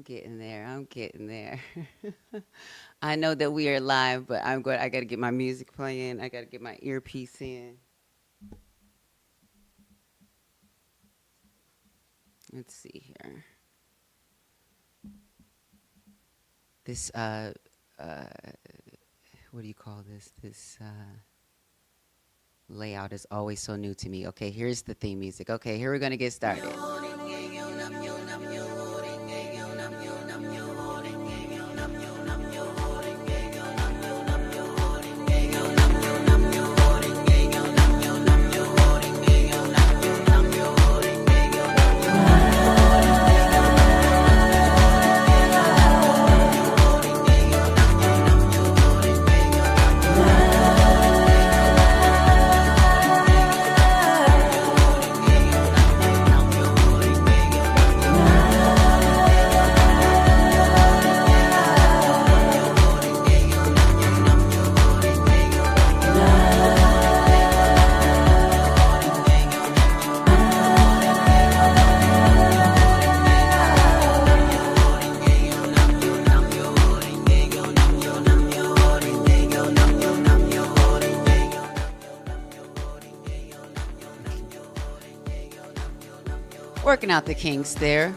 getting there. I'm getting there. I know that we are live, but I got to get my music playing. I got to get my earpiece in. Let's see here. This uh what do you call this? This layout is always so new to me. Okay, here's the theme music. Okay, here we're going to get started. Working out the kinks there.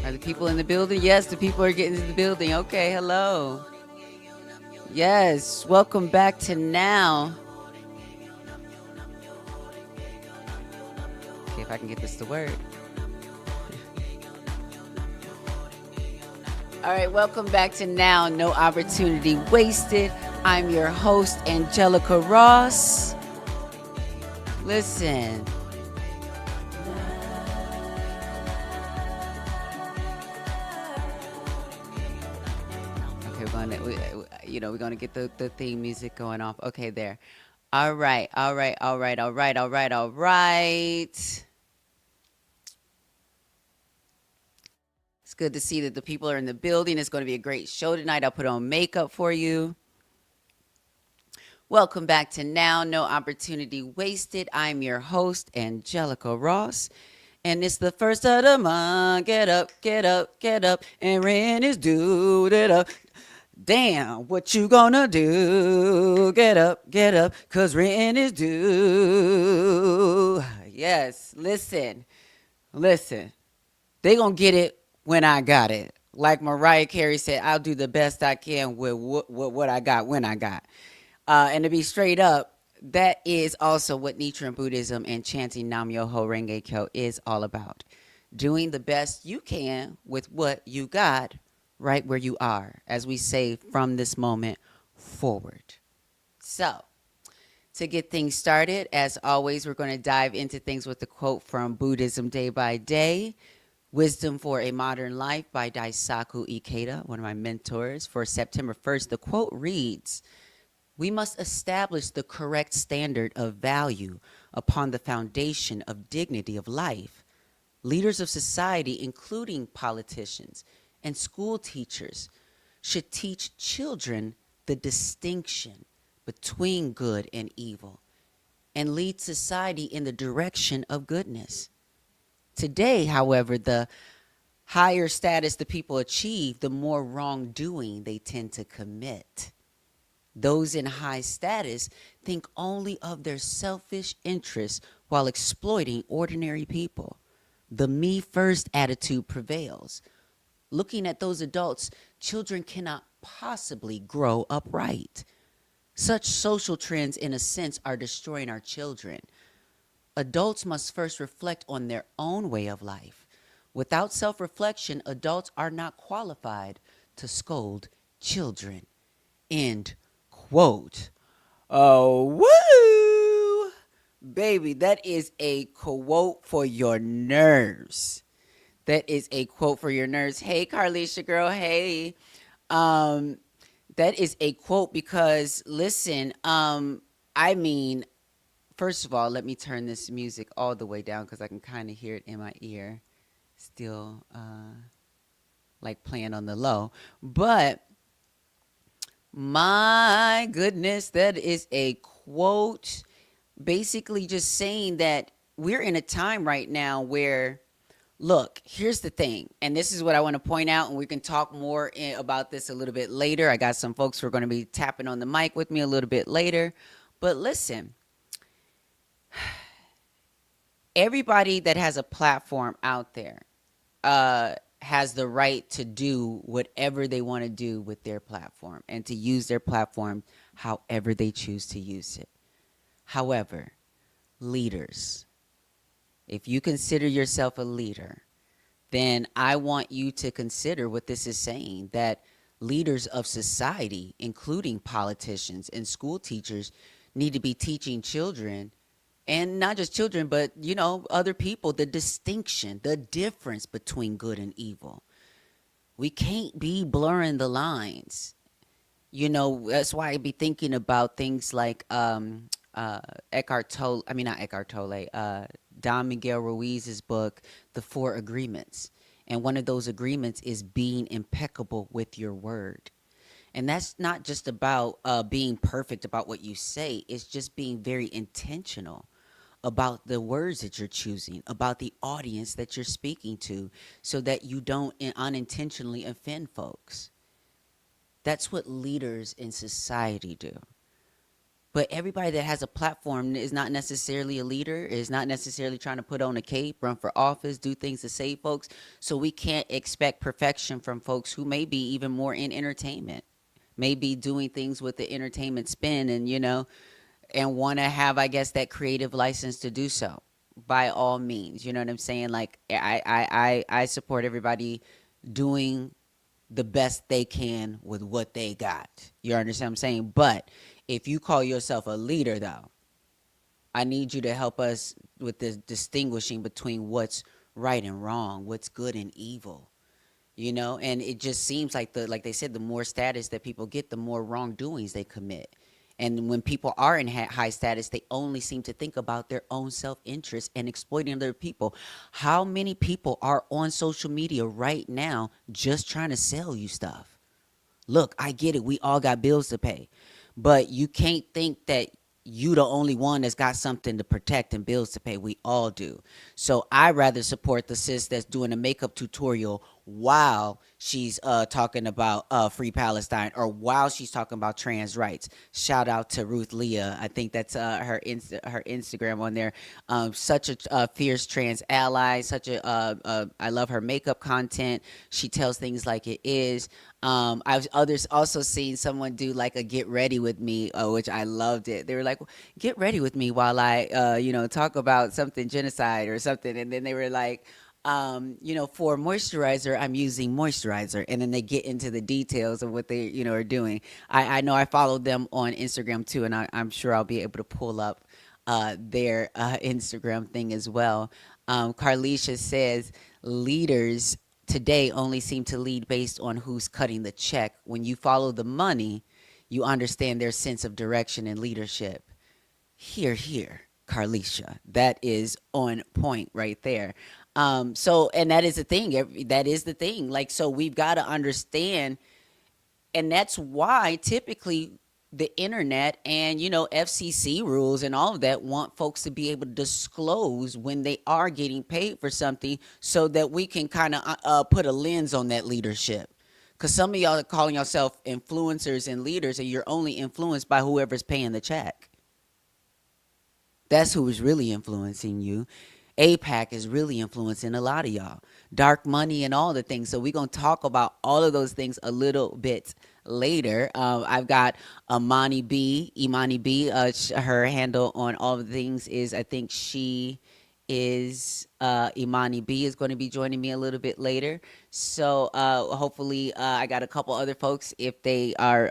Are the people in the building? Yes, the people are getting to the building. Okay, hello. Yes, welcome back to Now. Okay, if I can get this to work. All right, welcome back to Now, No Opportunity Wasted. I'm your host, Angelica Ross. Listen. Okay, we're gonna get the theme music going off. Okay, there. All right. It's good to see that the people are in the building. It's going to be a great show tonight. I'll put on makeup for you. Welcome back to Now, No Opportunity Wasted. I'm your host, Angelica Ross. And it's the first of the month. Get up, and rent is due. Get up. Damn, what you gonna do? Get up, cause rent is due. Yes, listen. They gonna get it when I got it. Like Mariah Carey said, I'll do the best I can with what I got when I got. And to be straight up, that is also what Nichiren Buddhism and chanting Nam Myoho Renge Kyo is all about. Doing the best you can with what you got right where you are, as we say, from this moment forward. So, to get things started, as always, we're going to dive into things with a quote from Buddhism Day by Day. Wisdom for a Modern Life by Daisaku Ikeda, one of my mentors, for September 1st. The quote reads, "We must establish the correct standard of value upon the foundation of dignity of life. Leaders of society, including politicians and school teachers, should teach children the distinction between good and evil and lead society in the direction of goodness. Today, however, the higher status the people achieve, the more wrongdoing they tend to commit. Those in high status think only of their selfish interests while exploiting ordinary people. The me first attitude prevails. Looking at those adults, children cannot possibly grow upright. Such social trends, in a sense, are destroying our children. Adults must first reflect on their own way of life. Without self-reflection, adults are not qualified to scold children." End quote. Oh, woo! Baby, that is a quote for your nerves. That is a quote for your nerves. Hey, Carlisha girl, hey. That is a quote because, listen, I mean, first of all, let me turn this music all the way down because I can kind of hear it in my ear. Still, like playing on the low. But my goodness, that is a quote basically just saying that we're in a time right now where, look, here's the thing, and this is what I want to point out, and we can talk more about this a little bit later. I got some folks who are going to be tapping on the mic with me a little bit later. But listen, everybody that has a platform out there has the right to do whatever they want to do with their platform and to use their platform however they choose to use it. However, leaders, if you consider yourself a leader, then I want you to consider what this is saying, that leaders of society, including politicians and school teachers, need to be teaching children, and not just children, but other people, the distinction, the difference between good and evil. We can't be blurring the lines. That's why I be thinking about things like Eckhart Tolle. I mean, not Eckhart Tolle. Don Miguel Ruiz's book, The Four Agreements, and one of those agreements is being impeccable with your word. And that's not just about being perfect about what you say. It's just being very intentional about the words that you're choosing, about the audience that you're speaking to, so that you don't unintentionally offend folks. That's what leaders in society do. But everybody that has a platform is not necessarily a leader, is not necessarily trying to put on a cape, run for office, do things to save folks. So we can't expect perfection from folks who may be even more in entertainment, may be doing things with the entertainment spin, and want to have, I guess, that creative license to do so. By all means, you know what I'm saying? Like, I support everybody doing the best they can with what they got. You understand what I'm saying? But if you call yourself a leader, though, I need you to help us with this distinguishing between what's right and wrong, what's good and evil. And it just seems like they said, the more status that people get, the more wrongdoings they commit. And when people are in high status, they only seem to think about their own self-interest and exploiting other people. How many people are on social media right now just trying to sell you stuff? Look, I get it. We all got bills to pay. But you can't think that you the only one that's got something to protect and bills to pay. We all do. So I rather support the sis that's doing a makeup tutorial while she's talking about free Palestine, or while she's talking about trans rights. Shout out to Ruth Leah. I think that's her Instagram on there. Such a fierce trans ally. I love her makeup content. She tells things like it is. I've also seen someone do like a get ready with me, which I loved it. They were like, get ready with me while I, talk about something genocide or something. And then they were like, for moisturizer, I'm using moisturizer. And then they get into the details of what they, are doing. I know I followed them on Instagram too, and I'm sure I'll be able to pull up their Instagram thing as well. Carlicia says, leaders today only seem to lead based on who's cutting the check. When you follow the money, you understand their sense of direction and leadership. Here, Carlicia. That is on point right there. And that is the thing. That is the thing. Like, so we've got to understand, and that's why typically the internet and FCC rules and all of that want folks to be able to disclose when they are getting paid for something, so that we can kind of put a lens on that leadership. Because some of y'all are calling yourself influencers and leaders, and you're only influenced by whoever's paying the check. That's who is really influencing you. APAC is really influencing a lot of y'all. Dark money and all the things. So we're going to talk about all of those things a little bit later. I've got Imani B. Her handle on all of the things is, I think she is Imani B is going to be joining me a little bit later. So hopefully I got a couple other folks, if they are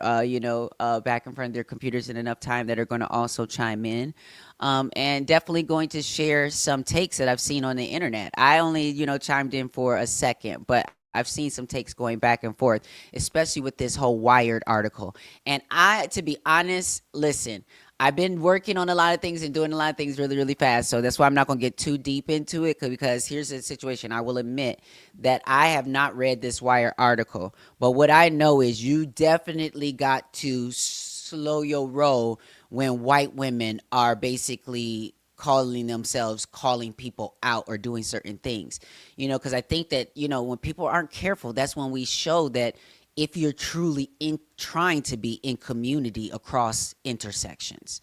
back in front of their computers in enough time, that are going to also chime in. And definitely going to share some takes that I've seen on the internet. I only chimed in for a second, but I've seen some takes going back and forth, especially with this whole Wired article. And to be honest, listen, I've been working on a lot of things and doing a lot of things really, really fast. So that's why I'm not going to get too deep into it because here's the situation. I will admit that I have not read this Wire article, but what I know is you definitely got to slow your roll when white women are basically calling people out or doing certain things, because I think that, when people aren't careful, that's when we show that if you're truly in trying to be in community across intersections.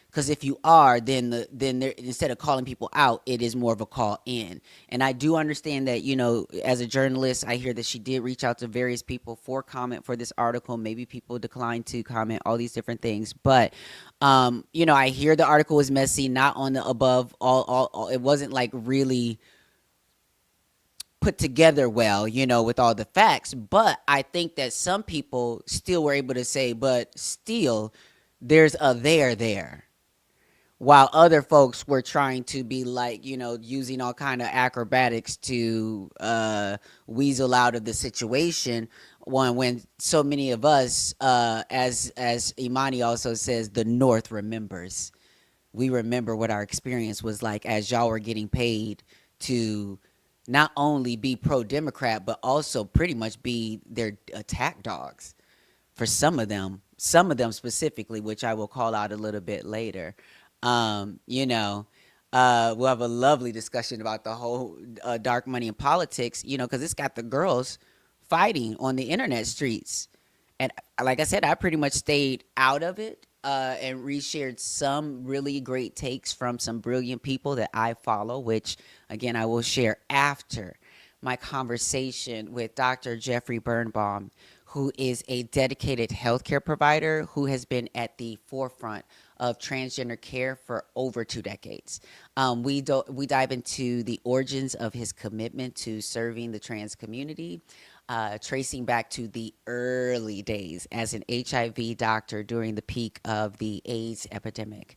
Because if you are, then there, instead of calling people out, it is more of a call in. And I do understand that, as a journalist, I hear that she did reach out to various people for comment for this article. Maybe people declined to comment, all these different things. But, I hear the article was messy, not on the above all. It wasn't like really put together well, with all the facts. But I think that some people still were able to say, but still, there's a there. While other folks were trying to be like, using all kind of acrobatics to weasel out of the situation. When so many of us, as Imani also says, the North remembers. We remember what our experience was like as y'all were getting paid to not only be pro-Democrat, but also pretty much be their attack dogs for some of them specifically, which I will call out a little bit later. Um, you know, we'll have a lovely discussion about the whole dark money in politics, because it's got the girls fighting on the internet streets. And like I said, I pretty much stayed out of it and reshared some really great takes from some brilliant people that I follow, which again, I will share after my conversation with Dr. Jeffrey Birnbaum, who is a dedicated healthcare provider who has been at the forefront of transgender care for over 2 decades. We dive into the origins of his commitment to serving the trans community, tracing back to the early days as an HIV doctor during the peak of the AIDS epidemic.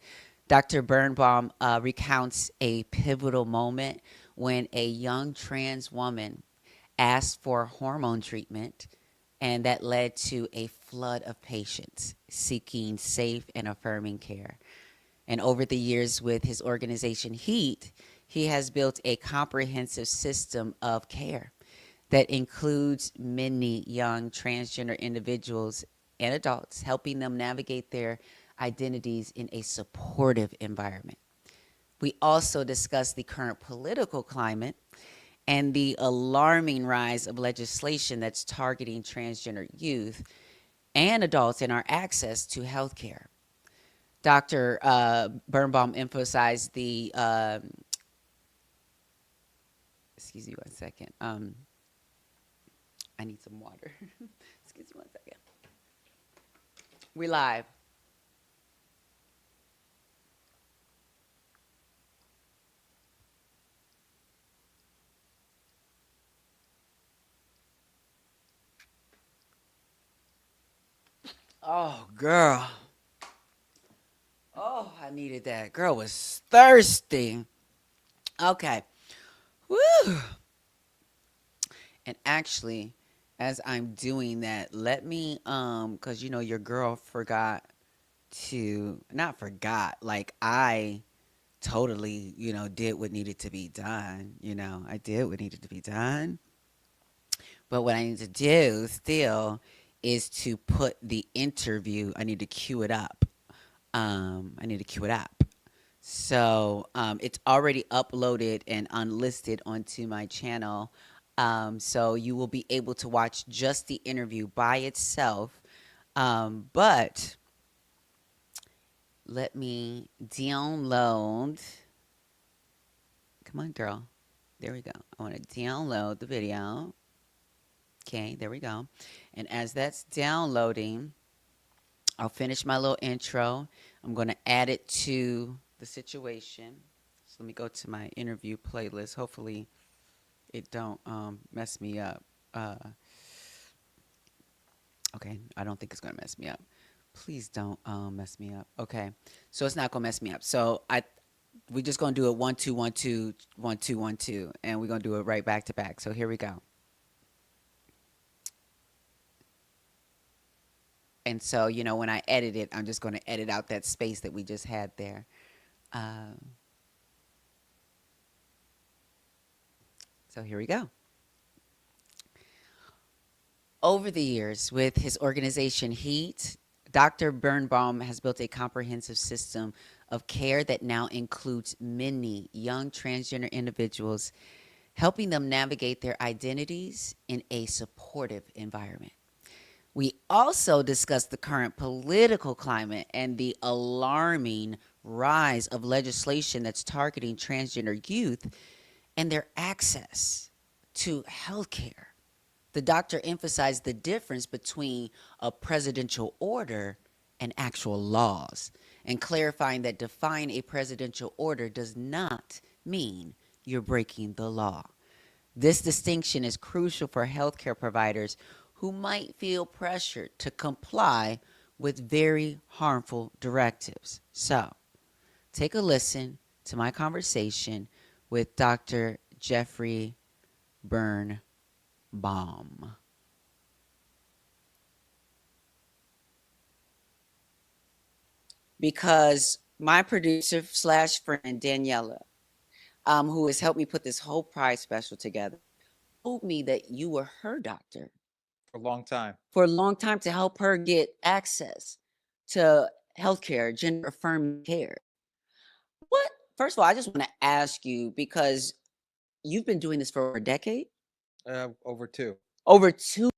Dr. Birnbaum recounts a pivotal moment when a young trans woman asked for hormone treatment, and that led to a flood of patients seeking safe and affirming care. And over the years, with his organization HEAT, he has built a comprehensive system of care that includes many young transgender individuals and adults, helping them navigate their identities in a supportive environment. We also discuss the current political climate and the alarming rise of legislation that's targeting transgender youth and adults in our access to healthcare. Dr. Birnbaum emphasized excuse me one second. I need some water. Excuse me one second. We live. Oh, girl. Oh, I needed that. Girl was thirsty. Okay. Woo. And actually, as I'm doing that, let me cuz your girl forgot to not forgot, like I totally, did what needed to be done. I did what needed to be done. But what I need to do still is to put the interview, I need to cue it up. I need to queue it up. So it's already uploaded and unlisted onto my channel. So you will be able to watch just the interview by itself. But let me download. Come on, girl. There we go. I want to download the video. Okay, there we go. And as that's downloading, I'll finish my little intro. I'm going to add it to the situation. So let me go to my interview playlist. Hopefully it don't mess me up. Okay, I don't think it's going to mess me up. Please don't mess me up. Okay, so it's not going to mess me up. So we're just going to do it 1 2 1 2 1 2 1 2, and we're going to do it right back to back. So here we go. And so, when I edit it, I'm just going to edit out that space that we just had there. Um, so here we go. Over the years, with his organization HEAT, Dr. Birnbaum has built a comprehensive system of care that now includes many young transgender individuals, helping them navigate their identities in a supportive environment. We also discussed the current political climate and the alarming rise of legislation that's targeting transgender youth and their access to healthcare. The doctor emphasized the difference between a presidential order and actual laws, and clarifying that defying a presidential order does not mean you're breaking the law. This distinction is crucial for healthcare providers who might feel pressured to comply with very harmful directives. So, take a listen to my conversation with Dr. Jeffrey Birnbaum. Because my producer slash friend Daniela, who has helped me put this whole prize special together, told me that you were her doctor For a long time. for a long time to help her get access to healthcare, gender affirming care. What? First of all, I just want to ask you because you've been doing this for over a decade, Over two. over two.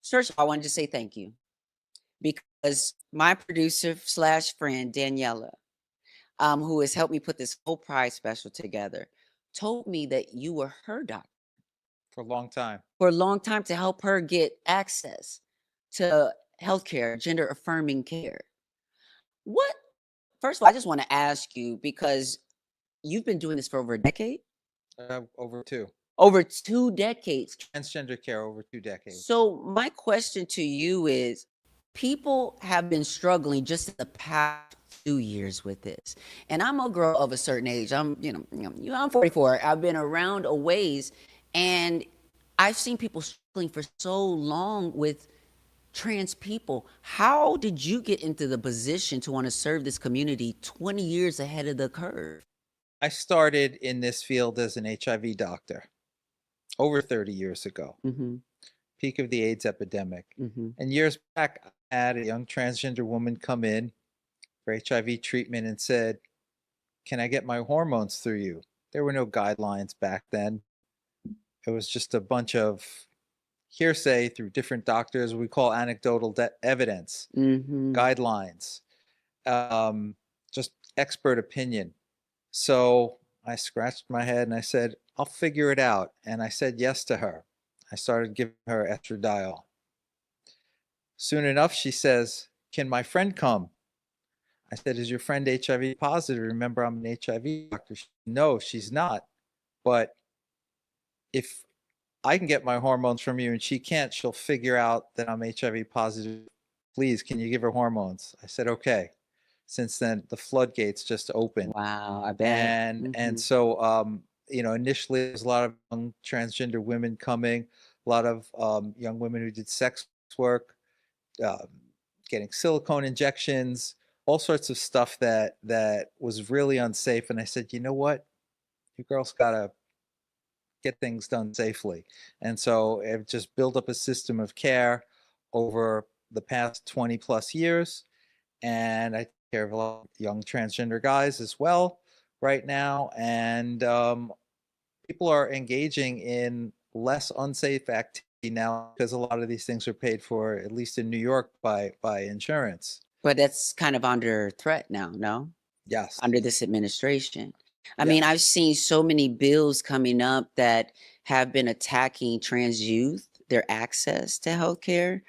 First of all, I wanted to say thank you because my producer slash friend Daniela, who has helped me put this whole prize special together, told me that you were her doctor For a long time. for a long time to help her get access to healthcare, gender affirming care. What? First of all, I just want to ask you because you've been doing this for over a decade, Over two. over 2 decades. Transgender care over 2 decades. So, my question to you is people have been struggling just in the past few years with this. And I'm a girl of a certain age. I'm 44. I've been around a ways and I've seen people struggling for so long with trans people. How did you get into the position to want to serve this community 20 years ahead of the curve? I started in this field as an HIV doctor over 30 years ago, Mm-hmm. peak of the AIDS epidemic. Mm-hmm. And years back, I had a young transgender woman come in for HIV treatment and said, "Can I get my hormones through you?" There were no guidelines back then. It was just a bunch of hearsay through different doctors. We call anecdotal evidence, Mm-hmm. guidelines, um, just expert opinion. So I scratched my head and I said, "I'll figure it out." And I said yes to her. I started giving her estradiol. Soon enough, she says, "Can my friend come?" I said, "Is your friend HIV positive? Remember, I'm an HIV doctor." No, she's not. But if I can get my hormones from you and she can't, she'll figure out that I'm HIV positive. Please, can you give her hormones? I said, okay. Since then, the floodgates just opened. Wow, I bet. And Mm-hmm. so initially there's a lot of young transgender women coming, a lot of young women who did sex work, um, getting silicone injections, all sorts of stuff that was really unsafe. And I said, you know what, you girls gotta get things done safely. And so I've just built up a system of care over the past 20 plus years. And I take care of a lot of young transgender guys as well right now. And people are engaging in less unsafe activity now because a lot of these things are paid for, at least in New York, by insurance. But that's kind of under threat now, no? Yes. Under this administration. I mean, I've Yes. seen so many bills coming up that have been attacking trans youth, their access to healthcare,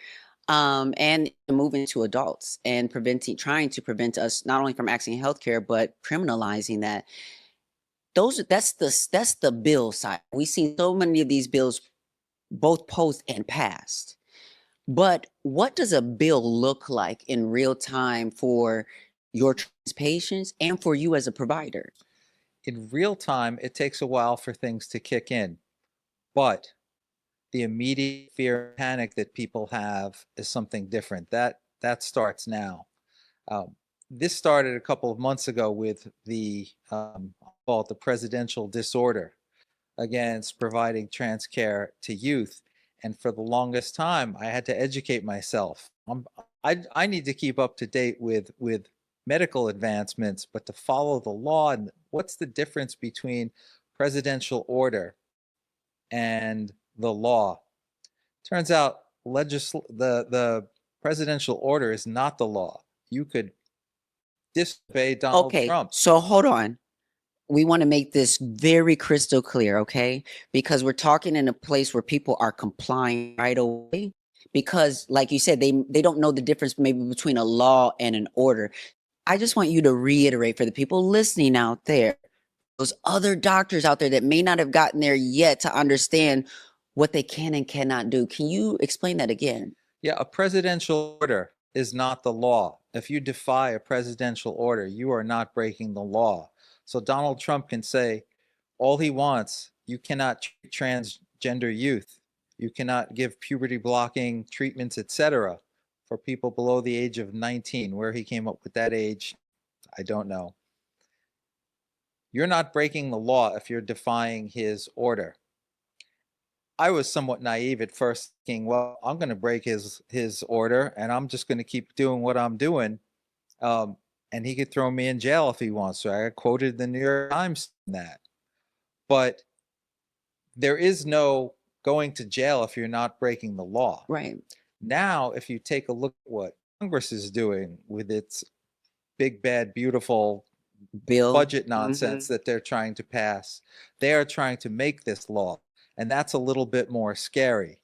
and moving to adults and trying to prevent us not only from accessing healthcare, but criminalizing that. That's the bill side. We've seen so many of these bills both posed and passed. But what does a bill look like in real time for your trans patients and for you as a provider? In real time, it takes a while for things to kick in, but the immediate fear and panic that people have is something different. That starts now. Um, this started a couple of months ago with the I'll call it the presidential disorder against providing trans care to youth. And for the longest time, I had to educate myself. I need to keep up to date with medical advancements, but to follow the law and what's the difference between presidential order and the law? Turns out the presidential order is not the law. You could disobey Donald Okay, Trump. so hold on. We want to make this very crystal clear, okay? Because we're talking in a place where people are complying right away. Because, like you said, they don't know the difference maybe between a law and an order. I just want you to reiterate for the people listening out there, those other doctors out there that may not have gotten there yet to understand what they can and cannot do. Can you explain that again? Yeah, a presidential order is not the law. If you defy a presidential order, you are not breaking the law. So Donald Trump can say all he wants. You cannot treat transgender youth. You cannot give puberty blocking treatments, etc., for people below the age of 19. Where he came up with that age, I don't know. You're not breaking the law if you're defying his order. I was somewhat naive at first, thinking, well, I'm going to break his order, and I'm just going to keep doing what I'm doing, um, and he could throw me in jail if he wants to. I quoted the New York Times in that, but there is no going to jail if you're not breaking the law. Right. Now, if you take a look at what Congress is doing with its big, bad, beautiful Bill. budget Hmm. nonsense that they're trying to pass, they are trying to make this law, and that's a little bit more scary.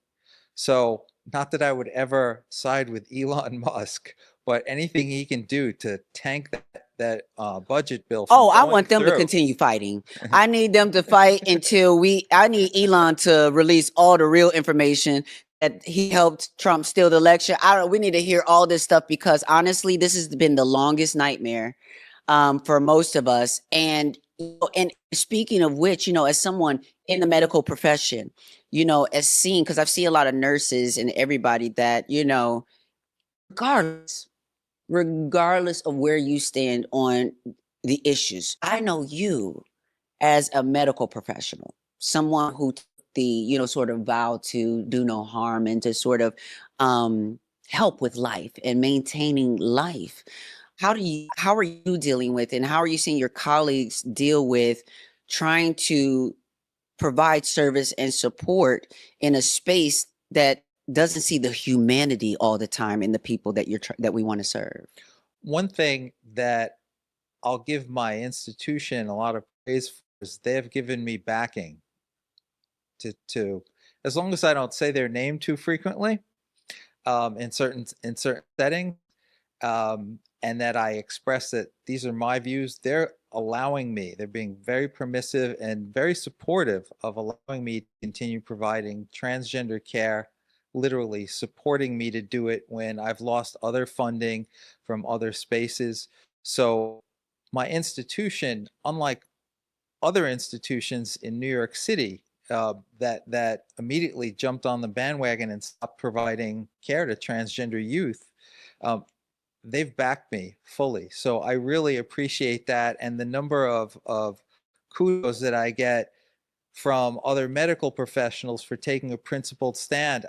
So, not that I would ever side with Elon Musk, but anything he can do to tank that budget bill from Oh, I going want them to through. continue fighting. I need them to fight until I need Elon to release all the real information that he helped Trump steal the election. We need to hear all this stuff because honestly, this has been the longest nightmare for most of us. And speaking of which, as someone in the medical profession, as seen, because I've seen a lot of nurses and everybody that, regardless regardless of where you stand on the issues. I know you as a medical professional, someone who took the, sort of vow to do no harm and to sort of help with life and maintaining life. How are you dealing with and how are you seeing your colleagues deal with trying to provide service and support in a space that doesn't see the humanity all the time in the people that that we want to serve? One thing that I'll give my institution a lot of praise for is they have given me backing to as long as I don't say their name too frequently, in certain settings, and that I express that these are my views. They're allowing me. They're being very permissive and very supportive of allowing me to continue providing transgender care, literally supporting me to do it when I've lost other funding from other spaces. So my institution, unlike other institutions in New York City, that immediately jumped on the bandwagon and stopped providing care to transgender youth, um, they've backed me fully. So I really appreciate that. And the number of kudos that I get from other medical professionals for taking a principled stand.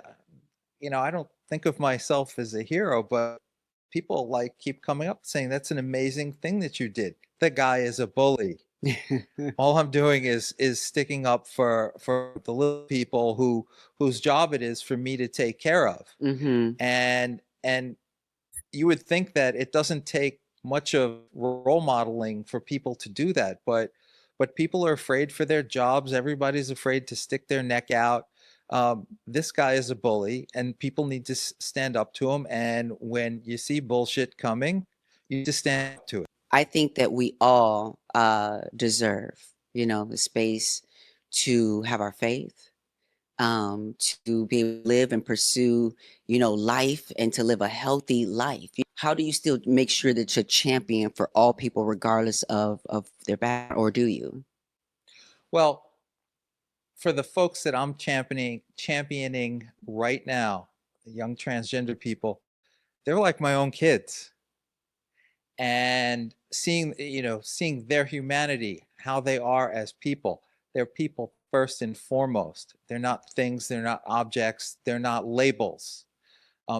I don't think of myself as a hero, but people like keep coming up saying that's an amazing thing that you did. The guy is a bully. All I'm doing is sticking up for the little people whose job it is for me to take care of. Hmm. And you would think that it doesn't take much of role modeling for people to do that, but people are afraid for their jobs. Everybody's afraid to stick their neck out. This guy is a bully, and people need to stand up to him. And when you see bullshit coming, you need to stand up to it. I think that we all deserve, the space to have our faith, to be able to live and pursue, life and to live a healthy life. How do you still make sure that you're champion for all people, regardless of their background, or do you? Well, for the folks that I'm championing right now, the young transgender people, they're like my own kids. And seeing their humanity, how they are as people. They're people first and foremost. They're not things, they're not objects, they're not labels.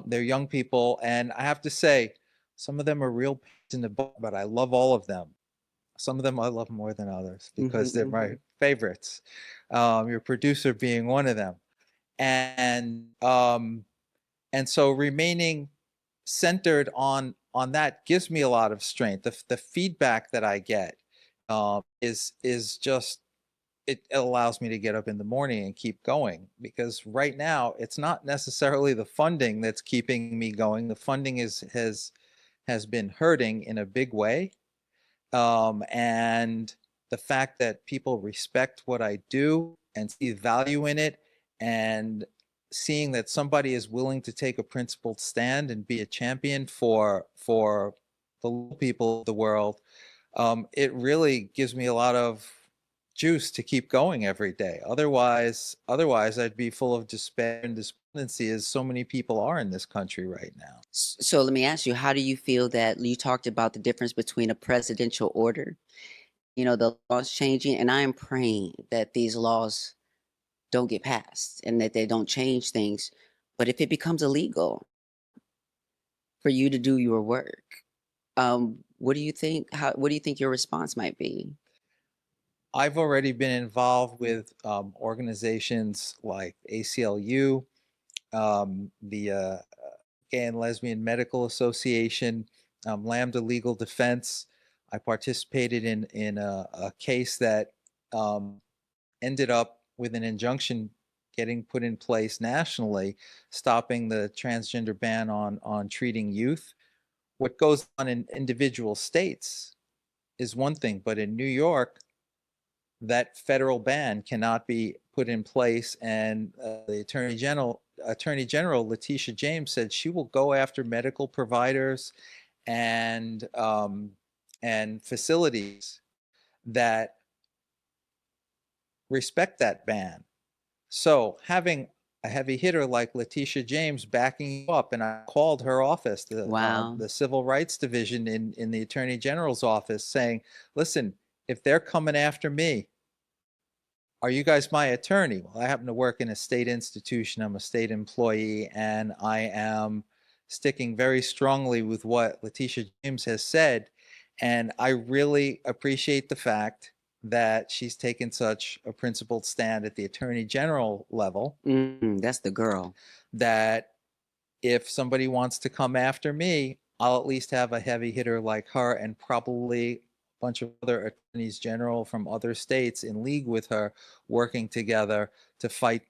They're young people, and I have to say, some of them are real pains in the butt, but I love all of them. Some of them I love more than others Hmm. because they're my favorites. Your producer being one of them, and so remaining centered on that gives me a lot of strength. The feedback that I get is just, it allows me to get up in the morning and keep going, because right now it's not necessarily the funding that's keeping me going. The funding has been hurting in a big way, and the fact that people respect what I do and see value in it, and seeing that somebody is willing to take a principled stand and be a champion for the little people of the world, it really gives me a lot of juice to keep going every day. Otherwise, I'd be full of despair and despondency, as so many people are in this country right now. So let me ask you, how do you feel that you talked about the difference between a presidential order, the laws changing, and I am praying that these laws don't get passed and that they don't change things. But if it becomes illegal for you to do your work, what do you think? What do you think your response might be? I've already been involved with organizations like ACLU, the Gay and Lesbian Medical Association, Lambda Legal Defense. I participated in a case that um, ended up with an injunction getting put in place nationally, stopping the transgender ban on treating youth. What goes on in individual states is one thing, but in New York, that federal ban cannot be put in place. And the Attorney General Letitia James said she will go after medical providers and facilities that respect that ban. So having a heavy hitter like Letitia James backing you up, and I called her office, Wow. the Civil Rights Division in the Attorney General's office, saying, "Listen, if they're coming after me, are you guys my attorney?" Well, I happen to work in a state institution. I'm a state employee, and I am sticking very strongly with what Letitia James has said. And I really appreciate the fact that she's taken such a principled stand at the Attorney General level, That's the girl. that if somebody wants to come after me, I'll at least have a heavy hitter like her, and probably a bunch of other attorneys general from other states in league with her, working together to fight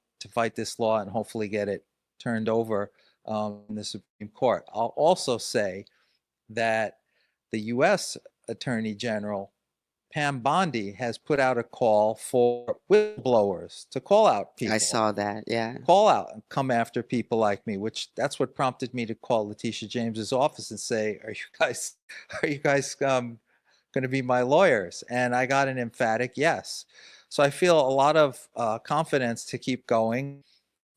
this law and hopefully get it turned over in the Supreme Court. I'll also say that the U.S. Attorney General Pam Bondi has put out a call for whistleblowers to call out I people, saw that. Yeah. call out and come after people like me, which that's what prompted me to call Letitia James's office and say, are you guys going to be my lawyers? And I got an emphatic yes. So I feel a lot of confidence to keep going.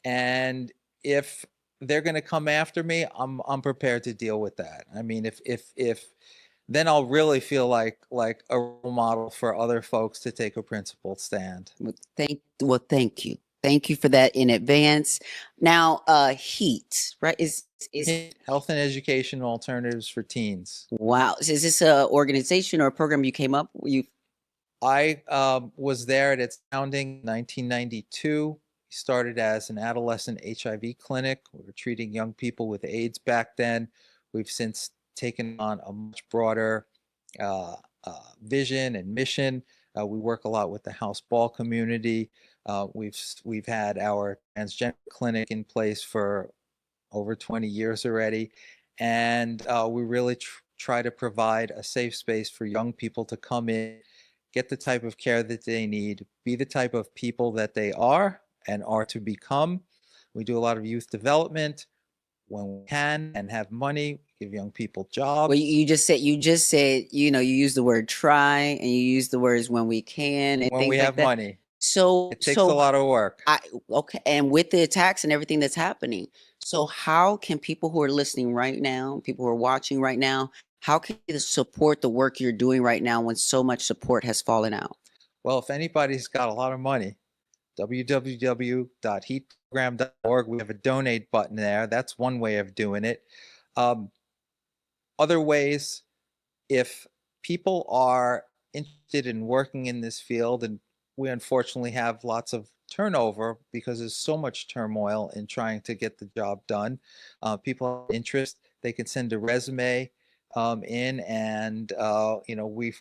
And if they're going to come after me, I'm prepared to deal with that. I mean, if then I'll really feel like a role model for other folks to take a principled stand. Thank you. Thank you for that in advance. Now, heat, right? Is Health and education alternatives for teens. Wow. Is this a organization or a program you came up? You I was there at its founding in 1992. We started as an adolescent HIV clinic. We were treating young people with AIDS back then. We've since taken on a much broader uh, vision and mission. We work a lot with the house ball community. We've had our transgender clinic in place for over 20 years already. And we really try to provide a safe space for young people to come in, get the type of care that they need, be the type of people that they are, and are to become. We do a lot of youth development when we can and have money, give young people Well, jobs. you just said, you use the word try and you use the words when we can and When we things like have that. money, So it takes a so lot of work. I okay, and with the attacks and everything that's happening. So how can people who are listening right now, people who are watching right now, how can you support the work you're doing right now when so much support has fallen out? Well, if anybody's got a lot of money, www.heatprogram.org. We have a donate button there. That's one way of doing it. Um, Other ways, if people are interested in working in this field, and we unfortunately have lots of turnover because there's so much turmoil in trying to get the job done. People have interest, they can send a resume in, and we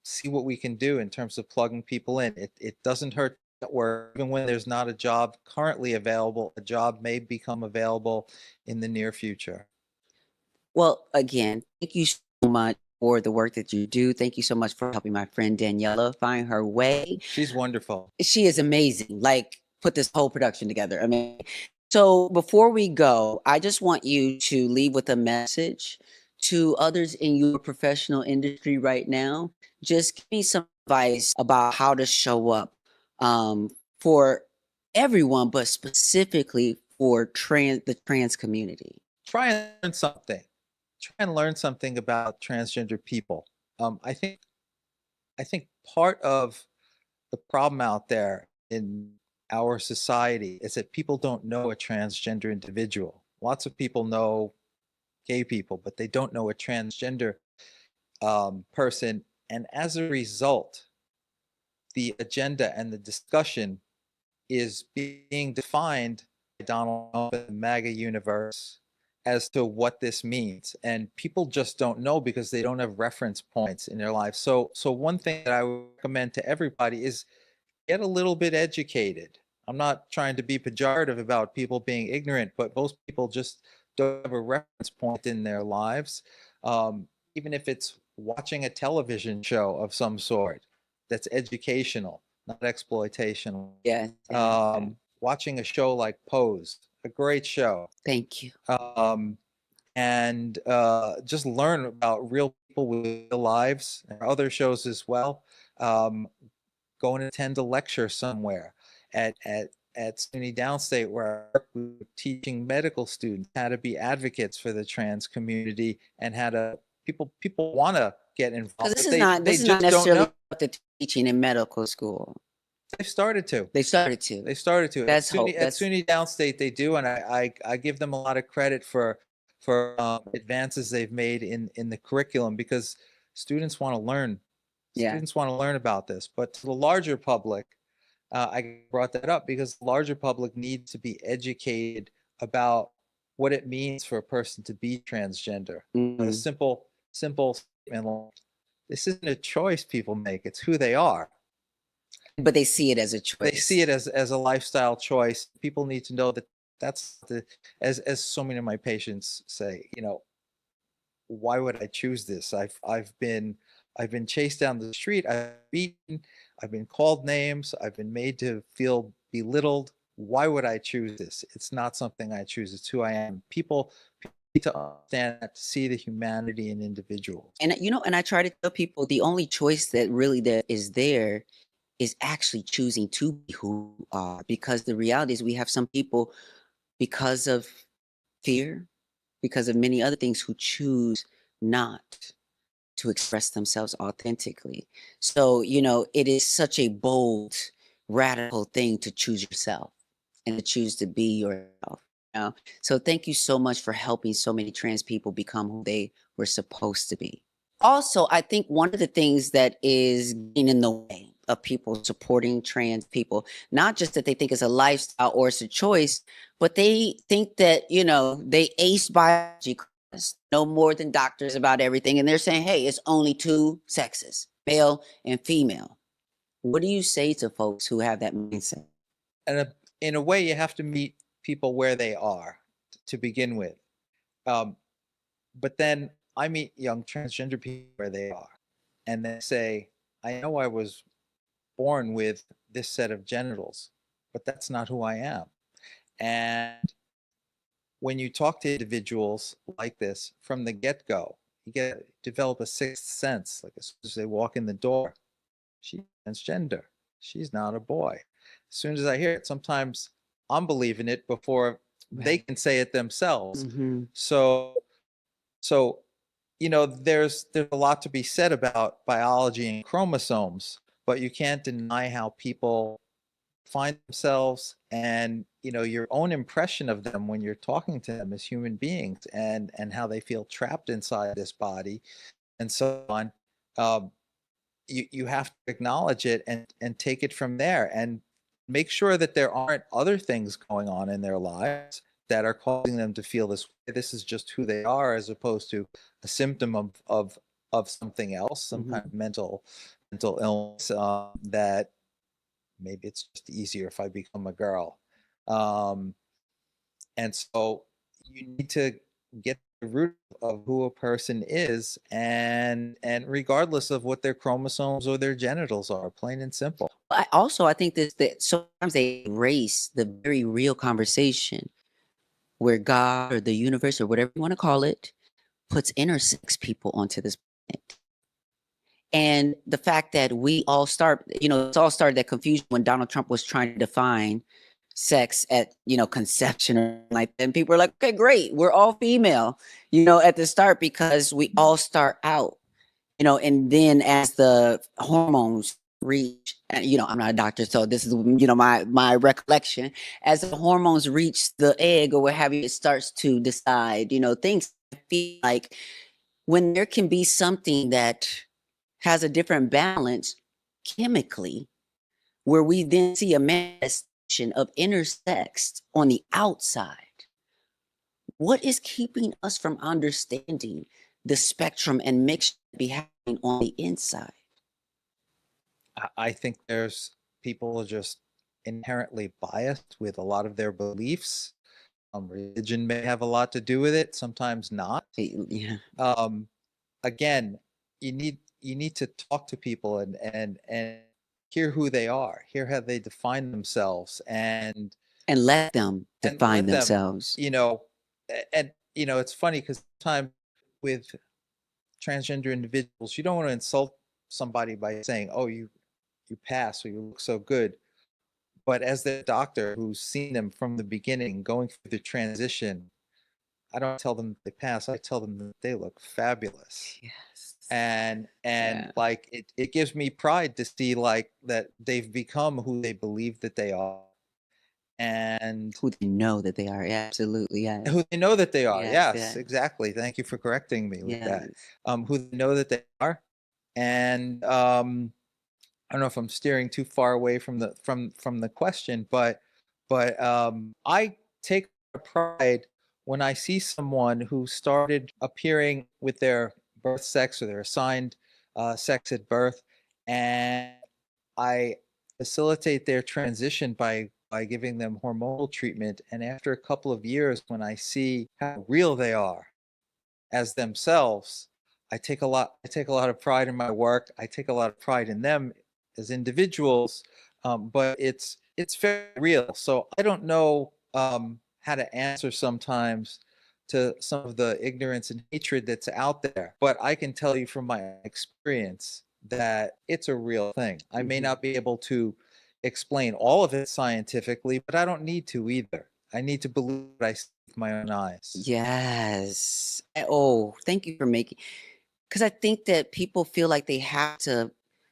see what we can do in terms of plugging people in. It doesn't hurt to work, even when there's not a job currently available. A job may become available in the near future. Well, again, thank you so much for the work that you do. Thank you so much for helping my friend Daniela find her way. She's wonderful. She is amazing. Like, put this whole production together. I mean, so before we go, I just want you to leave with a message to others in your professional industry right now. Just give me some advice about how to show up um, for everyone, but specifically for the trans community. Try and learn something. Try and learn something about transgender people. I think part of the problem out there in our society is that people don't know a transgender individual. Lots of people know gay people, but they don't know a transgender person. And as a result, the agenda and the discussion is being defined by Donald Trump and the MAGA universe as to what this means. And people just don't know because they don't have reference points in their life. So one thing that I would recommend to everybody is get a little bit educated. I'm not trying to be pejorative about people being ignorant, but most people just don't have a reference point in their lives. Even if it's watching a television show of some sort that's educational, not exploitational. Yes. Watching a show like Pose, a great show, Thank you. um, and just learn about real people with real lives and other shows as well. Um, Go and attend a lecture somewhere at SUNY Downstate, where I work with teaching medical students how to be advocates for the trans community and how to people want to get Because involved, this but is they not just don't necessarily know. what they're teaching in medical school. They've started to. They started to. They started to That's hope. At That's SUNY Downstate. They do, and I give them a lot of credit for advances they've made in the curriculum because students want to learn. yeah. Students want to learn about this, but to the larger public, I brought that up because the larger public needs to be educated about what it means for a person to be transgender. A Mm. simple statement like, this isn't a choice people make; it's who they are. But they see it as a They see choice. it as a lifestyle choice. People need to know that that's the as so many of my patients say, why would I choose this? I've been chased down the street, I've been beaten, I've been called names, I've been made to feel belittled. Why would I choose this? It's not something I choose, it's who I am. People need to understand that, to see the humanity in individuals. And I try to tell people the only choice that really there is actually choosing to be who you are. Because the reality is we have some people because of fear, because of many other things who choose not to express themselves authentically. So, it is such a bold, radical thing to choose yourself and to choose to be yourself. So, thank you so much for helping so many trans people become who they were supposed to be. Also, I think one of the things that is getting in the way of people supporting trans people, not just that they think it's a lifestyle or it's a choice, but they think that, they ace biology class, know more than doctors about everything. And they're saying, hey, it's only two sexes, male and female. What do you say to folks who have that mindset? And in a way, you have to meet people where they are to begin with. Um, but then I meet young transgender people where they are, and they say, I know I was born with this set of genitals, but that's not who I am. And when you talk to individuals like this from the get-go, you get develop a sixth sense. Like as soon as they walk in the door, she's transgender. She's not a boy. As soon as I hear it, sometimes I'm believing it before they Right. can say it themselves. Mm-hmm. So there's a lot to be said about biology and chromosomes, but you can't deny how people find themselves and your own impression of them when you're talking to them as human beings, and how they feel trapped inside this body and so on. um, you have to acknowledge it and take it from there, and make sure that there aren't other things going on in their lives that are causing them to feel this way. This is just who they are, as opposed to a symptom of something else, some kind Mm-hmm. of mental illness, that maybe it's just easier if I become a girl. Um, and so you need to get the root of who a person is, and regardless of what their chromosomes or their genitals are, plain and simple. I think that sometimes they erase the very real conversation where God or the universe or whatever you want to call it puts intersex people onto this planet. And the fact that we all start, it's all started that confusion when Donald Trump was trying to define sex at, conception or like that. And people are like, okay, great. We're all female, at the start because we all start out, and then as the hormones reach, and, I'm not a doctor, so this is, my recollection. As the hormones reach the egg or what have you, it starts to decide, things. I feel like when there can be something that has a different balance chemically, where we then see a manifestation of intersex on the outside. What is keeping us from understanding the spectrum and mixture be happening on the inside? I think there's people are just inherently biased with a lot of their beliefs. Religion may have a lot to do with it, sometimes not. Yeah. um, Again, you need to talk to people and hear who they are, hear how they define themselves, And let them and define let them, themselves. and it's funny because sometimes with transgender individuals, you don't want to insult somebody by saying, "Oh, you pass," or "You look so good." But as the doctor who's seen them from the beginning going through the transition, I don't tell them they pass. I tell them that they look fabulous. Yes. And Yeah. like it gives me pride to see like that they've become who they believe that they are, and Who they know that they are. Absolutely. Yes. who they know that they are. Yes. Yes, Yes. exactly. Thank you for correcting me with that. Yes. Who they know that they are, and I don't know if I'm steering too far away from the question, but I take pride when I see someone who started appearing with their birth sex or their assigned sex at birth, and I facilitate their transition by giving them hormonal treatment. And after a couple of years, when I see how real they are as themselves, I take a lot of pride in my work. I take a lot of pride in them as individuals, but it's very real. So I don't know how to answer sometimes to some of the ignorance and hatred that's out there, but I can tell you from my experience that it's a real thing. I may Mhm. not be able to explain all of it scientifically, but I don't need to either. I need to believe what I see with my own eyes. Yes. Oh, thank you for making, because I think that people feel like they have to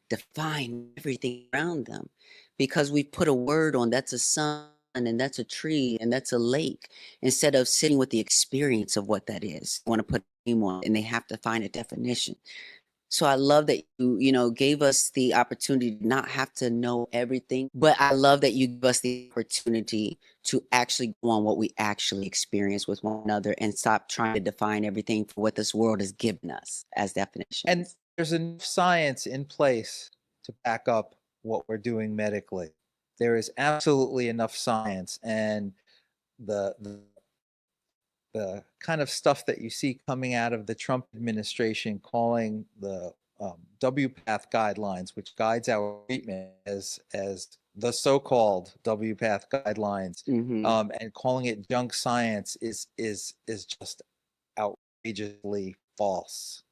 define everything around them because we put a word on that's a sun and that's a tree and that's a lake instead of sitting with the experience of what that is. Want to put a name on it and they have to find a definition. So I love that you, gave us the opportunity to not have to know everything, but I love that you give us the opportunity to actually go on what we actually experience with one another and stop trying to define everything for what this world has given us as And definitions. there's enough science in place to back up what we're doing medically. There is absolutely enough science, and the the kind of stuff that you see coming out of the Trump administration, calling the WPATH guidelines, which guides our treatment as the so-called WPATH guidelines, Hmm. and calling it junk science is just outrageously false.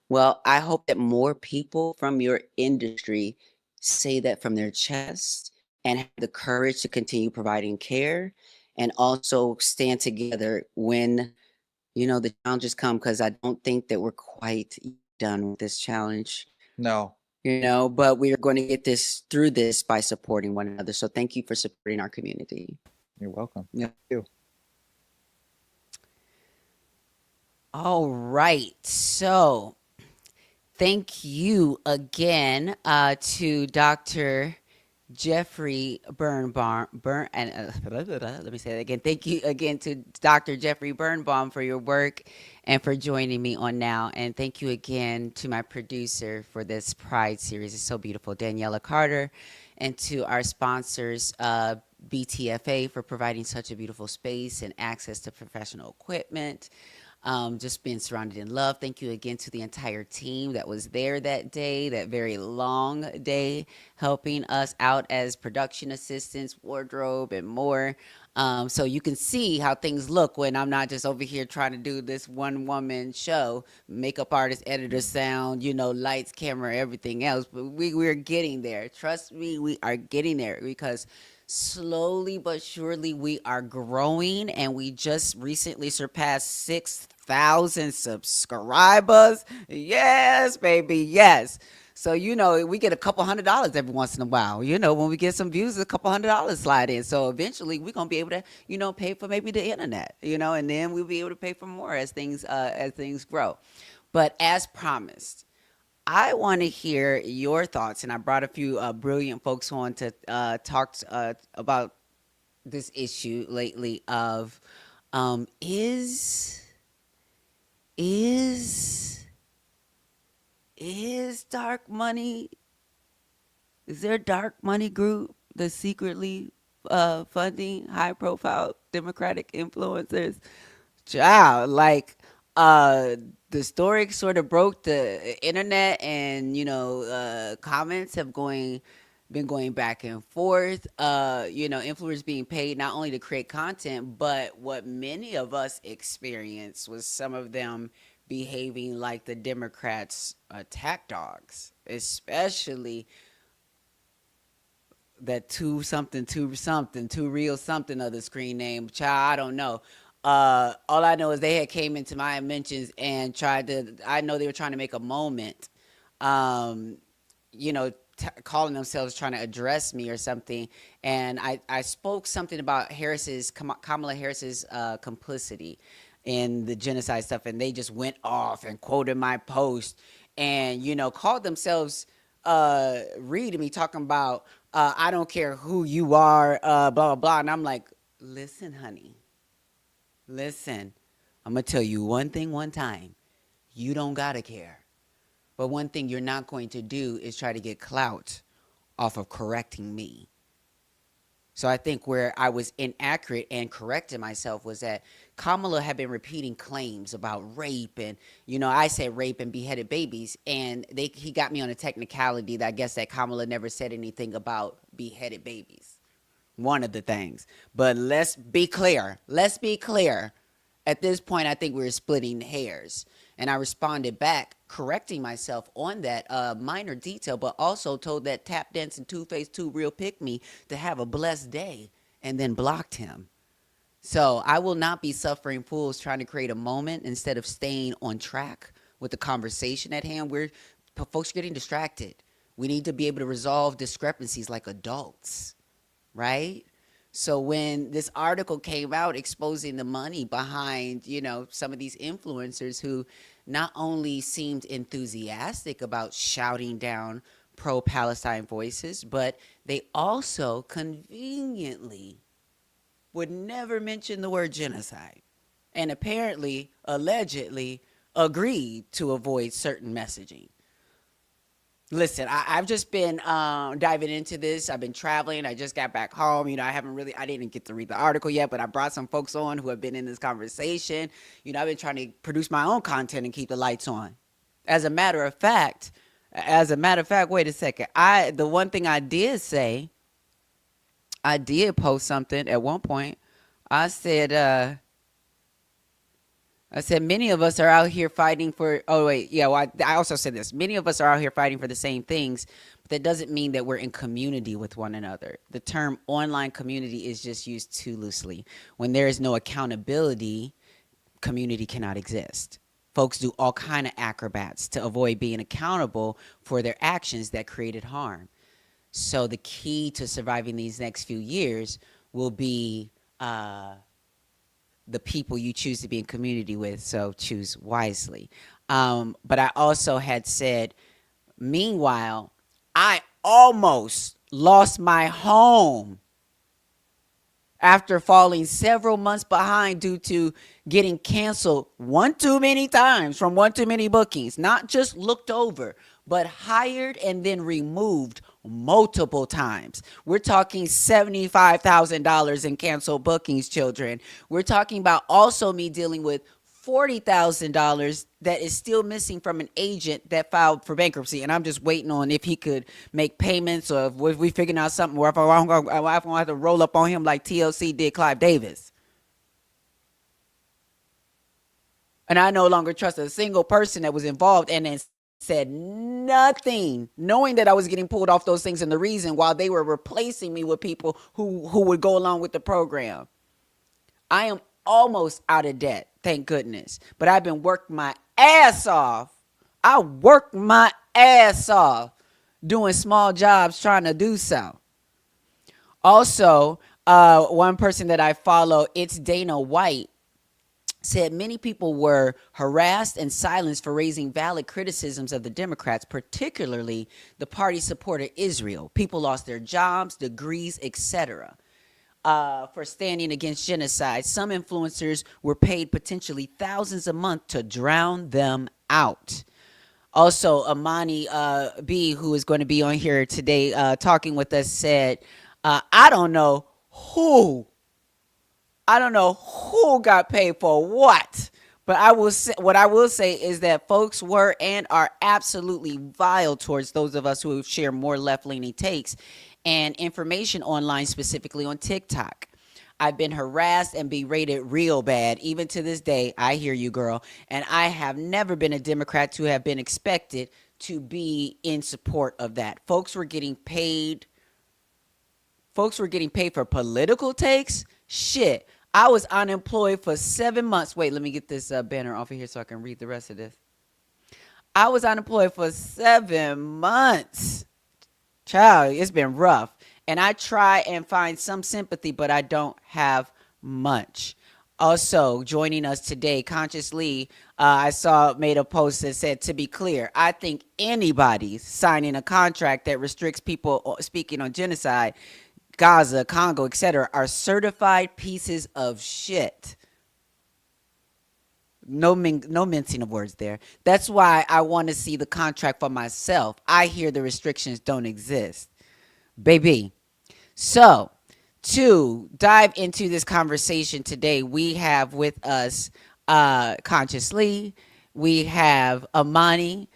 Well, I hope that more people from your industry say that from their chest and have the courage to continue providing care and also stand together when, the challenges come, because I don't think that we're quite done with this challenge, No, but we are going to get this through this by supporting one another. So thank you for supporting our community. you're welcome. Yeah. Thank you. All right. So thank you again to Dr. Jeffrey Birnbaum. Let me say that again. Thank you again to Dr. Jeffrey Birnbaum for your work and for joining me on Now. And thank you again to my producer for this Pride series. It's so beautiful, Daniela Carter, and to our sponsors, BTFA, for providing such a beautiful space and access to professional equipment. Just being surrounded in love. Thank you again to the entire team that was there that day, that very long day, helping us out as production assistants, wardrobe, and more. So you can see how things look when I'm not just over here trying to do this one woman show, makeup artist, editor, sound, lights, camera, everything else. But we're getting there. Trust me, we are getting there, because slowly but surely we are growing, and we just recently surpassed 6,000 subscribers. Yes, baby, yes. So we get a couple $100 every once in a while. When we get some views, a couple $100 slide in. So eventually we're gonna be able to pay for maybe the internet, and then we'll be able to pay for more as things grow. But as promised, I want to hear your thoughts, and I brought a few brilliant folks on to talk about this issue lately. Of is is dark money? Is there a dark money group that's secretly funding high-profile Democratic influencers? Child, like, uh the story sort of broke the internet, and comments have been going back and forth. Influencers being paid not only to create content, but what many of us experienced was some of them behaving like the Democrats' attack dogs, especially that two real something of the screen name. Child, I don't know. All I know is they had came into my mentions and tried to. I know they were trying to make a moment. Um, calling themselves trying to address me or something, and I spoke something about Kamala Harris's complicity in the genocide stuff, and they just went off and quoted my post, and called themselves reading me, talking about I don't care who you are, blah blah blah, and I'm like, listen, honey, listen, I'm gonna tell you one thing one time. You don't gotta care. But one thing you're not going to do is try to get clout off of correcting me. So I think where I was inaccurate and correcting myself was that Kamala had been repeating claims about rape, and I said rape and beheaded babies, and he got me on a technicality that I guess that Kamala never said anything about beheaded babies. One of the things. But let's be clear. Let's be clear. At this point, I think we were splitting hairs. And I responded back, correcting myself on that minor detail, but also told that tap dancing Two Face Two Real Pick Me to have a blessed day, and then blocked him. So I will not be suffering fools trying to create a moment instead of staying on track with the conversation at hand. Folks are getting distracted. We need to be able to resolve discrepancies like adults, right? So when this article came out exposing the money behind, some of these influencers who not only seemed enthusiastic about shouting down pro-Palestine voices, but they also conveniently would never mention the word genocide, and apparently, allegedly, agreed to avoid certain messaging. Listen, I've just been diving into this. I've been traveling. I just got back home. I didn't get to read the article yet, but I brought some folks on who have been in this conversation. I've been trying to produce my own content and keep the lights on. As a matter of fact, As a matter of fact, wait a second. The one thing I did say, I did post something at one point. I said, many of us are out here fighting for. Oh wait, yeah. Well, I also said this. Many of us are out here fighting for the same things, but that doesn't mean that we're in community with one another. The term online community is just used too loosely. When there is no accountability, community cannot exist. Folks do all kind of acrobats to avoid being accountable for their actions that created harm. So the key to surviving these next few years will be the people you choose to be in community with. So choose wisely. But I also had said, meanwhile, I almost lost my home after falling several months behind due to getting canceled one too many times from one too many bookings. Not just looked over, but hired and then removed multiple times. We're talking $75,000 in canceled bookings, children. We're talking about also me dealing with $40,000 that is still missing from an agent that filed for bankruptcy, and I'm just waiting on if he could make payments or if we figuring out something, or if I'm gonna have to roll up on him like TLC did Clive Davis. And I no longer trust a single person that was involved, and then said nothing, knowing that I was getting pulled off those things, and the reason while they were replacing me with people who would go along with the program. I am almost out of debt, thank goodness. But I've been working my ass off. I worked my ass off doing small jobs trying to do so. Also, one person that I follow, it's Dana White, said many people were harassed and silenced for raising valid criticisms of the Democrats, particularly the party supported Israel. People lost their jobs, degrees, etc. For standing against genocide. Some influencers were paid potentially thousands a month to drown them out. Also, Amani B, who is going to be on here today talking with us, said, I don't know who got paid for what. But what I will say is that folks were and are absolutely vile towards those of us who share more left leaning takes and information online, specifically on TikTok. I've been harassed and berated real bad. Even to this day, I hear you, girl. And I have never been a Democrat to have been expected to be in support of that. Folks were getting paid for political takes. Shit. I was unemployed for 7 months. Wait, let me get this banner off of here so I can read the rest of this. I was unemployed for 7 months. Child, it's been rough. And I try and find some sympathy, but I don't have much. Also, joining us today, Consciously, I saw made a post that said, to be clear, I think anybody signing a contract that restricts people speaking on genocide, Gaza, Congo, etc., are certified pieces of shit. No mincing of words there. That's why I want to see the contract for myself. I hear the restrictions don't exist, baby. So, to dive into this conversation today, we have with us Consciously, we have Amani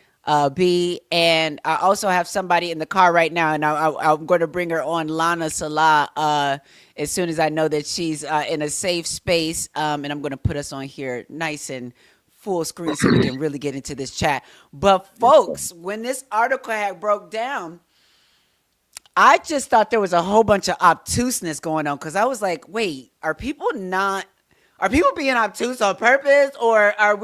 B, and I also have somebody in the car right now, and I'm going to bring her on, Lana Salah, as soon as I know that she's in a safe space, and I'm going to put us on here nice and full screen so we can really get into this chat. But folks, when this article had broke down, I just thought there was a whole bunch of obtuseness going on because I was like, wait, are people being obtuse on purpose, or are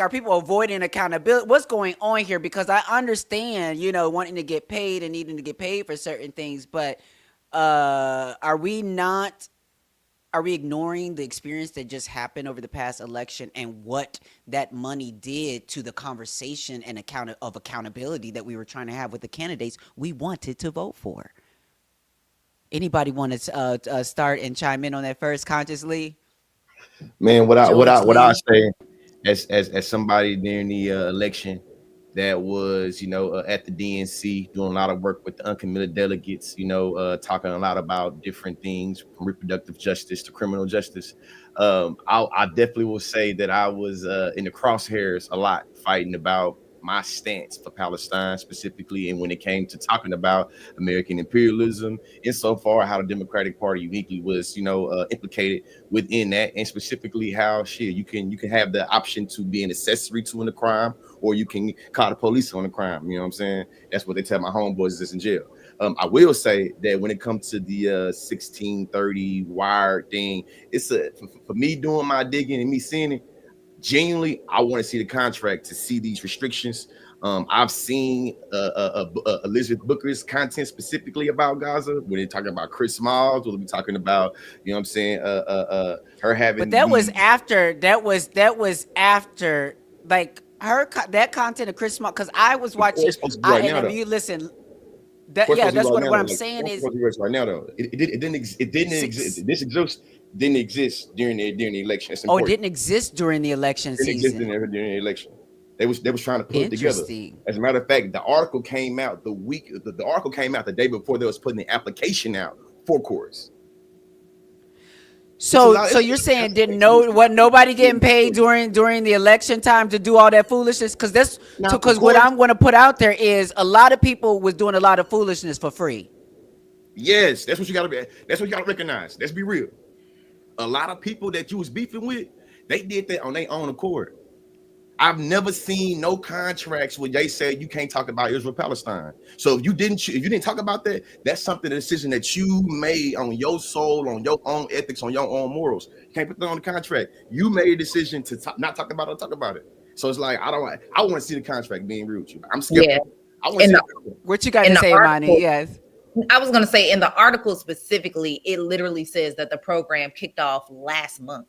people avoiding accountability? What's going on here? Because I understand, wanting to get paid and needing to get paid for certain things, but are we not are we ignoring the experience that just happened over the past election and what that money did to the conversation and accountability that we were trying to have with the candidates we wanted to vote for? Anybody want to start and chime in on that first? Consciously, Man, George what I Lee. say as somebody during the election that was at the DNC doing a lot of work with the uncommitted delegates, talking a lot about different things from reproductive justice to criminal justice. I definitely will say that I was in the crosshairs a lot, fighting about my stance for Palestine specifically, and when it came to talking about American imperialism, insofar how the Democratic Party uniquely was, implicated within that, and specifically how you can have the option to be an accessory to a crime, or you can call the police on a crime. You know what I'm saying? That's what they tell my homeboys that's in jail. I will say that when it comes to the 1630 wired thing, it's for me doing my digging and me seeing it. Genuinely, I want to see the contract to see these restrictions. I've seen Elizabeth Booker's content specifically about Gaza, when they're talking about Chris Smalls, when we're talking about, what I'm saying, her But having that was these. after. That was after. Like that content of Chris Small, because I was Of course, watching. it's supposed to be I right and now if though. you listen, Of that course, yeah, it's supposed to be that's right what now what though. I'm Like, of saying course, it's is supposed to be right now though. It didn't exist during the election. It's oh, it important. didn't exist during the election Didn't exist season. during the election. They was trying to put it together. Interesting. As a matter of fact, the article came out the article came out the day before they was putting the application out for courts. It's a So lot. so It's, you're saying it's, didn't know what nobody getting paid it's, during the election time to do all that foolishness? Because that's now, of because what course, I'm going to put out there is a lot of people was doing a lot of foolishness for free. yes, that's what you gotta be. That's what you gotta recognize. Let's be real. A lot of people that you was beefing with, they did that on their own accord. I've never seen no contracts where they say you can't talk about Israel Palestine. So if you didn't talk about that, that's something, a decision that you made on your soul, on your own ethics, on your own morals. You can't put that on the contract. You made a decision to not talk about it or talk about it. So it's like I want to see the contract, being real with you. I'm Yeah. skeptical. I want to In see the the contract. What you got in to the say, Imani? article, Yes. I was going to say in the article specifically, it literally says that the program kicked off last month.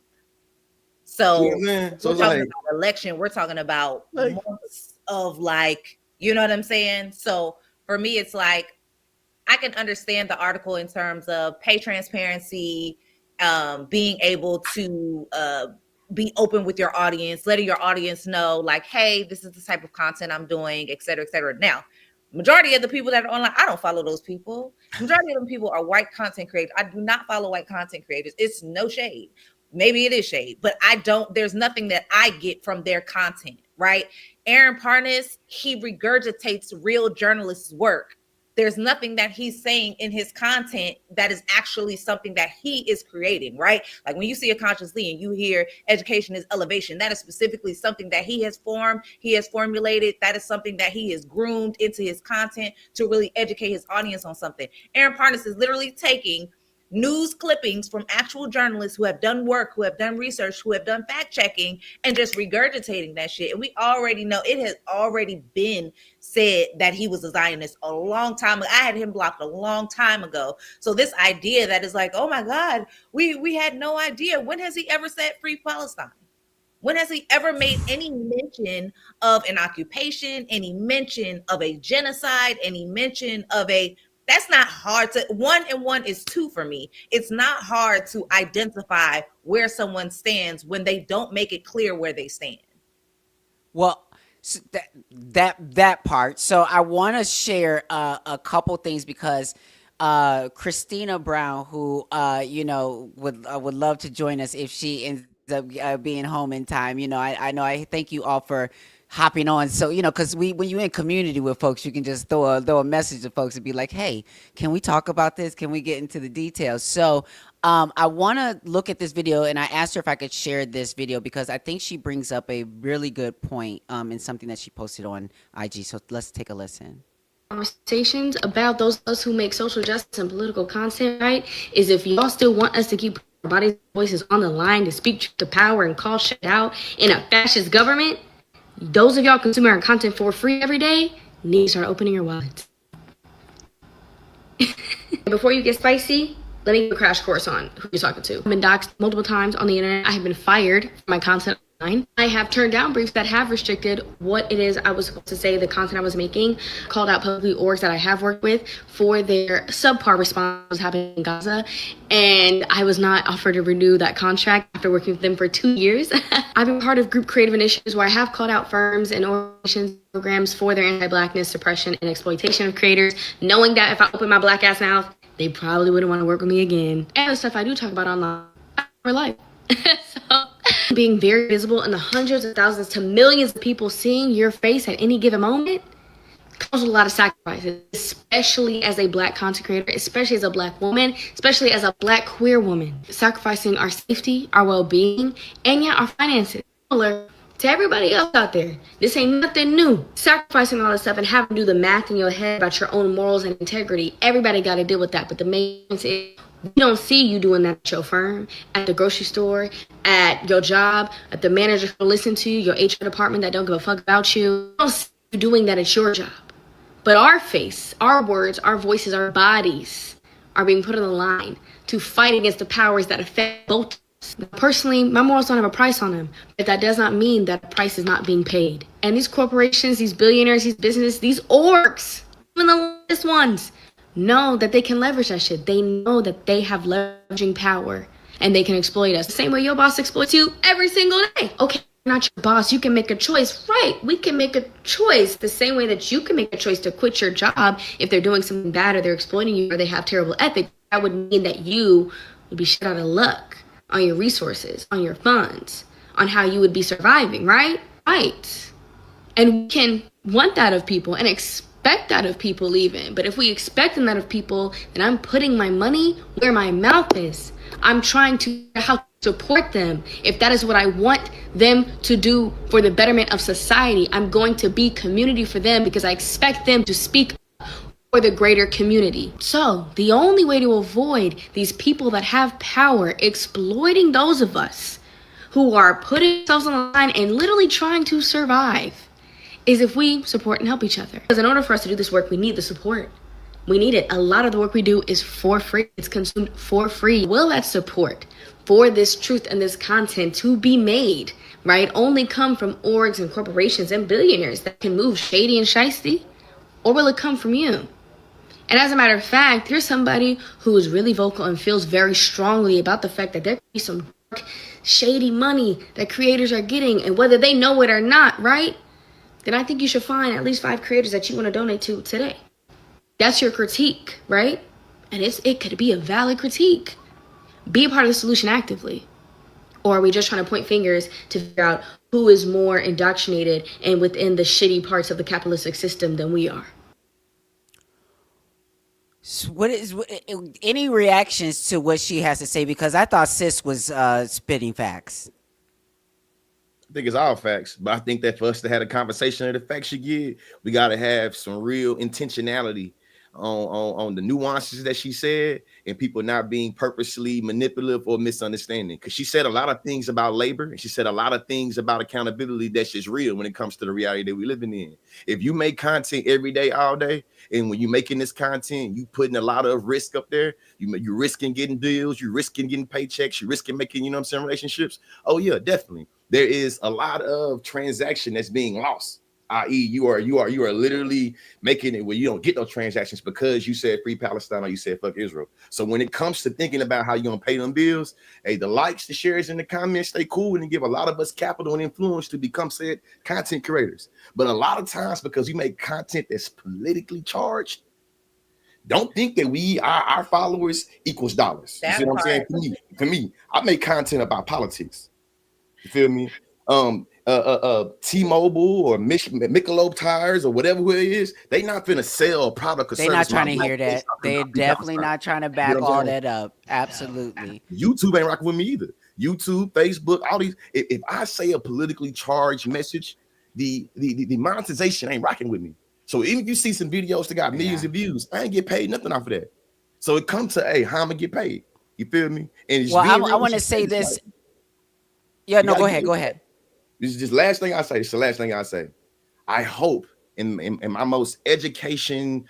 See what So I'm saying? So we're it's talking like, about election. We're talking about like months of you know what I'm saying? So for me, it's like I can understand the article in terms of pay transparency, being able to be open with your audience, letting your audience know, like, hey, this is the type of content I'm doing, et cetera, et cetera. Now, majority of the people that are online, I don't follow those people. Majority of them people are white content creators. I do not follow white content creators. It's no shade. Maybe it is shade, but I don't, there's nothing that I get from their content, right? Aaron Parnas, he regurgitates real journalists' work. There's nothing that he's saying in his content that is actually something that he is creating, right? Like when you see a Conscious Lee and you hear education is elevation, that is specifically something that he has formed, he has formulated. That is something that he has groomed into his content to really educate his audience on something. Aaron Parnas is literally taking news clippings from actual journalists who have done work, who have done research, who have done fact checking, and just regurgitating that shit. And we already know it has already been said that he was a Zionist a long time ago. I had him blocked a long time ago. So this idea that is like, oh my God, we had no idea. When has he ever said free Palestine? When has he ever made any mention of an occupation, any mention of a genocide, any mention of a, that's not hard to, one and one is two for me. It's not hard to identify where someone stands when they don't make it clear where they stand. Well, that part. So I want to share a couple things because Christina Brown, who would love to join us if she ends up being home in time. I know. I thank you all for hopping on. So because when you're in community with folks, you can just throw a message to folks and be like, hey, can we talk about this? Can we get into the details? So I want to look at this video, and I asked her if I could share this video because I think she brings up a really good point in something that she posted on IG. So let's take a listen. Conversations about those of us who make social justice and political content, right, is if y'all still want us to keep our bodies voices on the line to speak to power and call shit out in a fascist government, those of y'all consuming our content for free every day need to start opening your wallets. Before you get spicy, let me give a crash course on who you're talking to. I've been doxxed multiple times on the internet. I have been fired for my content online. I have turned down briefs that have restricted what it is I was supposed to say, the content I was making, called out publicly orgs that I have worked with for their subpar response happening in Gaza, and I was not offered to renew that contract after working with them for 2 years. I've been part of group creative initiatives where I have called out firms and organizations programs for their anti-blackness, suppression, and exploitation of creators, knowing that if I open my black ass mouth, they probably wouldn't want to work with me again. And the stuff I do talk about online, for life. So being very visible and the hundreds of thousands to millions of people seeing your face at any given moment comes with a lot of sacrifices, especially as a Black content creator, especially as a Black woman, especially as a Black queer woman. Sacrificing our safety, our well-being, and yeah, our finances. Similar to everybody else out there. This ain't nothing new. Sacrificing all this stuff and having to do the math in your head about your own morals and integrity. Everybody got to deal with that. But the main difference is we don't see you doing that at your firm, at the grocery store, at your job, at the manager who listen to you, your HR department that don't give a fuck about you. We don't see you doing that at your job. But our face, our words, our voices, our bodies are being put on the line to fight against the powers that affect both. Personally, my morals don't have a price on them, but that does not mean that the price is not being paid. And these corporations, these billionaires, these businesses, these orgs, even the latest ones, know that they can leverage that shit. They know that they have leveraging power and they can exploit us. The same way your boss exploits you every single day. Okay, you're not your boss. You can make a choice. Right, we can make a choice the same way that you can make a choice to quit your job if they're doing something bad or they're exploiting you or they have terrible ethics. That would mean that you would be shit out of luck on your resources, on your funds, on how you would be surviving, right? Right. And we can want that of people and expect that of people even. But if we expect that of people, then I'm putting my money where my mouth is. I'm trying to how to support them. If that is what I want them to do for the betterment of society, I'm going to be community for them because I expect them to speak for the greater community. So the only way to avoid these people that have power exploiting those of us who are putting themselves on the line and literally trying to survive is if we support and help each other. Because in order for us to do this work, we need the support. We need it. A lot of the work we do is for free. It's consumed for free. Will that support for this truth and this content to be made, right, only come from orgs and corporations and billionaires that can move shady and shiesty? Or will it come from you? And as a matter of fact, you're somebody who is really vocal and feels very strongly about the fact that there could be some dark, shady money that creators are getting, and whether they know it or not, right? Then I think you should find at least 5 creators that you want to donate to today. That's your critique, right? And it could be a valid critique. Be a part of the solution actively. Or are we just trying to point fingers to figure out who is more indoctrinated and within the shitty parts of the capitalistic system than we are? Any reactions to what she has to say? Because I thought sis was spitting facts. I think it's all facts, but I think that for us to have a conversation of the facts you get, we got to have some real intentionality on the nuances that she said and people not being purposely manipulative or misunderstanding. Because she said a lot of things about labor and she said a lot of things about accountability that's just real when it comes to the reality that we're living in. If you make content every day, all day, and when you're making this content, you putting a lot of risk up there, you're risking getting deals, you're risking getting paychecks, you're risking making, relationships. Oh yeah, definitely. There is a lot of transaction that's being lost. I.e., you are literally making it where you don't get those transactions because you said free Palestine or you said fuck Israel. So when it comes to thinking about how you're gonna pay them bills, hey, the likes, the shares, and the comments stay cool and give a lot of us capital and influence to become said content creators. But a lot of times, because we make content that's politically charged, don't think that our followers equals dollars. You see what I'm saying? To me, I make content about politics. You feel me? T-Mobile or Michelob tires or whatever it is, they not finna sell a product or service. They're not trying to hear that. They're definitely not trying to back all that up. Absolutely. YouTube ain't rocking with me either. YouTube, Facebook, all these. If I say a politically charged message, the monetization ain't rocking with me. So even if you see some videos that got millions of views, I ain't get paid nothing off of that. So it comes to, hey, how I'm gonna get paid? You feel me? And it's I want to say this. Like, yeah, no, go ahead. This is just last thing I say. It's the last thing I say. I hope in my most education,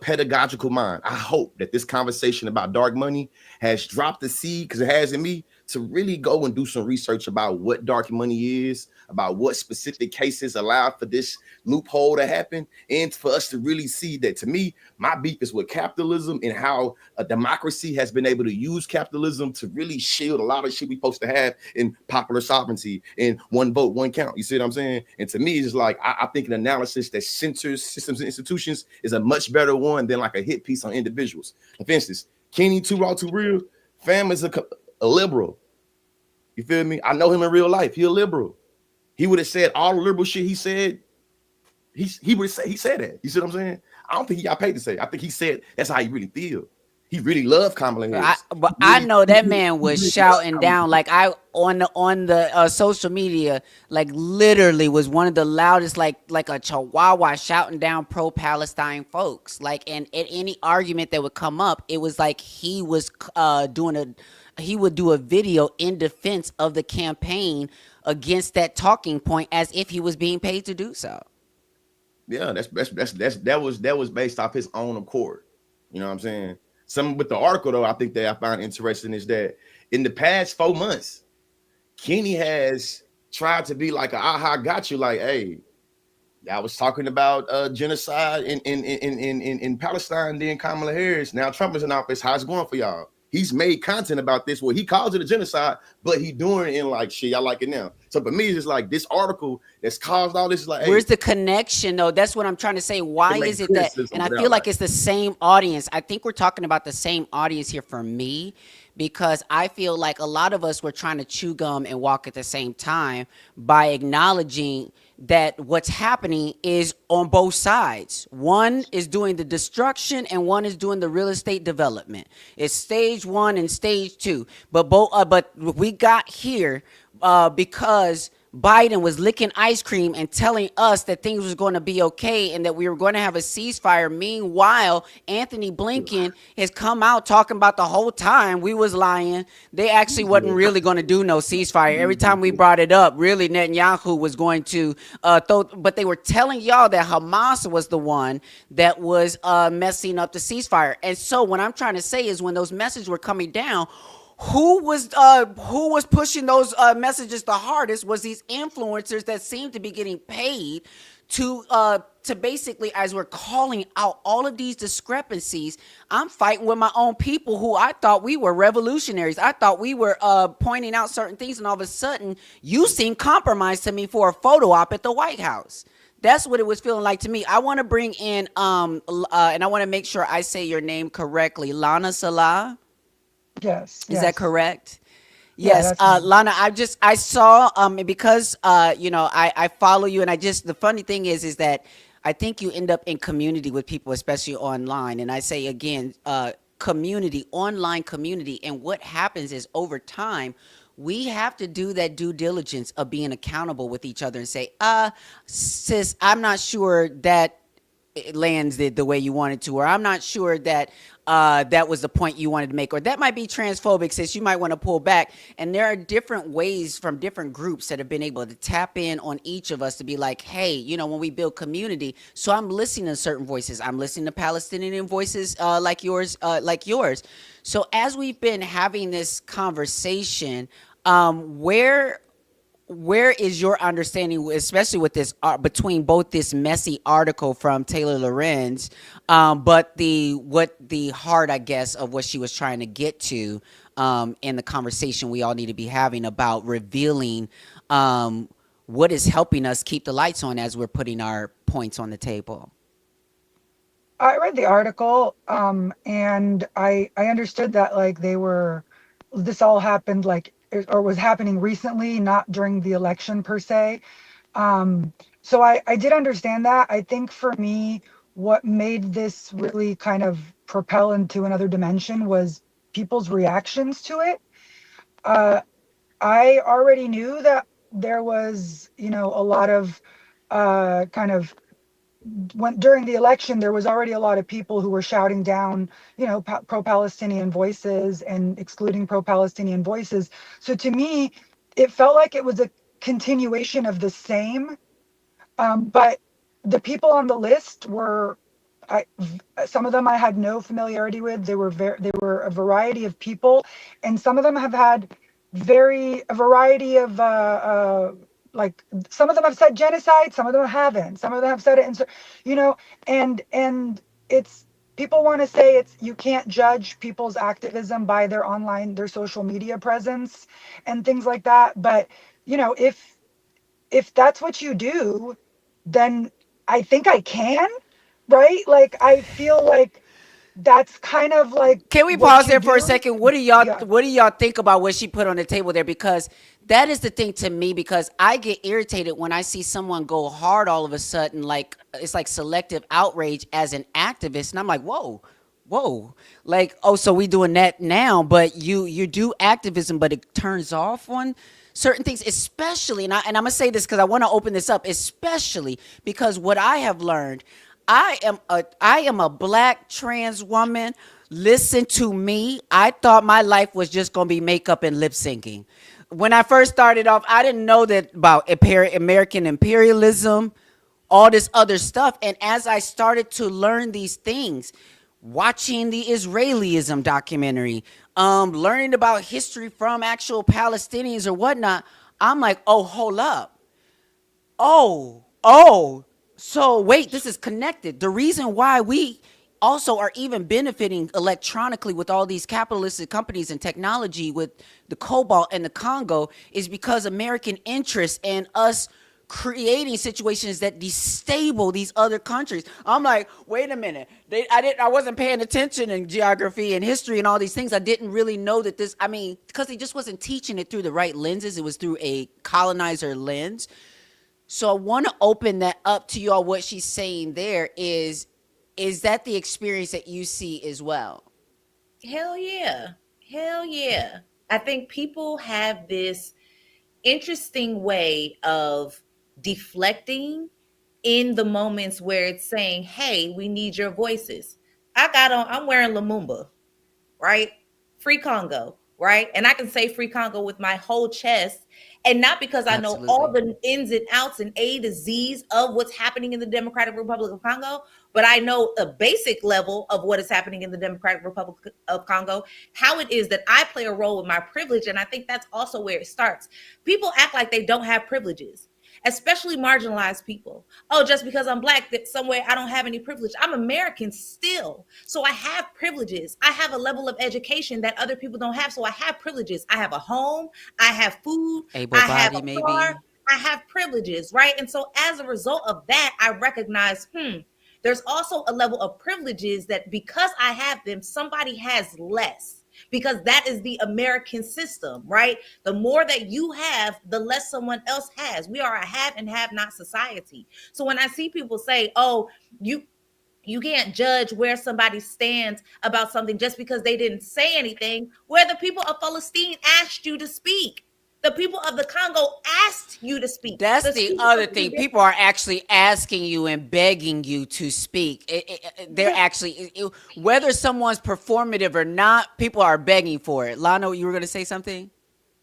pedagogical mind, I hope that this conversation about dark money has dropped the seed, because it has in me, to really go and do some research about what dark money is, about what specific cases allow for this loophole to happen, and for us to really see that, to me, my beef is with capitalism and how a democracy has been able to use capitalism to really shield a lot of shit we supposed to have in popular sovereignty and one vote, one count. You see what I'm saying? And to me, it's like, I think an analysis that centers systems and institutions is a much better one than like a hit piece on individuals. For instance, Kenny Too Raw Too Real, fam is a liberal. You feel me? I know him in real life. He a liberal. He would have said all the liberal shit he said. He would say he said that. You see what I'm saying? I don't think he got paid to say it. I think he said that's how he really feel. He really loved Kamala Harris. But He I really, know he that really, man he was really loved shouting Kamala down Harris. like I on the social media, like literally was one of the loudest, like a chihuahua shouting down pro Palestine folks. Like, and at any argument that would come up, it was like he was doing a he would do a video in defense of the campaign against that talking point as if he was being paid to do so. Yeah, that was based off his own accord. You know what I'm saying? Some with the article though, I think that I found interesting is that in the past 4 months, Kenny has tried to be like a aha got you, like, hey, I was talking about genocide in Palestine, then Kamala Harris. Now Trump is in office. How's it going for y'all? He's made content about this. Well, he calls it a genocide, but he doing it in like shit. I like it now. So for me, it's just like this article that's caused all this is like, Where's hey, the connection though? That's what I'm trying to say. it Why makes is it that? criticism And I without feel like, like it's the same audience. I think we're talking about the same audience here for me because I feel like a lot of us were trying to chew gum and walk at the same time by acknowledging that what's happening is on both sides. One is doing the destruction and one is doing the real estate development. It's stage one and stage two. But we got here because Biden was licking ice cream and telling us that things was going to be okay and that we were going to have a ceasefire. Meanwhile, Anthony Blinken has come out talking about the whole time we was lying. They actually wasn't really going to do no ceasefire. Every time we brought it up, really Netanyahu was going to but they were telling y'all that Hamas was the one that was messing up the ceasefire. And so what I'm trying to say is when those messages were coming down, who was pushing those messages the hardest was these influencers that seemed to be getting paid to basically, as we're calling out all of these discrepancies. I'm fighting with my own people who I thought we were revolutionaries. I thought we were pointing out certain things, and all of a sudden you seem compromised to me for a photo op at the White House. That's what it was feeling like to me. I want to bring in and I want to make sure I say your name correctly, Lana Salah. Yes, Is that yes. correct? Yeah, Yes, that's me. Lana. I saw because I follow you, and the funny thing is that I think you end up in community with people, especially online. And I say again, community, online community, and what happens is over time. We have to do that due diligence of being accountable with each other and say, sis, I'm not sure that it lands it the way you wanted to, or I'm not sure that that was the point you wanted to make, or that might be transphobic, since you might want to pull back. And there are different ways from different groups that have been able to tap in on each of us to be like, hey, when we build community, so I'm listening to certain voices. I'm listening to Palestinian voices like yours, So as we've been having this conversation, where is your understanding, especially with this between both this messy article from Taylor Lorenz, but the heart, I guess, of what she was trying to get to, in the conversation we all need to be having about revealing what is helping us keep the lights on as we're putting our points on the table. I read the article, and I understood that like this all happened like or was happening recently, not during the election per se. So I did understand that. I think for me, what made this really kind of propel into another dimension was people's reactions to it. Uh, I already knew that there was, a lot of kind of when during the election, there was already a lot of people who were shouting down, pro-Palestinian voices and excluding pro-Palestinian voices. So to me, it felt like it was a continuation of the same. But the people on the list were, I, some of them I had no familiarity with. They were a variety of people, and some of them have had a variety of like some of them have said genocide, some of them haven't, some of them have said it, and so and it's people want to say it's you can't judge people's activism by their social media presence and things like that, but if that's what you do, then I think I can, right? Like I feel like that's kind of like Can we what pause you there for a do. second? Yeah. What do y'all think about what she put on the table there? Because that is the thing to me, because I get irritated when I see someone go hard all of a sudden, like it's like selective outrage as an activist, and I'm like, whoa, whoa, like, oh, so we doing that now, but you do activism, but it turns off on certain things, especially, and I'm gonna say this because I want to open this up, especially because what I have learned, I am a black trans woman. Listen to me. I thought my life was just gonna be makeup and lip syncing. When I first started off, I didn't know that about American imperialism, all this other stuff. And as I started to learn these things, watching the Israelism documentary, learning about history from actual Palestinians or whatnot, I'm like, oh, hold up. Oh, so wait, this is connected. The reason why we also are even benefiting electronically with all these capitalistic companies and technology with the cobalt and the Congo is because American interests and us creating situations that destabilize these other countries. I'm like, wait a minute. I wasn't paying attention in geography and history and all these things. I didn't really know that this, I mean, because they just wasn't teaching it through the right lenses. It was through a colonizer lens. So I want to open that up to y'all. What she's saying there is that the experience that you see as well? Hell yeah. Hell yeah. I think people have this interesting way of deflecting in the moments where it's saying, hey, we need your voices. I'm wearing Lumumba, right? Free Congo, right? And I can say Free Congo with my whole chest. And not because I know all Absolutely. the ins and outs and A to Z's of what's happening in the Democratic Republic of Congo, but I know a basic level of what is happening in the Democratic Republic of Congo, how it is that I play a role with my privilege. And I think that's also where it starts. People act like they don't have privileges, especially marginalized people. Oh, just because I'm black, that somewhere I don't have any privilege. I'm American still. So I have privileges. I have a level of education that other people don't have. So I have privileges. I have a home. I have food. Able I have body, a car. maybe. I have privileges, right? And so as a result of that, I recognize, there's also a level of privileges that because I have them, somebody has less. Because that is the American system, right? The more that you have, the less someone else has. We are a have and have not society. So when I see people say, oh, you you can't judge where somebody stands about something just because they didn't say anything, where the people of Palestine asked you to speak. The people of the Congo asked you to speak. That's The the people other of the thing. People are actually asking you and begging you to speak. They're Yeah. actually, whether someone's performative or not, people are begging for it. Lana, you were going to say something?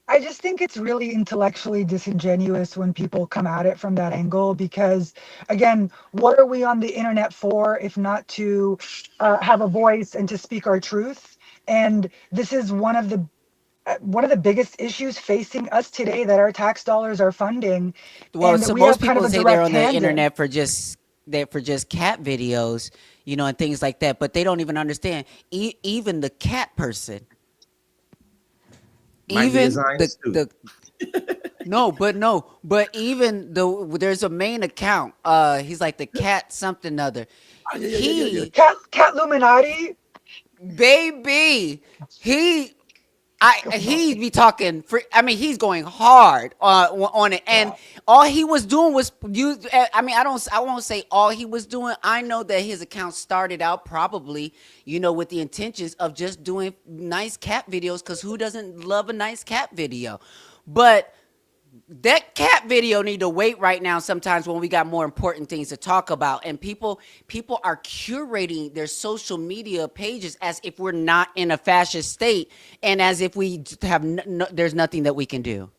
I just think it's really intellectually disingenuous when people come at it from that angle because, again, what are we on the internet for if not to have a voice and to speak our truth? And this is one of the biggest issues facing us today that our tax dollars are funding, Well, and so we have most kind of people a say they're direct on the hand in. internet for just cat videos, and things like that. But they don't even understand. Even the cat person, Might be a even the Zionist too. the no, but even there's a main account. He's like the cat something other. Ah, yeah, yeah, yeah, yeah, yeah. He Cat Illuminati. baby, he Go. he be talking free. I mean, he's going hard on it, and Yeah. all he was doing was you. I mean, I won't say all he was doing. I know that his account started out probably, with the intentions of just doing nice cat videos. Because who doesn't love a nice cat video? But that cat video need to wait right now sometimes when we got more important things to talk about, and people are curating their social media pages as if we're not in a fascist state, and as if we have there's nothing that we can do.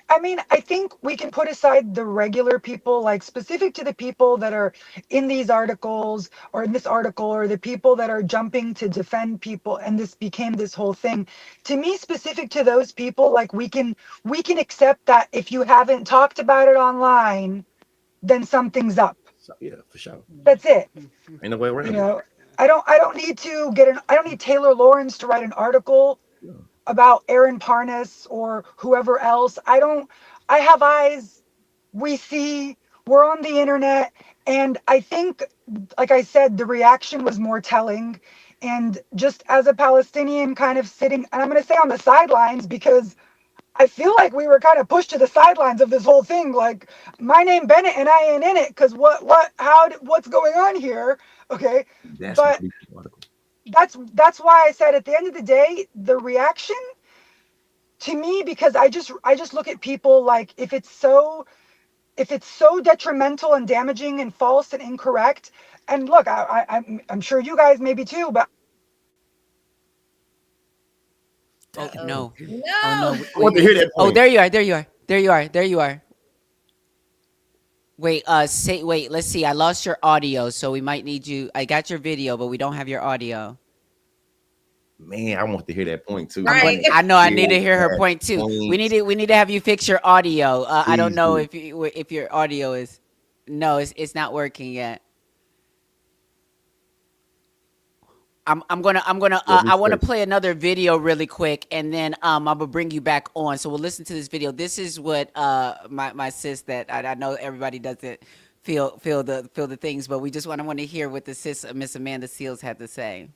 I mean, I think we can put aside the regular people, like specific to the people that are in these articles or in this article, or the people that are jumping to defend people, and this became this whole thing. To me, specific to those people, like we can accept that if you haven't talked about it online, then something's up. So, yeah, for sure. That's it. Ain't no way You around it. know, I don't need to get an I don't need Taylor Lawrence to write an article Yeah. about Aaron Parnas or whoever else. I have eyes. We see. we're on the internet, and I think, like I said, the reaction was more telling. And just as a Palestinian kind of sitting, and I'm going to say on the sidelines, because I feel like we were kind of pushed to the sidelines of this whole thing. Like, my name Bennett and I ain't in it, because what's going on here? Okay. That's my But article. that's why I said at the end of the day, the reaction to me, because I just look at people like, if it's so detrimental and damaging and false and incorrect. And look, I'm sure you guys maybe too, but Oh Uh-oh. no. Oh No. no. I want to hear that Oh, point. there you are. There you are. There you are. There you are. Wait, let's see. I lost your audio, so we might need you. I got your video, but we don't have your audio. Man, I want to hear that point too. I'm I Right. going want to I know I hear need to hear her that point too. We point. need to we need to have you fix your audio. I don't Please know do. if your audio is. No, it's not working yet. I'm gonna What we I want to say? play another video really quick, and then I'm gonna bring you back on. So we'll listen to this video. This is what my sis, that I know everybody doesn't feel the things, but we just want to hear what the sis, Miss Amanda Seals, had to say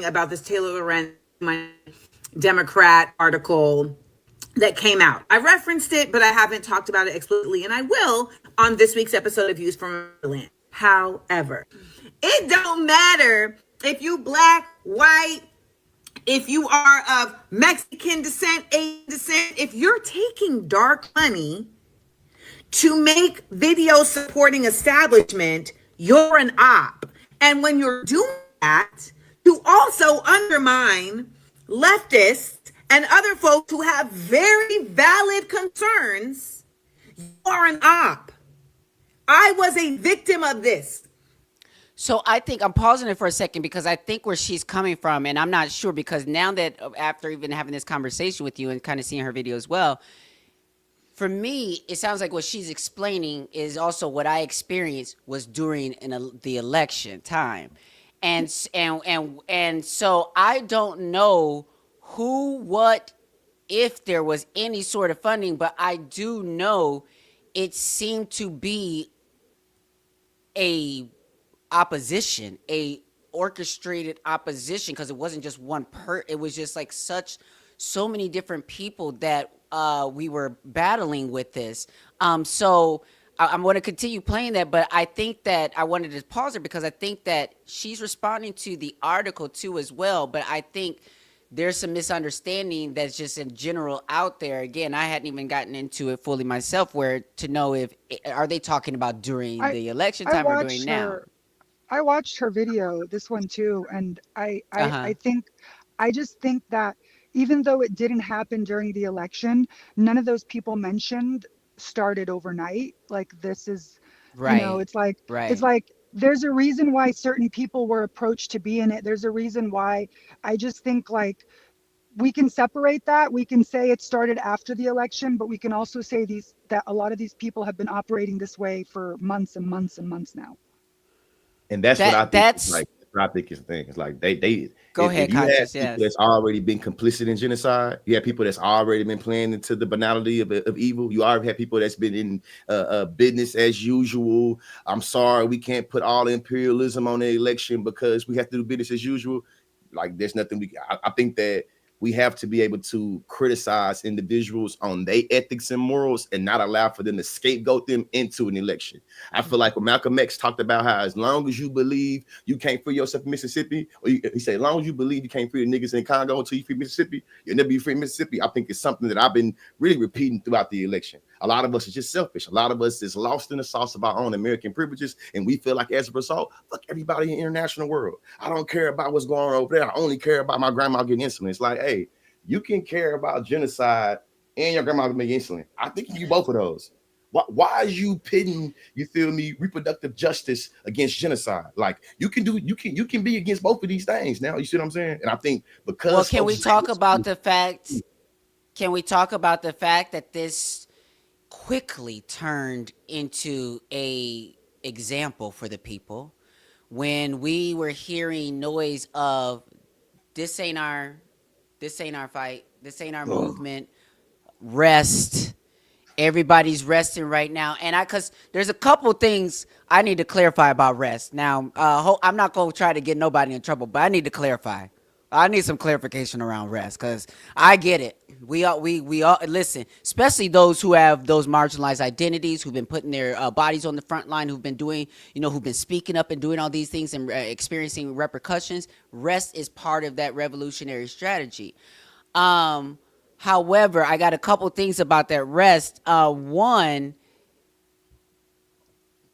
about this Taylor Lorenz, my Democrat article that came out. I referenced it, but I haven't talked about it explicitly, and I will on this week's episode of Views from Land. However, it don't matter if you black, white, if you are of Mexican descent, Asian descent, if you're taking dark money to make videos supporting establishment, you're an op. And when you're doing that, you also undermine leftists and other folks who have very valid concerns. You are an op. I was a victim of this. So I think I'm pausing it for a second because I think where she's coming from, and I'm not sure, because now that after even having this conversation with you and kind of seeing her video as well, for me, it sounds like what she's explaining is also what I experienced was during the election time, and so I don't know who, what, if there was any sort of funding, but I do know it seemed to be a opposition, a orchestrated opposition, because it wasn't just it was just like so many different people that we were battling with this. So I'm going to continue playing that, but I think that I wanted to pause it because I think that she's responding to the article too as well. But I think there's some misunderstanding that's just in general out there. Again, I hadn't even gotten into it fully myself, where to know if are they talking about during I the election I time or during watched now. her I watched her video, this one too, and Uh huh. I just think that even though it didn't happen during the election, none of those people mentioned started overnight. Like, this is, Right. it's Right. like there's a reason why certain people were approached to be in it. There's a reason why. I just think, like, we can separate that. We can say it started after the election, but we can also say these that a lot of these people have been operating this way for months and months and months now. And that's what I That think is that's like. I think is the thing. It's like Go if ahead, you have conscious. people Yes. that's already been complicit in genocide, you have people that's already been playing into the banality of evil. You already have people that's been in business as usual. I'm sorry, we can't put all imperialism on the election because we have to do business as usual. Like, there's nothing I think that we have to be able to criticize individuals on their ethics and morals and not allow for them to scapegoat them into an election. I feel like when Malcolm X talked about how as long as you believe you can't free yourself in Mississippi, or he said, as long as you believe you can't free the niggas in Congo until you free Mississippi, you'll never be free in Mississippi. I think it's something that I've been really repeating throughout the election. A lot of us is just selfish. A lot of us is lost in the sauce of our own American privileges, and we feel like as a result, fuck everybody in the international world. I don't care about what's going on over there. I only care about my grandma getting insulin. It's like, hey, you can care about genocide and your grandma getting insulin. I think you both of those. Why is you pitting, you feel me, reproductive justice against genocide? Like, you can be against both of these things now. You see what I'm saying? And I think Well, because folks is able to, can we talk about the fact that this quickly turned into a example for the people when we were hearing noise of this ain't our this ain't our fight, this ain't our movement, rest. Everybody's resting right now, and cause there's a couple things I need to clarify about rest. Now, I'm not gonna try to get nobody in trouble, but I need to clarify. I need some clarification around rest, cause I get it. We all listen, especially those who have those marginalized identities, who've been putting their bodies on the front line, who've been doing, who've been speaking up and doing all these things and experiencing repercussions. Rest is part of that revolutionary strategy. However, I got a couple things about that rest. One,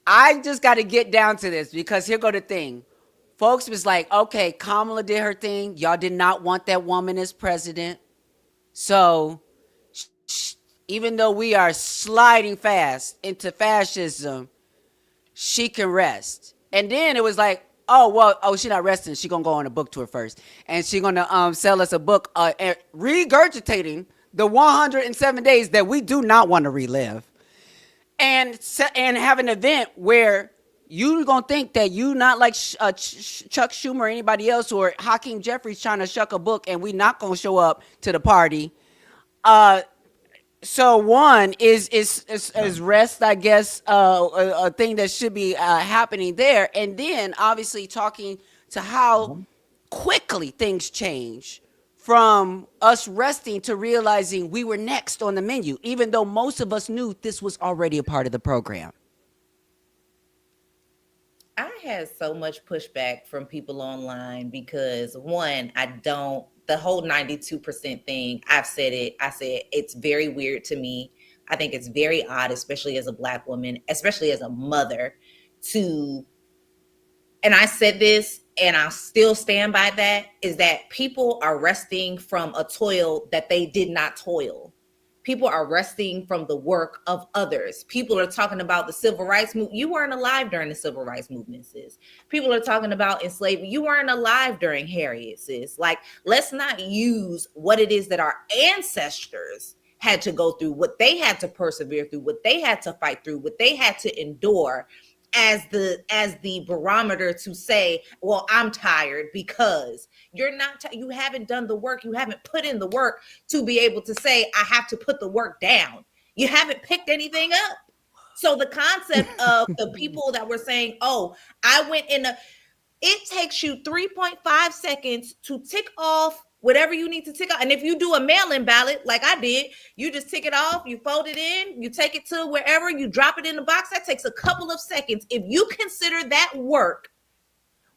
I just got to get down to this because here go the thing. Folks was like, okay, Kamala did her thing. Y'all did not want that woman as president. So even though we are sliding fast into fascism, she can rest. And then it was like, she's not resting. She's gonna go on a book tour first, and she's gonna sell us a book, regurgitating the 107 days that we do not want to relive, and have an event where you gonna think that you not like Chuck Schumer or anybody else, or Hakeem Jeffries trying to shuck a book, and we not gonna show up to the party. So one is rest, I guess, a thing that should be happening there, and then obviously talking to how quickly things change from us resting to realizing we were next on the menu, even though most of us knew this was already a part of the program. I had so much pushback from people online because one, the whole 92% thing, I've said it. I said it's very weird to me. I think it's very odd, especially as a Black woman, especially as a mother, and I said this and I still stand by that, is that people are resting from a toil that they did not toil. People are resting from the work of others. People are talking about the civil rights movement. You weren't alive during the civil rights movement, sis. People are talking about enslavement. You weren't alive during Harriet, sis. Like, let's not use what it is that our ancestors had to go through, what they had to persevere through, what they had to fight through, what they had to endure as the barometer to say, well, I'm tired, because you're not, you haven't done the work. You haven't put in the work to be able to say, I have to put the work down. You haven't picked anything up. So the concept of the people that were saying, oh, it takes you 3.5 seconds to tick off whatever you need to tick off. And if you do a mail-in ballot, like I did, you just tick it off, you fold it in, you take it to wherever, you drop it in the box. That takes a couple of seconds. If you consider that work,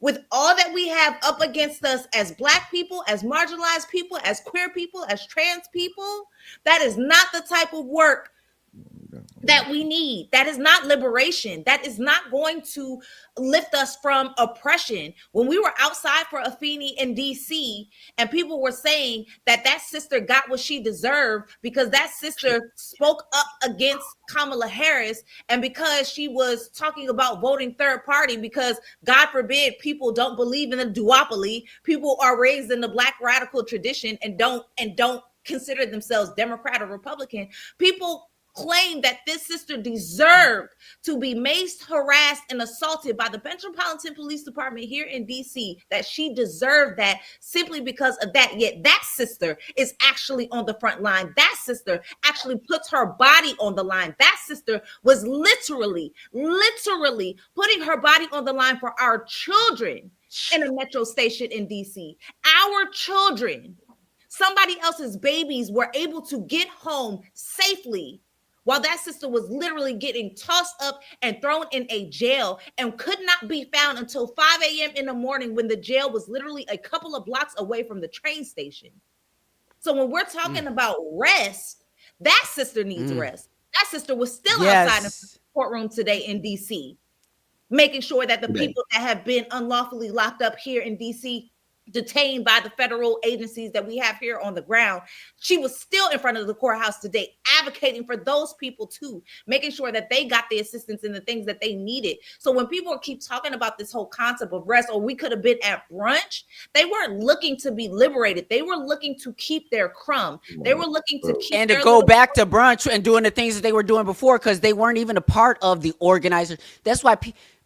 with all that we have up against us as Black people, as marginalized people, as queer people, as trans people, that is not the type of work that we need. That is not liberation. That is not going to lift us from oppression. When we were outside for Afeni in DC, and people were saying that sister got what she deserved because that sister spoke up against Kamala Harris, and because she was talking about voting third party, because God forbid people don't believe in the duopoly, people are raised in the Black radical tradition and don't consider themselves Democrat or Republican. People claimed that this sister deserved to be maced, harassed, and assaulted by the Metropolitan Police Department here in DC, that she deserved that simply because of that. Yet that sister is actually on the front line. That sister actually puts her body on the line. That sister was literally putting her body on the line for our children in a metro station in DC. Our children. Somebody else's babies were able to get home safely, while that sister was literally getting tossed up and thrown in a jail and could not be found until 5 a.m. in the morning, when the jail was literally a couple of blocks away from the train station. So when we're talking about rest, that sister needs rest. That sister was still outside of the courtroom today in DC, making sure that the people that have been unlawfully locked up here in DC, detained by the federal agencies that we have here on the ground, she was still in front of the courthouse today, advocating for those people too, making sure that they got the assistance and the things that they needed. So when people keep talking about this whole concept of rest, or we could have been at brunch, they weren't looking to be liberated. They were looking to keep their crumb. They were looking to keep and to go back to brunch and doing the things that they were doing before, because they weren't even a part of the organizers. That's why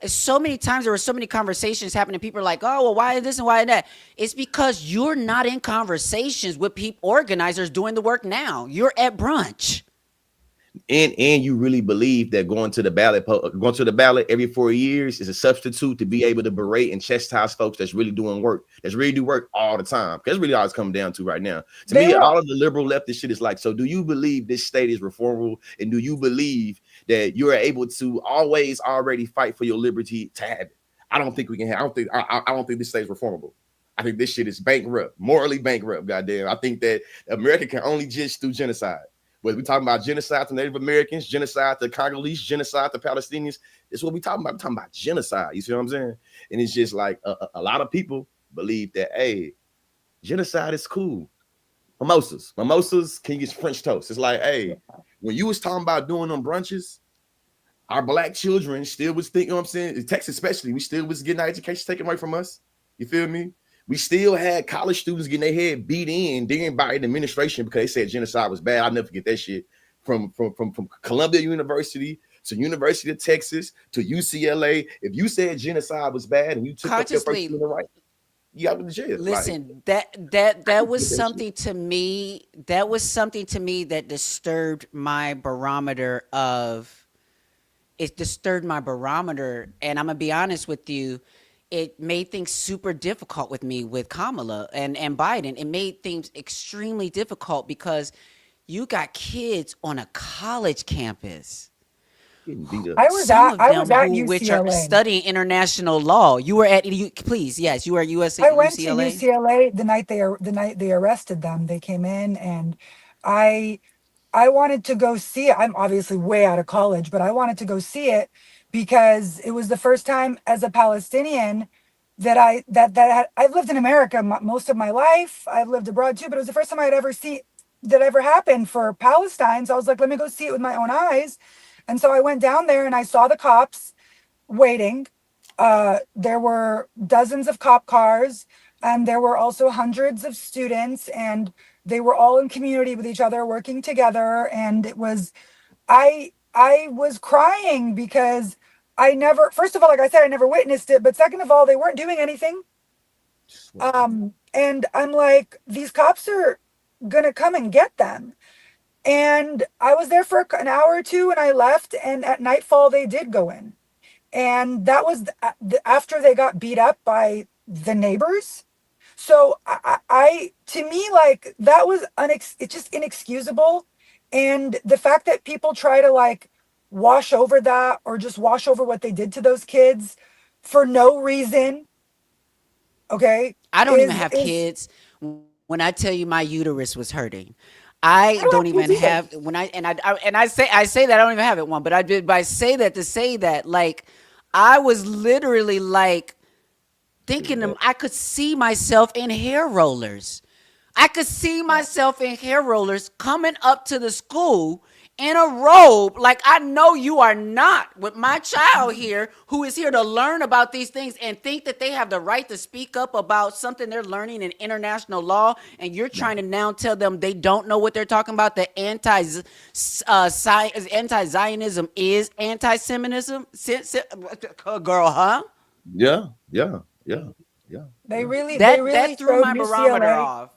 so many times there were so many conversations happening. People are like, oh, well, why this and why that? It's because you're not in conversations with organizers doing the work now. You're at brunch. and you really believe that going to the ballot every 4 years is a substitute to be able to berate and chastise folks that's really doing work, that's really do work all the time. That's really all it's coming down to right now. To They me, were all of the liberal leftist shit is like, so do you believe this state is reformable? And do you believe that you're able to always already fight for your liberty to have it? I don't think we can have, I don't think this state is reformable. I think this shit is bankrupt, morally bankrupt, goddamn. I think that America can only just do genocide. Whether we talking about genocide to Native Americans, genocide to Congolese, genocide to Palestinians, it's what we talking about. We're talking about genocide. You see what I'm saying? And it's just like a lot of people believe that, hey, genocide is cool. Mimosas can you get French toast. It's like, hey, when you was talking about doing them brunches, our black children still was thinking, you know what I'm saying? In Texas especially, we still was getting our education taken away from us. You feel me? We still had college students getting their head beat in during by the administration because they said genocide was bad. I'll never forget that shit. From Columbia University to University of Texas to UCLA. If you said genocide was bad and you took up your first Consciously, human right, you got to jail. Like, listen, that was get that shit. something to me. That was something to me that disturbed my barometer of. It disturbed my barometer, and I'm gonna be honest with you. It made things super difficult with me with Kamala and Biden. It made things extremely difficult because you got kids on a college campus. Getting beat up. Some of I them was at who which are UCLA. studying international law. You were at you please, yes, you were at I went to UCLA. UCLA the night they arrested them. They came in, and I I wanted to go see it. I'm obviously way out of college, but I wanted to go see it because it was the first time as a Palestinian that I've lived in America most of my life. I've lived abroad too, but it was the first time I'd ever seen that ever happened for Palestine. So I was like, let me go see it with my own eyes. And so I went down there and I saw the cops waiting. There were dozens of cop cars, and there were also hundreds of students, and they were all in community with each other, working together. And it was, I was crying because I never, first of all, like I said, I never witnessed it, but second of all, they weren't doing anything. And I'm like, these cops are gonna come and get them. And I was there for an hour or two, and I left. And at nightfall, they did go in, and that was after they got beat up by the neighbors. So to me, like that was it's just inexcusable. And the fact that people try to like wash over that or just wash over what they did to those kids for no reason, okay, I don't even have is kids. When I tell you my uterus was hurting, I I don't don't have kids even either. have when I say that I don't even have it one, but I did. But I say that to say that like I was literally like thinking I could see myself in hair rollers. I could see myself in hair rollers coming up to the school in a robe. Like, I know you are not with my child here who is here to learn about these things and think that they have the right to speak up about something they're learning in international law. And you're trying to now tell them they don't know what they're talking about. That anti-Zionism is anti-Semitism. Girl, huh? Yeah, yeah, yeah, yeah, They yeah. really, they That really threw showed my barometer UCLA. off.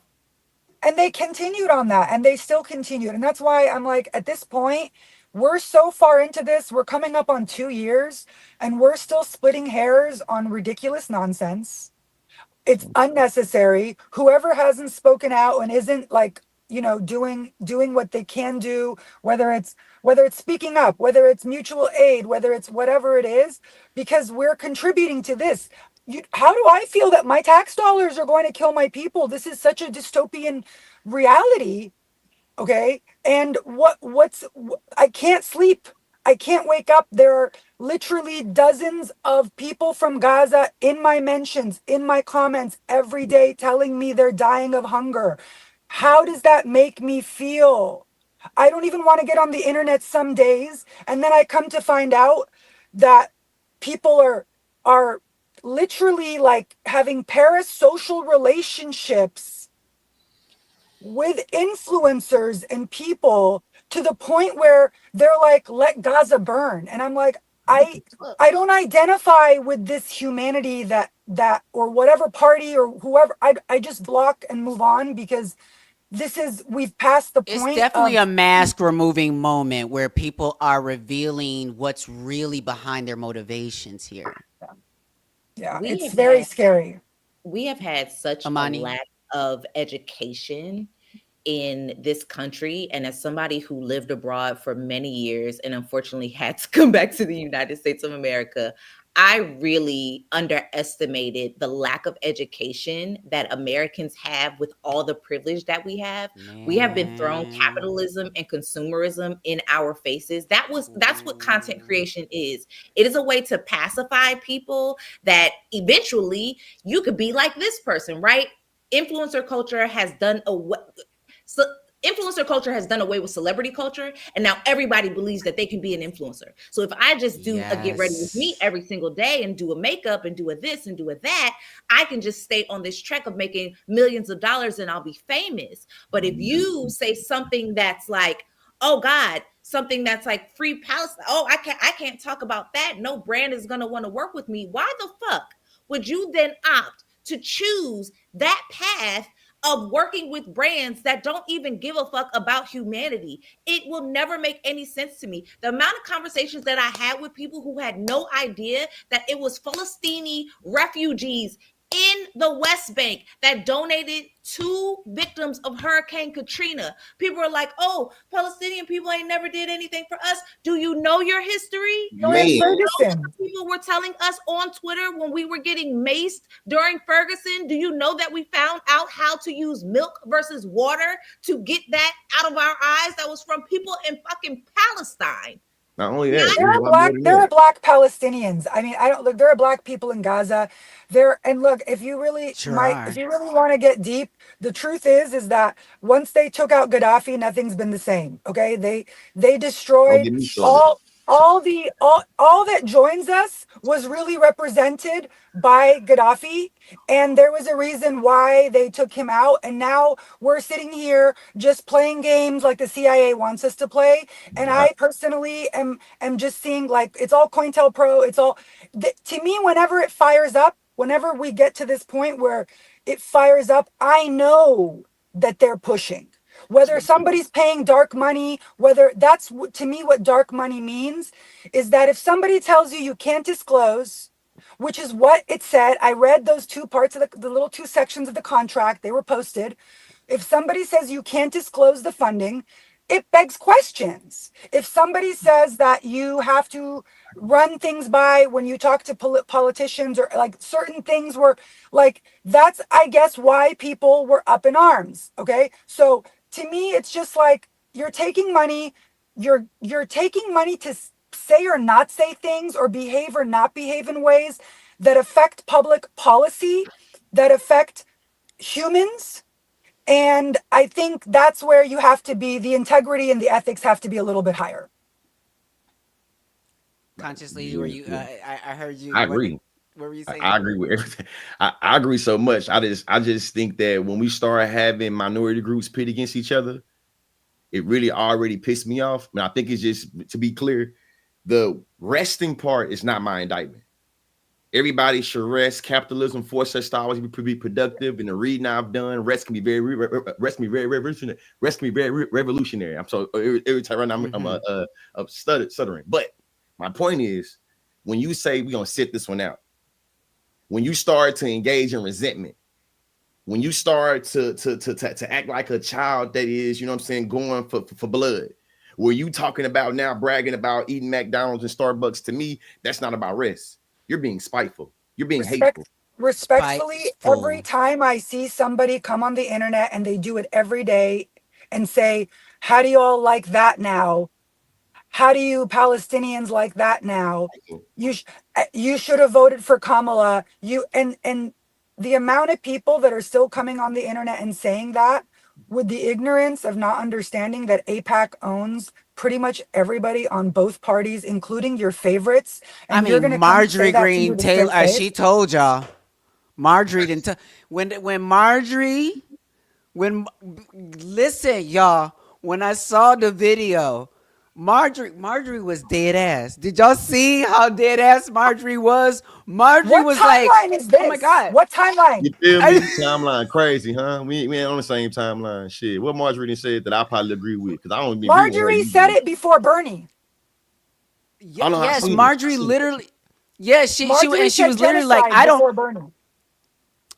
And they continued on that, and they still continued. And that's why I'm like, at this point, we're so far into this, we're coming up on 2 years, and we're still splitting hairs on ridiculous nonsense. It's unnecessary. Whoever hasn't spoken out and isn't like, doing what they can do, whether it's speaking up, whether it's mutual aid, whether it's whatever it is, because we're contributing to this. How do I feel that my tax dollars are going to kill my people? This is such a dystopian reality. Okay. And I can't sleep. I can't wake up. There are literally dozens of people from Gaza in my mentions, in my comments every day telling me they're dying of hunger. How does that make me feel? I don't even want to get on the internet some days. And then I come to find out that people are literally like having parasocial relationships with influencers and people to the point where they're like, let Gaza burn. And I'm like, I don't identify with this humanity that or whatever party or whoever. I just block and move on because we've passed the It's point definitely of, a mask removing moment where people are revealing what's really behind their motivations here. yeah, We it's have very had scary. we have had such a Amani. lack of education in this country, and as somebody who lived abroad for many years and unfortunately had to come back to the United States of America, I really underestimated the lack of education that Americans have with all the privilege that we have. We have been thrown Man. capitalism and consumerism in our faces. That's what content Ooh. creation is. It is a way to pacify people that eventually you could be like this person, right? Influencer culture has done away so influencer culture has done away with celebrity culture, and now everybody believes that they can be an influencer. So if I just do a get ready with me Yes. every single day and do a makeup and do a this and do a that, I can just stay on this trek of making millions of dollars and I'll be famous. But if you say something that's like, oh God, something that's like free Palestine, oh, I can't talk about that. No brand is gonna want to work with me. Why the fuck would you then opt to choose that path of working with brands that don't even give a fuck about humanity? It will never make any sense to me. The amount of conversations that I had with people who had no idea that it was Palestini refugees in the West Bank that donated to victims of Hurricane Katrina. People are like, oh, Palestinian people ain't never did anything for us. Do you know your history? Do During Man, you know Ferguson, what people were telling us on Twitter when we were getting maced during Ferguson? Do you know that we found out how to use milk versus water to get that out of our eyes? That was from people in fucking Palestine. not only Not that, it was a lot more than there are that. black Palestinians. I mean, I don't look. There are black people in Gaza. There and look. If you really Sure are. want to get deep, the truth is that once they took out Gaddafi, nothing's been the same. Okay, they Don't destroyed get me started. all all that joins us was really represented by Gaddafi, and there was a reason why they took him out. And now we're sitting here just playing games like the CIA wants us to play. And I, I personally am just seeing like it's all COINTELPRO. It's all to me. Whenever it fires up, whenever we get to this point where it fires up, I know that they're pushing. Whether somebody's paying dark money, whether that's to me what dark money means is that if somebody tells you you can't disclose, which is what it said. I read those two parts of the little two sections of the contract. They were posted. If somebody says you can't disclose the funding, it begs questions. If somebody says that you have to run things by when you talk to politicians or like certain things were like, that's, I guess, why people were up in arms. Okay. So to me, it's just like you're taking money, you're taking money to say or not say things or behave or not behave in ways that affect public policy, that affect humans. And I think that's where you have to be, the integrity and the ethics have to be a little bit higher. Consciously, were yeah, you? yeah. I heard you. I agree. What were you I, saying? I agree with everything. I agree so much. I just think that when we start having minority groups pit against each other, it really already pissed me off. And I think it's just to be clear, the resting part is not my indictment. Everybody should rest. Capitalism forces us to always be productive. And the reading I've done, rest can be very revolutionary. Rest can be very revolutionary. I'm so every time right now I'm stuttering. But my point is, when you say we're gonna sit this one out, when you start to engage in resentment, when you start to act like a child that is, you know what I'm saying, going for blood, where you talking about now bragging about eating McDonald's and Starbucks, to me, that's not about rest. You're being spiteful. You're being hateful. Respectfully, every Spiteful. time I see somebody come on the internet and they do it every day and say, how do you all like that now? How do you Palestinians like that now? You should have voted for Kamala. And the amount of people that are still coming on the internet and saying that with the ignorance of not understanding that APAC owns pretty much everybody on both parties, including your favorites, I and you're mean, going to come and say Marjorie that to me Green with a straight Taylor. She face. told y'all. Marjorie didn't. When Marjorie when listen, y'all. When I saw the video Marjorie was dead ass. Did y'all see how dead ass Marjorie was? Marjorie What was like, timeline is oh my this? god. What timeline? You feel I, me? Timeline crazy, huh? We ain't on the same timeline. Shit. What Marjorie done said that I probably agree with, because I don't even agree with her Marjorie said usually. it before Bernie. I know I yes, seen it. I Marjorie seen it. literally. Yes, Marjorie she said was literally like, genocide I don't. before Bernie.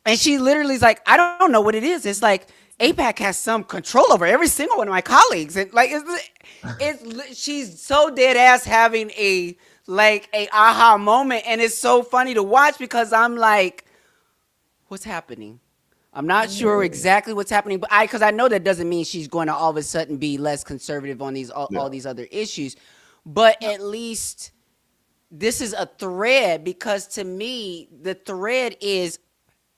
And she literally is like, I don't know what it is. It's like APAC has some control over every single one of my colleagues, and like she's so dead ass having a aha moment, and it's so funny to watch because I'm like, what's happening? I'm not sure Yeah. exactly what's happening, but because I know that doesn't mean she's going to all of a sudden be less conservative on all Yeah. these other issues, but at least this is a thread because to me the thread is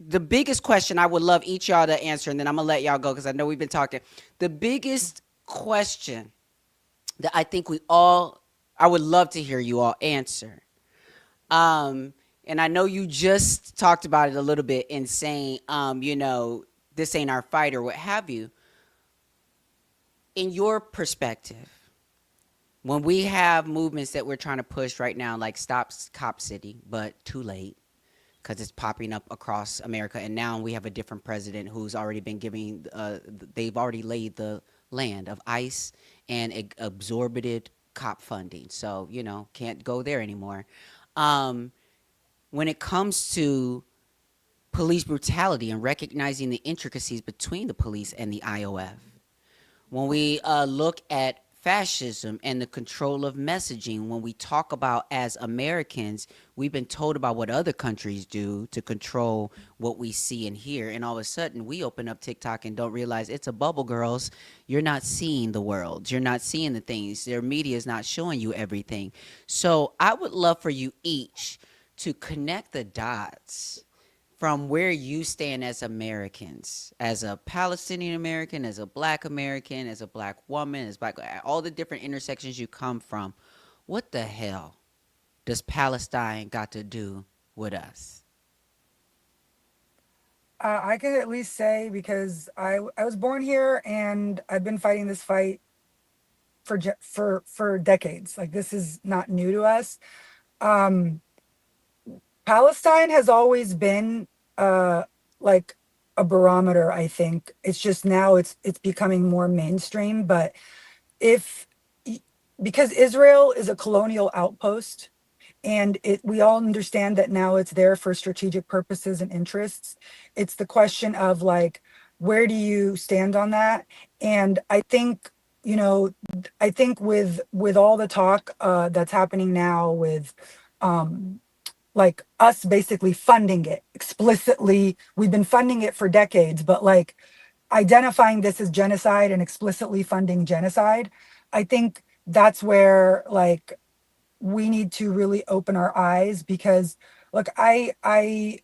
the biggest question I would love each y'all to answer, and then I'm gonna let y'all go because I know we've been talking. The biggest question that I think I would love to hear you all answer. And I know you just talked about it a little bit in saying, this ain't our fight or what have you. In your perspective, when we have movements that we're trying to push right now, like Stop Cop City, but too late because it's popping up across America. And now we have a different president who's already been giving, they've already laid the land of ICE and absorbed cop funding. So, can't go there anymore. Um, when it comes to police brutality and recognizing the intricacies between the police and the IOF, when we look at fascism and the control of messaging, when we talk about as Americans, we've been told about what other countries do to control what we see and hear. And all of a sudden, we open up TikTok and don't realize it's a bubble, girls. You're not seeing the world. You're not seeing the things. Their media is not showing you everything. So I would love for you each to connect the dots from where you stand as Americans, as a Palestinian American, as a Black American, as a Black woman, as Black, all the different intersections you come from. What the hell does Palestine got to do with us? I can at least say because I was born here and I've been fighting this fight for decades. Like this is not new to us. Um, Palestine has always been like a barometer. I think it's just now it's becoming more mainstream. But if because Israel is a colonial outpost, and we all understand that now it's there for strategic purposes and interests. It's the question of like, where do you stand on that? And I think, I think with all the talk that's happening now with um like us basically funding it explicitly, we've been funding it for decades, but like identifying this as genocide and explicitly funding genocide, I think that's where like we need to really open our eyes because look, I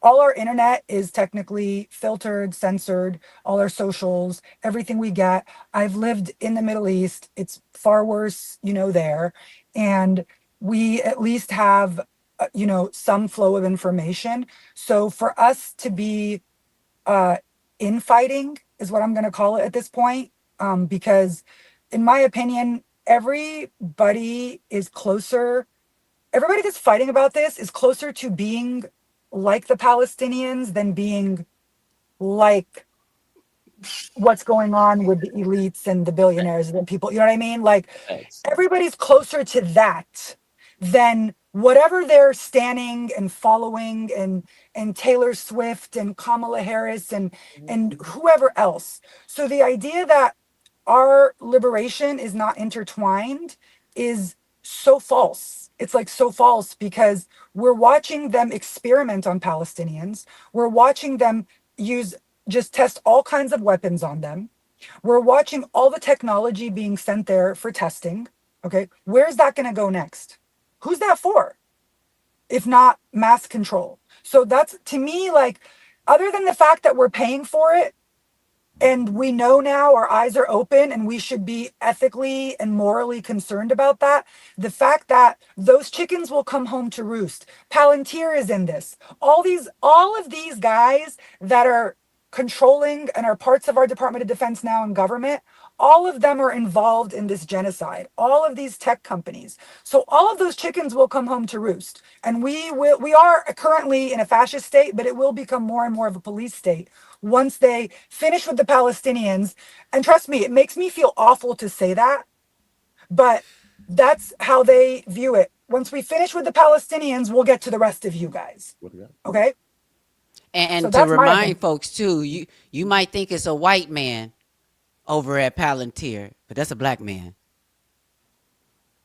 all our internet is technically filtered, censored, all our socials, everything we get. I've lived in the Middle East. It's far worse, there. And we at least have some flow of information. So for us to be uh infighting is what I'm going to call it at this point, because in my opinion everybody that's fighting about this is closer to being like the Palestinians than being like what's going on with the elites and the billionaires and people, you know what I mean? Like Thanks. everybody's closer to that than whatever they're standing and following and Taylor Swift and Kamala Harris and whoever else. So the idea that our liberation is not intertwined is so false. It's like so false because we're watching them experiment on Palestinians. We're watching them use just test all kinds of weapons on them. We're watching all the technology being sent there for testing. Okay. Where's that going to go next? Who's that for? If not mass control. So that's to me, like, other than the fact that we're paying for it, and we know now our eyes are open and we should be ethically and morally concerned about that. The fact that those chickens will come home to roost. Palantir is in this. All of these guys that are controlling and are parts of our Department of Defense now in government all of them are involved in this genocide, all of these tech companies. So all of those chickens will come home to roost. And we are currently in a fascist state, but it will become more and more of a police state once they finish with the Palestinians. And trust me, it makes me feel awful to say that, but that's how they view it. Once we finish with the Palestinians, we'll get to the rest of you guys. Okay? So And to that's my opinion. remind folks too, you might think it's a white man over at Palantir, but that's a black man.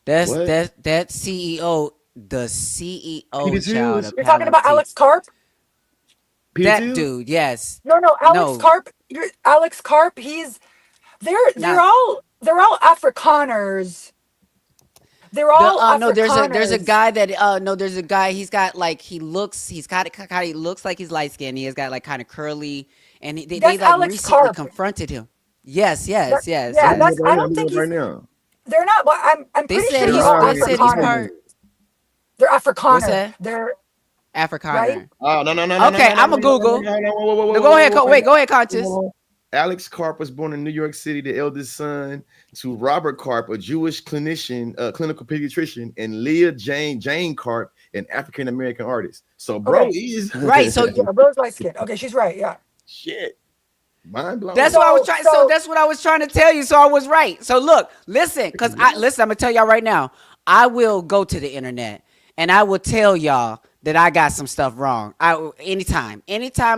That's What? that CEO, the CEO Peter child Tills? of You're talking about Palantir. Alex Karp? Peter That Tills? dude, yes. No, no, Alex No, Karp. Alex Karp. They're not all Afrikaners. They're the all no. There's a Afrikaners. guy that no. There's a guy. He's got like he's got it. Kind of looks like he's light skinned. He has got like kind of curly, and they That's like Alex recently Karp. confronted him. Yes, They're, yes, yes, yeah, I'm yes. that's. looking I right here. I'm don't looking think up right he's. now. They're not. But I'm They pretty said sure Yeah, they're he's all they right said here. he's Afrikaners. part. They're What's Afrikaner. that? They're right. Afrikaner. Oh, no, no, no, no, no, Okay, no, no, I'm no, a no, no, Google. no, no, whoa, whoa, No, whoa, go whoa, ahead. whoa, Wait, go ahead, whoa, conscious. whoa. Alex Karp was born in New York City, the eldest son to Robert Karp, a Jewish clinician, clinical pediatrician, and Leah Jane Karp, an African American artist. So, bro Okay. is Right. So Yeah, Bro's light skin. Okay, she's right. Yeah. shit. Mind that's blown. what I was So trying. So so that's what I was trying to tell you. So I was right. So look, listen, cause I listen. I'm gonna tell y'all right now. I will go to the internet and I will tell y'all that I got some stuff wrong. Anytime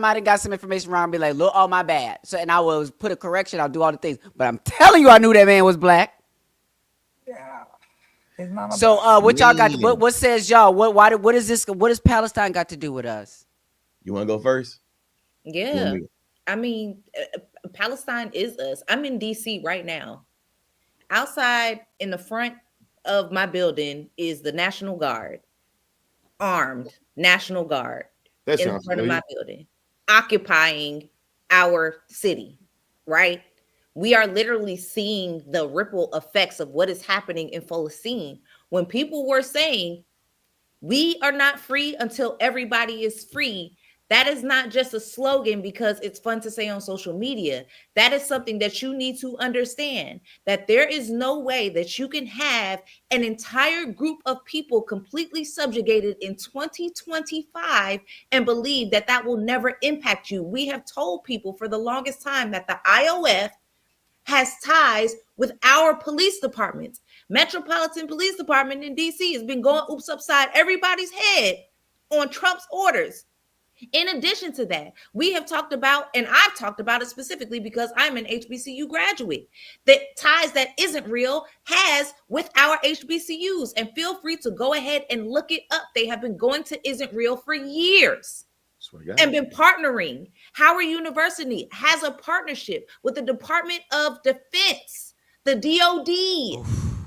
I done got some information wrong, I'll be like, look, oh my bad. So and I will put a correction. I'll do all the things. But I'm telling you, I knew that man was black. yeah, his mama So black. what y'all got? Man. What says y'all? What is this? What does Palestine got to do with us? You want to go first? You want Yeah. me to- I mean, Palestine is us. I'm in DC right now. Outside in the front of my building is the National Guard, armed National Guard That in sounds front of my familiar. building, occupying our city, right? We are literally seeing the ripple effects of what is happening in Palestine. When people were saying, we are not free until everybody is free. That is not just a slogan because it's fun to say on social media. That is something that you need to understand, that there is no way that you can have an entire group of people completely subjugated in 2025 and believe that that will never impact you. We have told people for the longest time that the IOF has ties with our police departments. Metropolitan Police Department in DC has been going oops upside everybody's head on Trump's orders. In addition to that, we have talked about, and I've talked about it specifically because I'm an HBCU graduate, that ties that isn't real has with our HBCUs. And feel free to go ahead and look it up. They have been going to Isn't Real for years and been partnering. Howard University has a partnership with the Department of Defense, the DOD.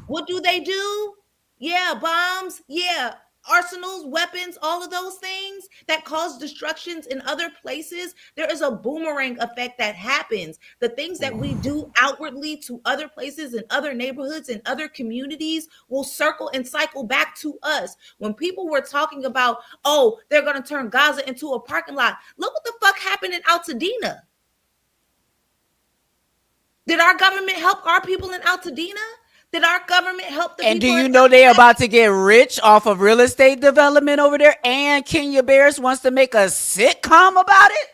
What do they do? Yeah, bombs. Yeah, arsenals, weapons, all of those things that cause destructions in other places. There is a boomerang effect that happens. The things that we do outwardly to other places and other neighborhoods and other communities will circle and cycle back to us. When people were talking about, oh, they're going to turn Gaza into a parking lot, look what the fuck happened in Altadena. Did our government help our people in Altadena? Did our government help the And do people you in know they about to get rich off of real estate development over there? And Kenya Bears wants to make a sitcom about it?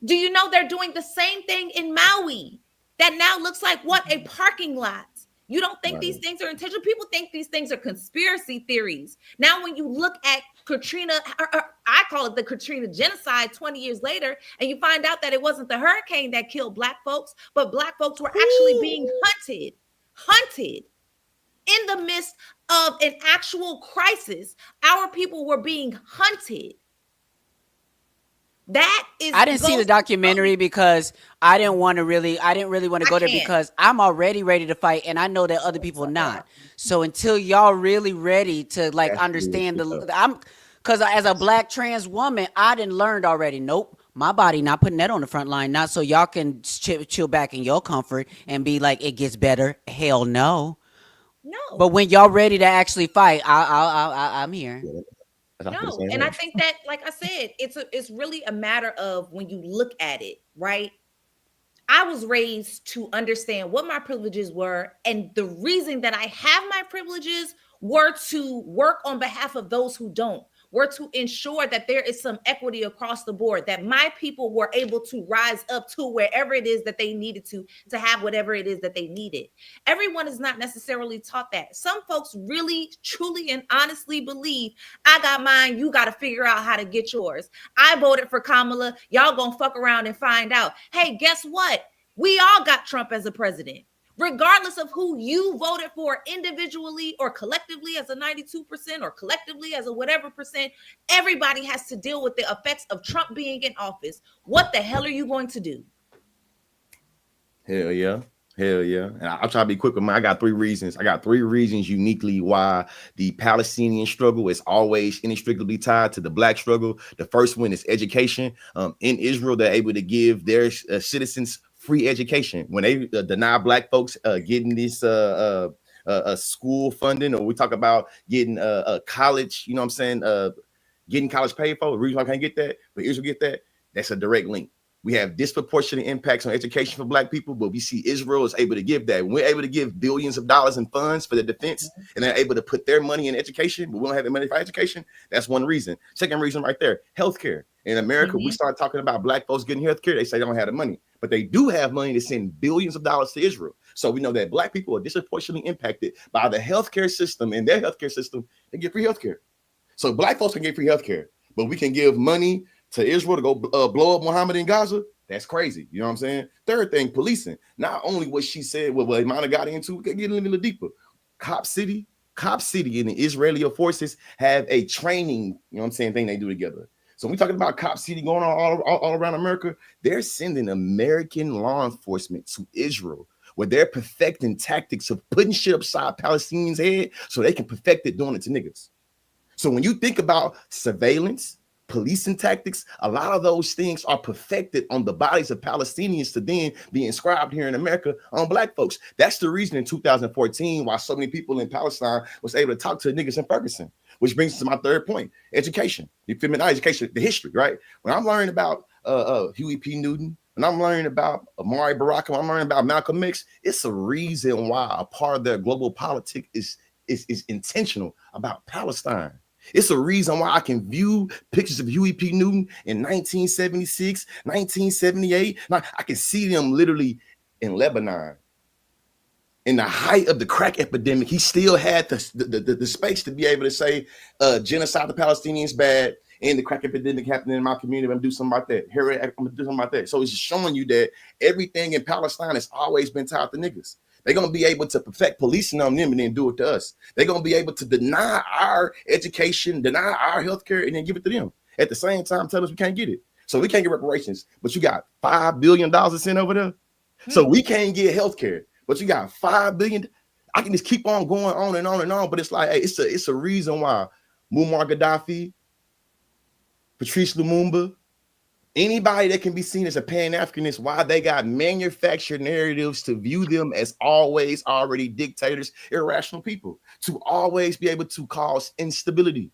Do you know they're doing the same thing in Maui that now looks like what? A parking lot. You don't think these things are intentional? People think these things are conspiracy theories. Now, when you look at Katrina, I call it the Katrina genocide 20 years later, and you find out that it wasn't the hurricane that killed Black folks, but Black folks were actually being hunted in the midst of an actual crisis. Our people were being hunted. That is. I didn't see the documentary because I didn't really want to go there because I'm already ready to fight and I know that other people are not. So until y'all really ready to like understand because as a Black trans woman, I didn't learned already. Nope. My body not putting that on the front line, not so y'all can chill back in your comfort and be like, it gets better. Hell no. No. But when y'all ready to actually fight, I'm here. No, and I think that, like I said, it's really a matter of when you look at it, right? I was raised to understand what my privileges were. And the reason that I have my privileges were to work on behalf of those who don't, were to ensure that there is some equity across the board, that my people were able to rise up to wherever it is that they needed to have whatever it is that they needed. Everyone is not necessarily taught that. Some folks really, truly, and honestly believe I got mine, you got to figure out how to get yours. I voted for Kamala. Y'all gonna fuck around and find out. Hey, guess what? We all got Trump as a president. Regardless of who you voted for individually or collectively as a 92% or collectively as a whatever percent, everybody has to deal with the effects of Trump being in office. What the hell are you going to do? Hell yeah. Hell yeah. And I'll try to be quick with mine. I got 3 reasons. I got 3 reasons uniquely why the Palestinian struggle is always inextricably tied to the Black struggle. The first one is education. In Israel, they're able to give their citizens free education. When they deny Black folks getting this school funding, or we talk about getting a college, you know what I'm saying, getting college paid for, the reason I can't get that, but Israel get that, that's a direct link. We have disproportionate impacts on education for Black people, but we see Israel is able to give that. We're able to give billions of dollars in funds for the defense, and they're able to put their money in education, but we don't have the money for education. That's one reason. Second reason right there, healthcare. In America, we start talking about Black folks getting healthcare. They say they don't have the money, but they do have money to send billions of dollars to Israel. So we know that Black people are disproportionately impacted by the healthcare system, and their healthcare system, they get free healthcare. So Black folks can get free healthcare, but we can give money to Israel to go blow up Muhammad in Gaza. That's crazy. You know what I'm saying? Third thing, policing. Not only what she said, what Imana got into, we can get a little deeper. Cop City and the Israeli forces have a training, you know what I'm saying, thing they do together. So we're talking about Cop City going on all around America. They're sending American law enforcement to Israel, where they're perfecting tactics of putting shit upside Palestinians' head so they can perfect it doing it to niggas. So when you think about surveillance, policing tactics, a lot of those things are perfected on the bodies of Palestinians to then be inscribed here in America on Black folks. That's the reason in 2014 why so many people in Palestine was able to talk to niggas in Ferguson, which brings us to my third point, education. You feel me? Not education, the history, right? When I'm learning about Huey P. Newton, when I'm learning about Amari Baraka, when I'm learning about Malcolm X, it's a reason why a part of their global politic is intentional about Palestine. It's a reason why I can view pictures of Huey P. Newton in 1976, 1978. Now, I can see them literally in Lebanon. In the height of the crack epidemic, he still had the space to be able to say, genocide the Palestinians bad, and the crack epidemic happening in my community. I'm gonna do something about that. Here, I'm gonna do something about that. So it's showing you that everything in Palestine has always been tied to niggas. They're going to be able to perfect policing on them and then do it to us. They're going to be able to deny our education, deny our healthcare, and then give it to them. At the same time, tell us we can't get it. So we can't get reparations, but you got $5 billion to send over there. So we can't get healthcare, but you got $5 billion. I can just keep on going on and on and on, but it's like, hey, it's a reason why Muammar Gaddafi, Patrice Lumumba, anybody that can be seen as a Pan-Africanist, why they got manufactured narratives to view them as always already dictators, irrational people, to always be able to cause instability.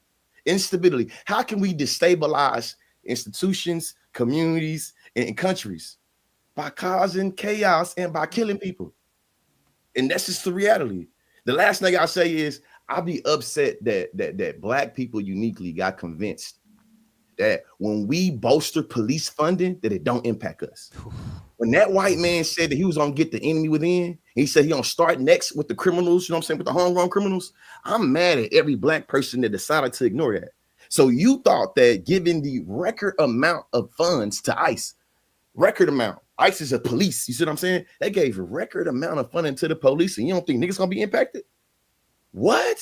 How can we destabilize institutions, communities, and countries? By causing chaos and by killing people. And that's just the reality. The last thing I'll say is I'll be upset that Black people uniquely got convinced that when we bolster police funding, that it don't impact us. When that white man said that he was gonna get the enemy within, he said he gonna start next with the criminals, you know what I'm saying, with the homegrown criminals. I'm mad at every Black person that decided to ignore that. So you thought that giving the record amount of funds to ICE, record amount, ICE is a police, you see what I'm saying? They gave a record amount of funding to the police, and you don't think niggas gonna be impacted? What?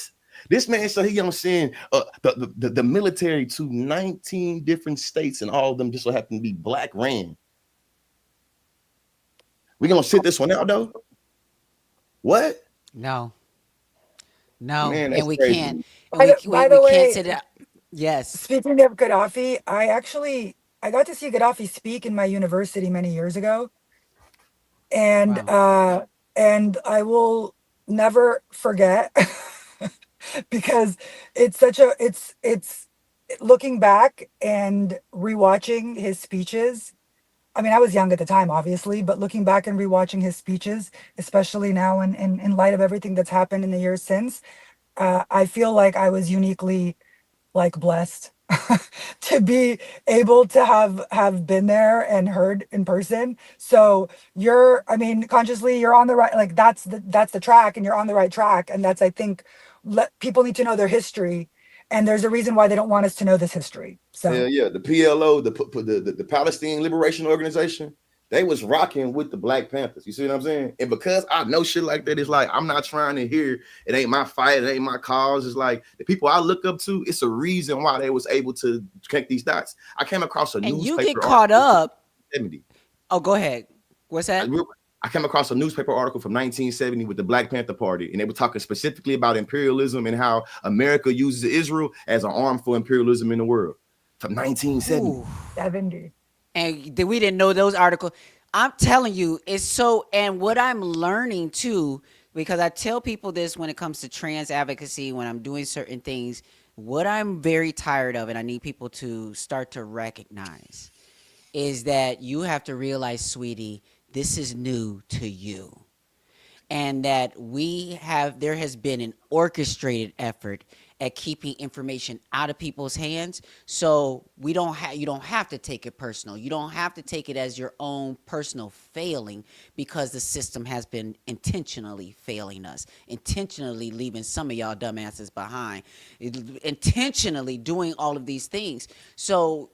This man said he gonna send the military to 19 different states, and all of them just so happen to be Black ran. We gonna sit this one out though? What? No, Man, that's and we crazy. can't. And By the we can't way, sit it out. Yes. speaking of Gaddafi, I got to see Gaddafi speak in my university many years ago, and Wow. I will never forget because it's looking back and rewatching his speeches. I mean, I was young at the time, obviously, but looking back and rewatching his speeches, especially now in light of everything that's happened in the years since, I feel like I was uniquely like blessed to be able to have been there and heard in person. So you're, I mean, consciously you're on the right, like that's the track, and you're on the right track. And that's, I think, let people need to know their history, and there's a reason why they don't want us to know this history. Hell So yeah, the PLO, the Palestine Liberation Organization, they was rocking with the Black Panthers. You see what I'm saying? And because I know shit like that, it's like I'm not trying to hear it ain't my fight, it ain't my cause. It's like the people I look up to, it's a reason why they was able to connect these dots. I came across a And you get newspaper caught article from up. 1970. Oh, go ahead. What's that? I came across a newspaper article from 1970 with the Black Panther Party, and they were talking specifically about imperialism and how America uses Israel as an arm for imperialism in the world from 1970. Ooh. 70. And we didn't know those articles. I'm telling you, it's so. And what I'm learning too, because I tell people this when it comes to trans advocacy, when I'm doing certain things, what I'm very tired of, and I need people to start to recognize, is that you have to realize, sweetie, this is new to you. And that there has been an orchestrated effort at keeping information out of people's hands. So you don't have to take it personal. You don't have to take it as your own personal failing, because the system has been intentionally failing us, intentionally leaving some of y'all dumbasses behind, intentionally doing all of these things. So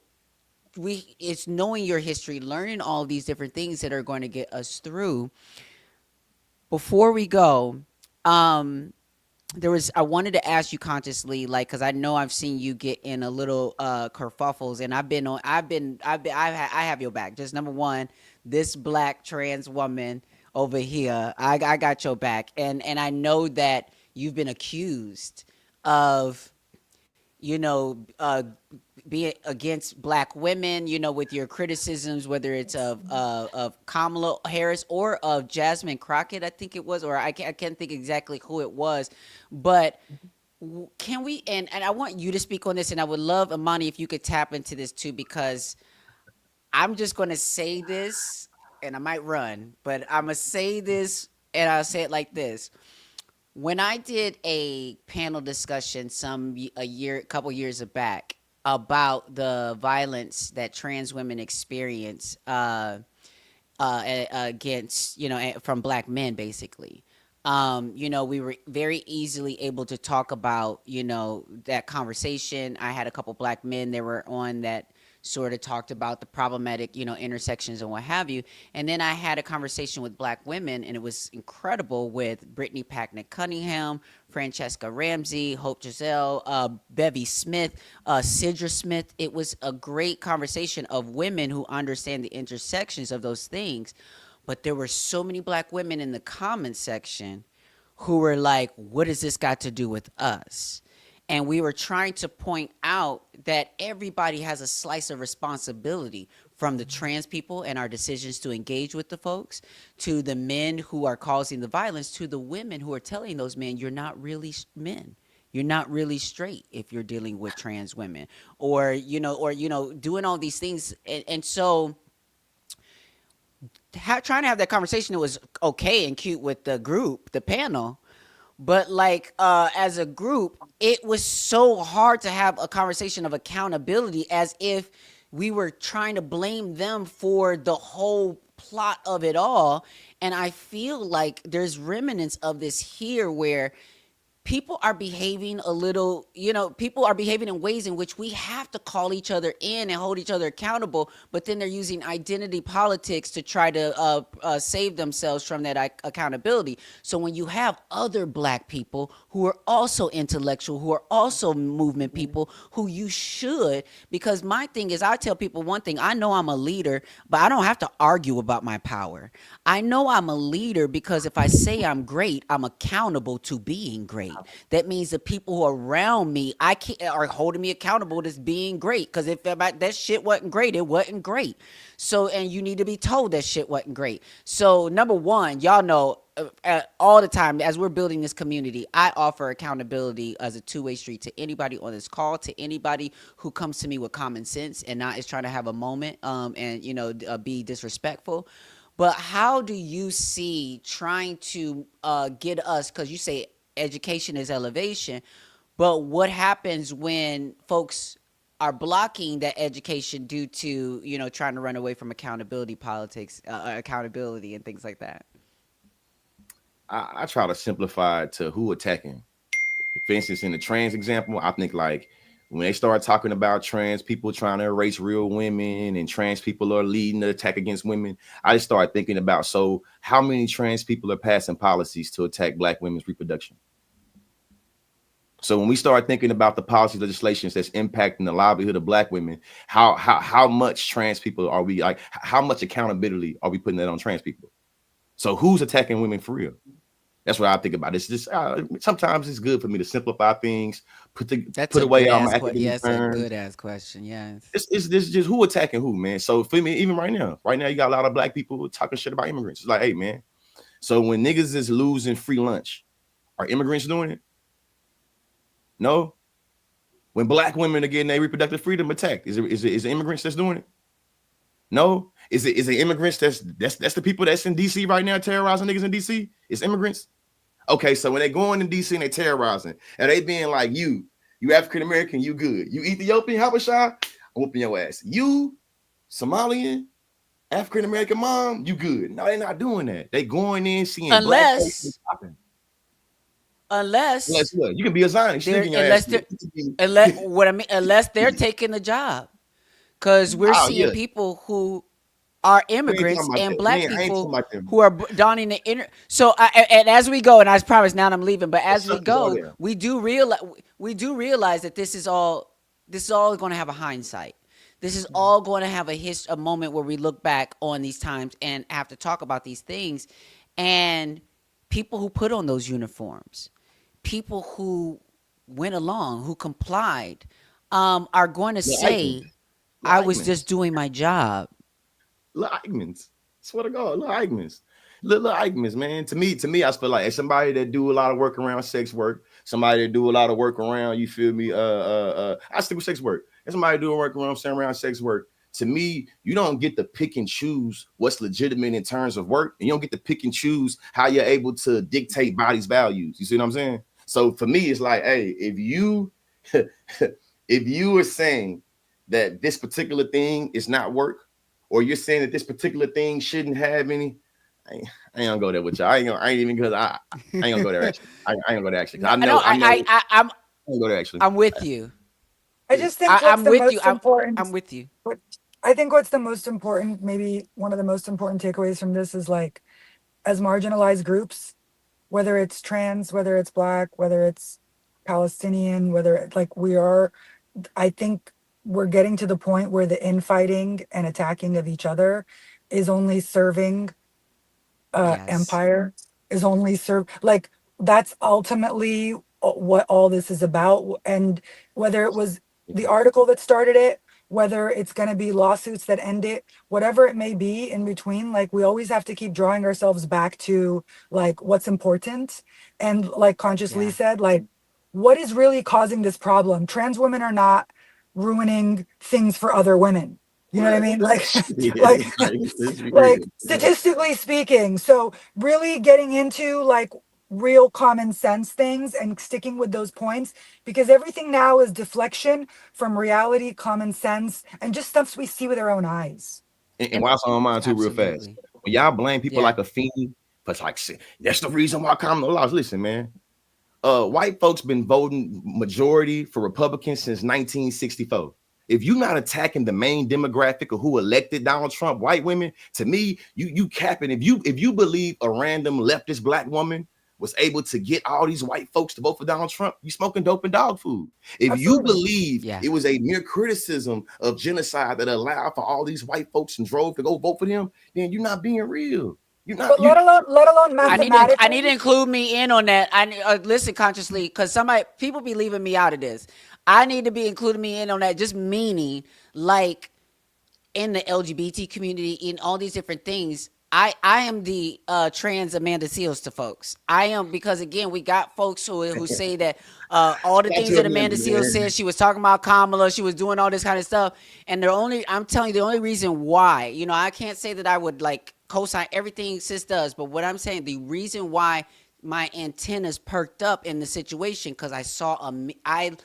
it's knowing your history, learning all of these different things that are going to get us through. Before we go, I wanted to ask you consciously, like, because I know I've seen you get in a little kerfuffles, and I have your back. Just number one, this Black trans woman over here, I got your back, and I know that you've been accused of, being against Black women, with your criticisms, whether it's of Kamala Harris or of Jasmine Crockett, I think it was, or I can't think exactly who it was, but can we? And I want you to speak on this, and I would love, Amani, if you could tap into this too, because I'm just going to say this, and I might run, but I'm gonna say this, and I'll say it like this. When I did a panel discussion a couple years back about the violence that trans women experience against, from Black men, basically. We were very easily able to talk about, that conversation. I had a couple Black men that were on that sort of talked about the problematic, intersections and what have you. And then I had a conversation with Black women, and it was incredible, with Brittany Packnett Cunningham, Francesca Ramsey, Hope Giselle, Bevy Smith, Sidra Smith. It was a great conversation of women who understand the intersections of those things. But there were so many Black women in the comment section who were like, what has this got to do with us? And we were trying to point out that everybody has a slice of responsibility, from the trans people and our decisions to engage with the folks, to the men who are causing the violence, to the women who are telling those men, you're not really men. You're not really straight if you're dealing with trans women, or doing all these things. And so trying to have that conversation, it was okay and cute with the group, the panel. But like, as a group, it was so hard to have a conversation of accountability, as if we were trying to blame them for the whole plot of it all. And I feel like there's remnants of this here, where people are behaving people are behaving in ways in which we have to call each other in and hold each other accountable, but then they're using identity politics to try to save themselves from that accountability. So when you have other Black people who are also intellectual, who are also movement people, who you should, because my thing is, I tell people one thing: I know I'm a leader, but I don't have to argue about my power. I know I'm a leader because if I say I'm great, I'm accountable to being great. That means the people who are around me, are holding me accountable to being great. Because if that shit wasn't great, it wasn't great. So, and you need to be told that shit wasn't great. So, number one, y'all know, all the time as we're building this community, I offer accountability as a two-way street to anybody on this call, to anybody who comes to me with common sense and not is trying to have a moment, and be disrespectful. But how do you see trying to get us? Because you say education is elevation, but what happens when folks are blocking that education due to trying to run away from accountability politics, accountability and things like that? I try to simplify it to who attacking. For instance, in the trans example, I think like when they start talking about trans people trying to erase real women and trans people are leading the attack against women, I just started thinking about, so how many trans people are passing policies to attack Black women's reproduction? So when we start thinking about the policy legislations that's impacting the livelihood of Black women, how much trans people are we, like, how much accountability are we putting that on trans people? So who's attacking women for real? That's what I think about. It's just sometimes it's good for me to simplify things, put away all my academic terms. Good ass question. Yes. It's just who attacking who, man. So for me, even right now, you got a lot of Black people talking shit about immigrants. It's like, hey, man. So when niggas is losing free lunch, are immigrants doing it? No. When Black women are getting their reproductive freedom attacked, is it immigrants that's doing it? No. Is it immigrants that's the people that's in DC right now terrorizing niggas in DC? It's immigrants. Okay, so when they going in DC and they terrorizing, and they being like, you African American, you good. You Ethiopian, Habesha, I'm whooping your ass. You Somalian, African American mom, you good. No, they're not doing that. They going in seeing unless what? You can be a Zionist. Unless they're taking the job, because we're seeing people who are immigrants and Black people who are donning the inner. So, and as we go, and I promise now I'm leaving, but as we go, we do realize that this is all going to have a hindsight. This is all going to have a moment where we look back on these times and have to talk about these things. And people who put on those uniforms, people who went along, who complied, are going to say, I was just doing my job. Little Eichmanns. Swear to God, little Eichmanns. Little Eichmanns, man. To me, I feel like as somebody that do a lot of work around sex work, somebody that do a lot of work around, you feel me? I stick with sex work. As somebody doing work around sex work, to me, you don't get to pick and choose what's legitimate in terms of work, and you don't get to pick and choose how you're able to dictate body's values. You see what I'm saying? So for me, it's like, hey, if you are saying that this particular thing is not work, or you're saying that this particular thing shouldn't have any, I ain't gonna go there with you. I ain't even because I ain't gonna go there actually. I ain't gonna go there actually. I'm go there actually. I'm with you. I just think I'm with you. I'm with you. I think what's the most important, maybe one of the most important takeaways from this is, like, as marginalized groups, whether it's trans, whether it's Black, whether it's Palestinian, whether it's like I think we're getting to the point where the infighting and attacking of each other is only serving empire, is only like, that's ultimately what all this is about. And whether it was the article that started it, whether it's going to be lawsuits that end it, whatever it may be in between, like, we always have to keep drawing ourselves back to, like, what's important. And like Consciously said, like, what is really causing this problem? Trans women are not ruining things for other women. You know what I mean? Like, like statistically speaking. So really getting into, like, real common sense things and sticking with those points, because everything now is deflection from reality, common sense, and just stuff we see with our own eyes. And while on mine too, real fast, when y'all blame people like a fiend, but like, that's the reason why common laws. Listen, man, white folks been voting majority for Republicans since 1964. If you're not attacking the main demographic of who elected Donald Trump, white women, to me, you capping. If you believe a random leftist Black woman was able to get all these white folks to vote for Donald Trump, you smoking dope and dog food. If you believe it was a mere criticism of genocide that allowed for all these white folks and drove to go vote for them, then you're not being real. You're not. But let alone mathematically. I need to include me in on that. I listen Consciously, because people be leaving me out of this. I need to be including me in on that. Just meaning, like, in the LGBT community, in all these different things, I am the trans Amanda Seals to folks. I am, because again we got folks who say that all the Shout out things to that Amanda Amanda, Seals man. said, she was talking about Kamala, she was doing all this kind of stuff, and I'm telling you, the only reason why, I can't say that I would like co-sign everything sis does, but what I'm saying, the reason why my antennas perked up in the situation, because I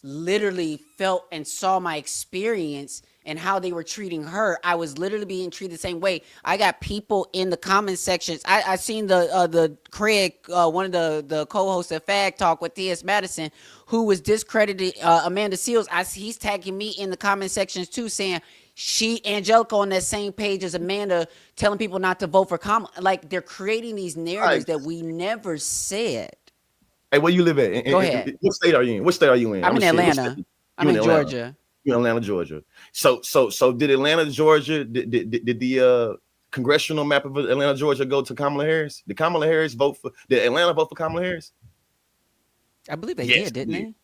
literally felt and saw my experience and how they were treating her. I was literally being treated the same way. I got people in the comment sections. I seen the Craig, one of the co-hosts of Fag Talk with T.S. Madison, who was discrediting Amanda Seals. He's tagging me in the comment sections too, saying Angelica on that same page as Amanda, telling people not to vote for Kamala. Like, they're creating these narratives Like, that we never said. hey, where you live at? Go ahead. What state are you in? What state are you in? I'm I'm in gonna shit. What Atlanta. state? I'm You in in Atlanta? Georgia. You in Atlanta, Georgia. So did Atlanta, Georgia? Did the congressional map of Atlanta, Georgia go to Kamala Harris? Did Kamala Harris vote for? Did Atlanta vote for Kamala Harris? I believe they Yes, did, they didn't did.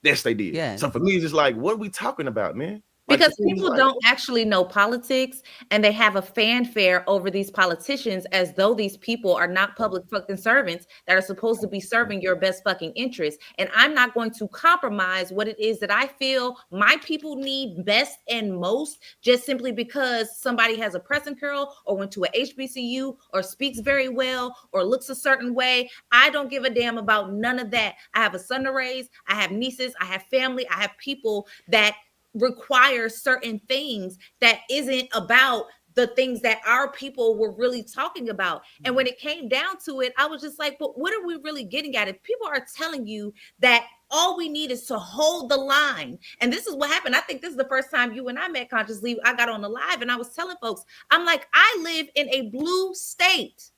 they? Yes, they did. Yeah. So for me, it's just like, what are we talking about, man? Like, Because to me, it's people like, don't actually know politics, and they have a fanfare over these politicians as though these people are not public fucking servants that are supposed to be serving your best fucking interests. And I'm not going to compromise what it is that I feel my people need best and most just simply because somebody has a pressing curl or went to a HBCU or speaks very well or looks a certain way. I don't give a damn about none of that. I have a son to raise. I have nieces. I have family. I have people that require certain things that isn't about the things that our people were really talking about. And when it came down to it, I was just like, but what are we really getting at? If people are telling you that all we need is to hold the line, and this is what happened. I think this is the first time you and I met consciously. I got on the live and I was telling folks, I'm like, I live in a blue state.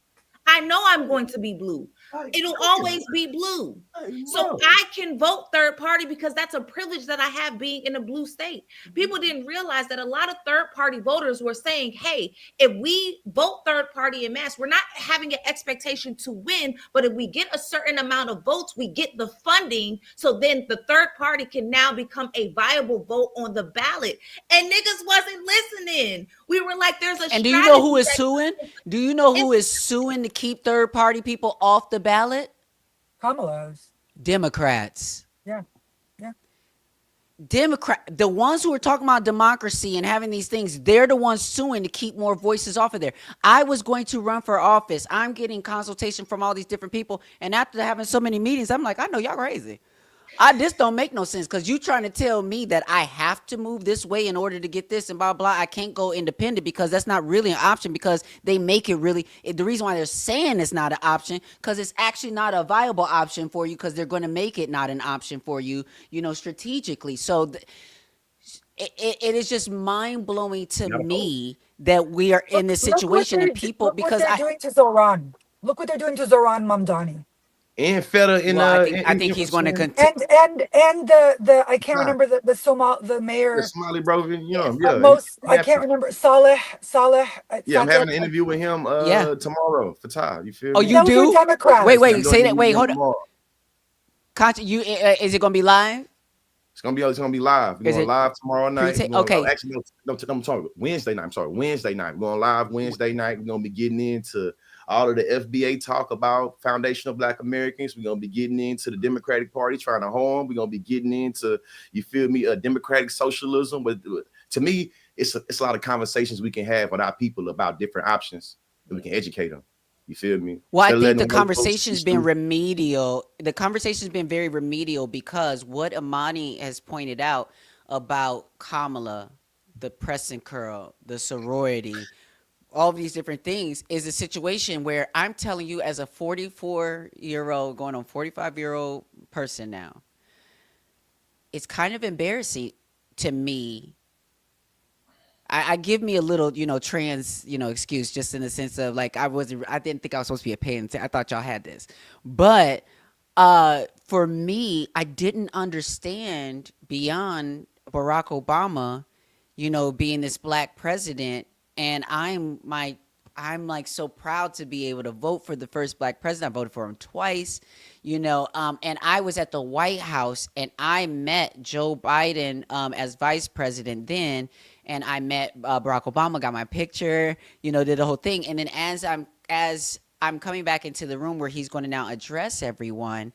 I know I'm going to be blue. It'll always be blue. So I can vote third party because that's a privilege that I have being in a blue state. People didn't realize that a lot of third party voters were saying, hey, if we vote third party in mass, we're not having an expectation to win, but if we get a certain amount of votes, we get the funding. So then the third party can now become a viable vote on the ballot. And niggas wasn't listening. We were like, there's a And do you know who is that- suing? Do you know who is suing to keep third party people off the ballot? Kamala's. Democrats. Yeah. Yeah. The ones who are talking about democracy and having these things, they're the ones suing to keep more voices off of there. I was going to run for office. I'm getting consultation from all these different people. And after having so many meetings, I'm like, I know y'all crazy. This don't make no sense, because you trying to tell me that I have to move this way in order to get this and blah, blah. I can't go independent, because that's not really an option, because they make it really, the reason why they're saying it's not an option, because it's actually not a viable option for you, because they're going to make it not an option for you, strategically. So it is just mind blowing to me that we are in this situation and people, because they're doing to Zoran. Look what they're doing to Zoran Mamdani. and Feta in well, I think he's going to continue. And the I can't remember the mayor. The Smiley bro, I can't remember Saleh. Yeah, I'm having an interview with him tomorrow for Ty. You feel me? You do? Democrat. Wait, say that. Wait, hold on. Is it going to be live? It's gonna be live. We're going live tomorrow night. Okay. Actually, no, I'm sorry. Wednesday night. I'm sorry. Wednesday night. We're going live Wednesday night. We're gonna be getting into all of the FBA talk about foundational Black Americans. We're gonna be getting into the Democratic Party trying to harm. We're gonna be getting into, you feel me, democratic socialism. But to me, it's a lot of conversations we can have with our people about different options that we can educate them. You feel me? Well, I think the conversation's been remedial. The conversation's been very remedial, because what Amani has pointed out about Kamala, the pressing curl, the sorority, all of these different things, is a situation where I'm telling you, as a 44-year-old going on 45-year-old person now, it's kind of embarrassing to me. I give me a little, trans, excuse, just in the sense of, like, I didn't think I was supposed to be a parent. I thought y'all had this. But for me, I didn't understand beyond Barack Obama, being this Black president. And I'm like so proud to be able to vote for the first Black president. I voted for him twice, and I was at the White House and I met Joe Biden as vice president then. and I met Barack Obama, got my picture, did the whole thing. And then as I'm coming back into the room where he's going to now address everyone,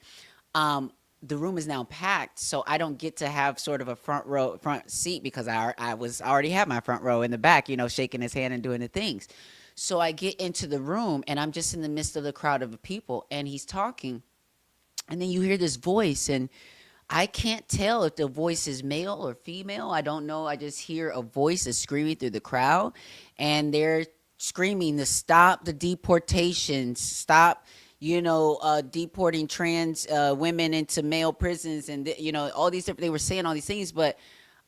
um, the room is now packed, so I don't get to have sort of a front seat because I was already had my front row in the back, shaking his hand and doing the things. So I get into the room and I'm just in the midst of the crowd of people, and he's talking, and then you hear this voice, and I can't tell if the voice is male or female. I don't know. I just hear a voice is screaming through the crowd, and they're screaming to stop the deportations, stop, deporting trans women into male prisons, and all these different. They were saying all these things, but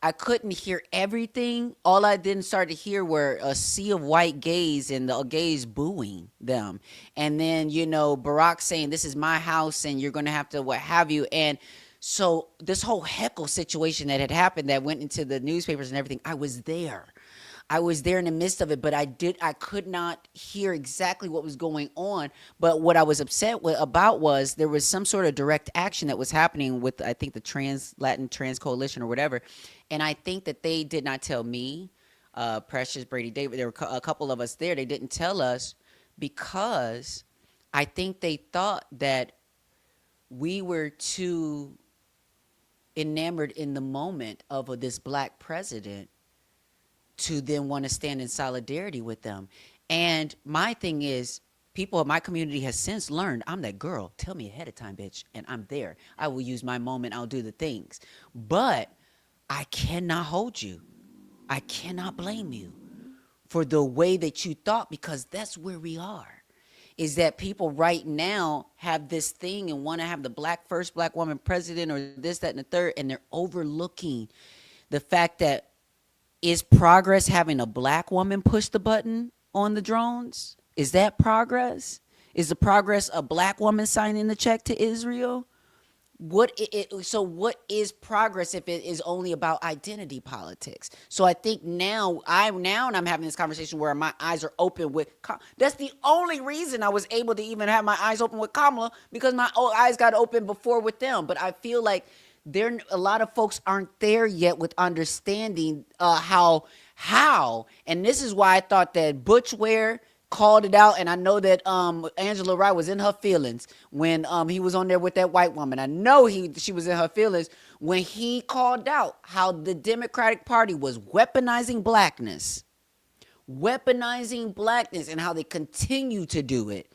I couldn't hear everything. All I then started to hear were a sea of white gays and the gays booing them. And then, Barack saying, this is my house and you're going to have to what have you. And so this whole heckle situation that had happened that went into the newspapers and everything, I was there. I was there in the midst of it, but I could not hear exactly what was going on. But what I was upset about was there was some sort of direct action that was happening with, I think, the Latin Trans Coalition or whatever. And I think that they did not tell me, Precious, Brady, David, there were a couple of us there. They didn't tell us because I think they thought that we were too enamored in the moment of this black president to then want to stand in solidarity with them. And my thing is, people in my community has since learned I'm that girl. Tell me ahead of time, bitch, and I'm there. I will use my moment. I'll do the things. But I cannot hold you. I cannot blame you for the way that you thought, because that's where we are. Is that people right now have this thing and want to have the first black woman president or this, that, and the third, and they're overlooking the fact that, is progress having a black woman push the button on the drones? Is that progress? Is the progress a black woman signing the check to Israel? So what is progress if it is only about identity politics? So I think now and I'm having this conversation where my eyes are open with. That's the only reason I was able to even have my eyes open with Kamala, because my eyes got open before with them. But I feel like a lot of folks aren't there yet with understanding how, and this is why I thought that Butch Ware called it out, and I know that Angela Wright was in her feelings when he was on there with that white woman. I know she was in her feelings when he called out how the Democratic Party was weaponizing blackness, and how they continue to do it.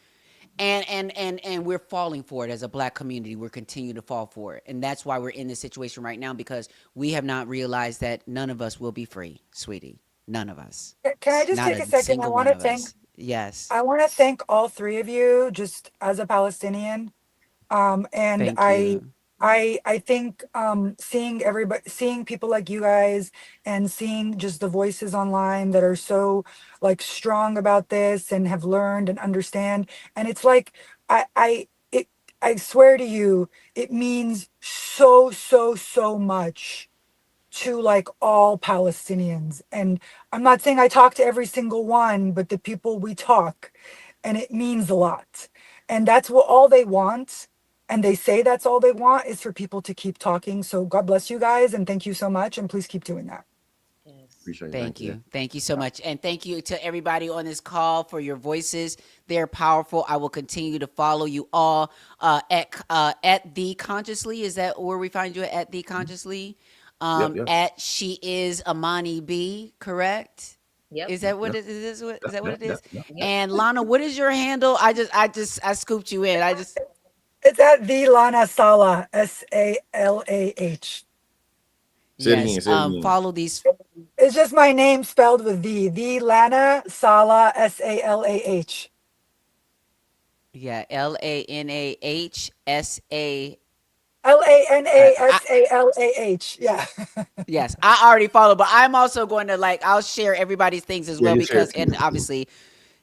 And we're falling for it as a black community. We're continuing to fall for it. And that's why we're in this situation right now, because we have not realized that none of us will be free, sweetie. None of us. Can I just Not take a a second? single one of us. Yes. I want to thank all three of you just as a Palestinian. And Thank you. I think seeing people like you guys and seeing just the voices online that are so like strong about this and have learned and understand. And it's like I swear to you, it means so, so, so much to like all Palestinians. And I'm not saying I talk to every single one, but the people we talk, and it means a lot. And that's what all they want. And they say that's all they want is for people to keep talking. So God bless you guys and thank you so much. And please keep doing that. Appreciate it. Thank Yeah. you. Thank you so much. And thank you to everybody on this call for your voices. They're powerful. I will continue to follow you all at The Consciously. Is that where we find you at The Consciously? Yep. At She Is Amani B, correct? Yep. Is that what Yep. it is? Is that what it is? Yep. And Lana, what is your handle? I scooped you in. It's at the Lana Salah, Salah. Say it Yes. again. Say it again. Follow these. It's just my name spelled with the Lana Salah, Salah. Yeah, LANAHSA. LANASALAH. Yeah. Yes, I already follow, but I'm also going to I'll share everybody's things as Yeah, well, you share it because, too. and obviously,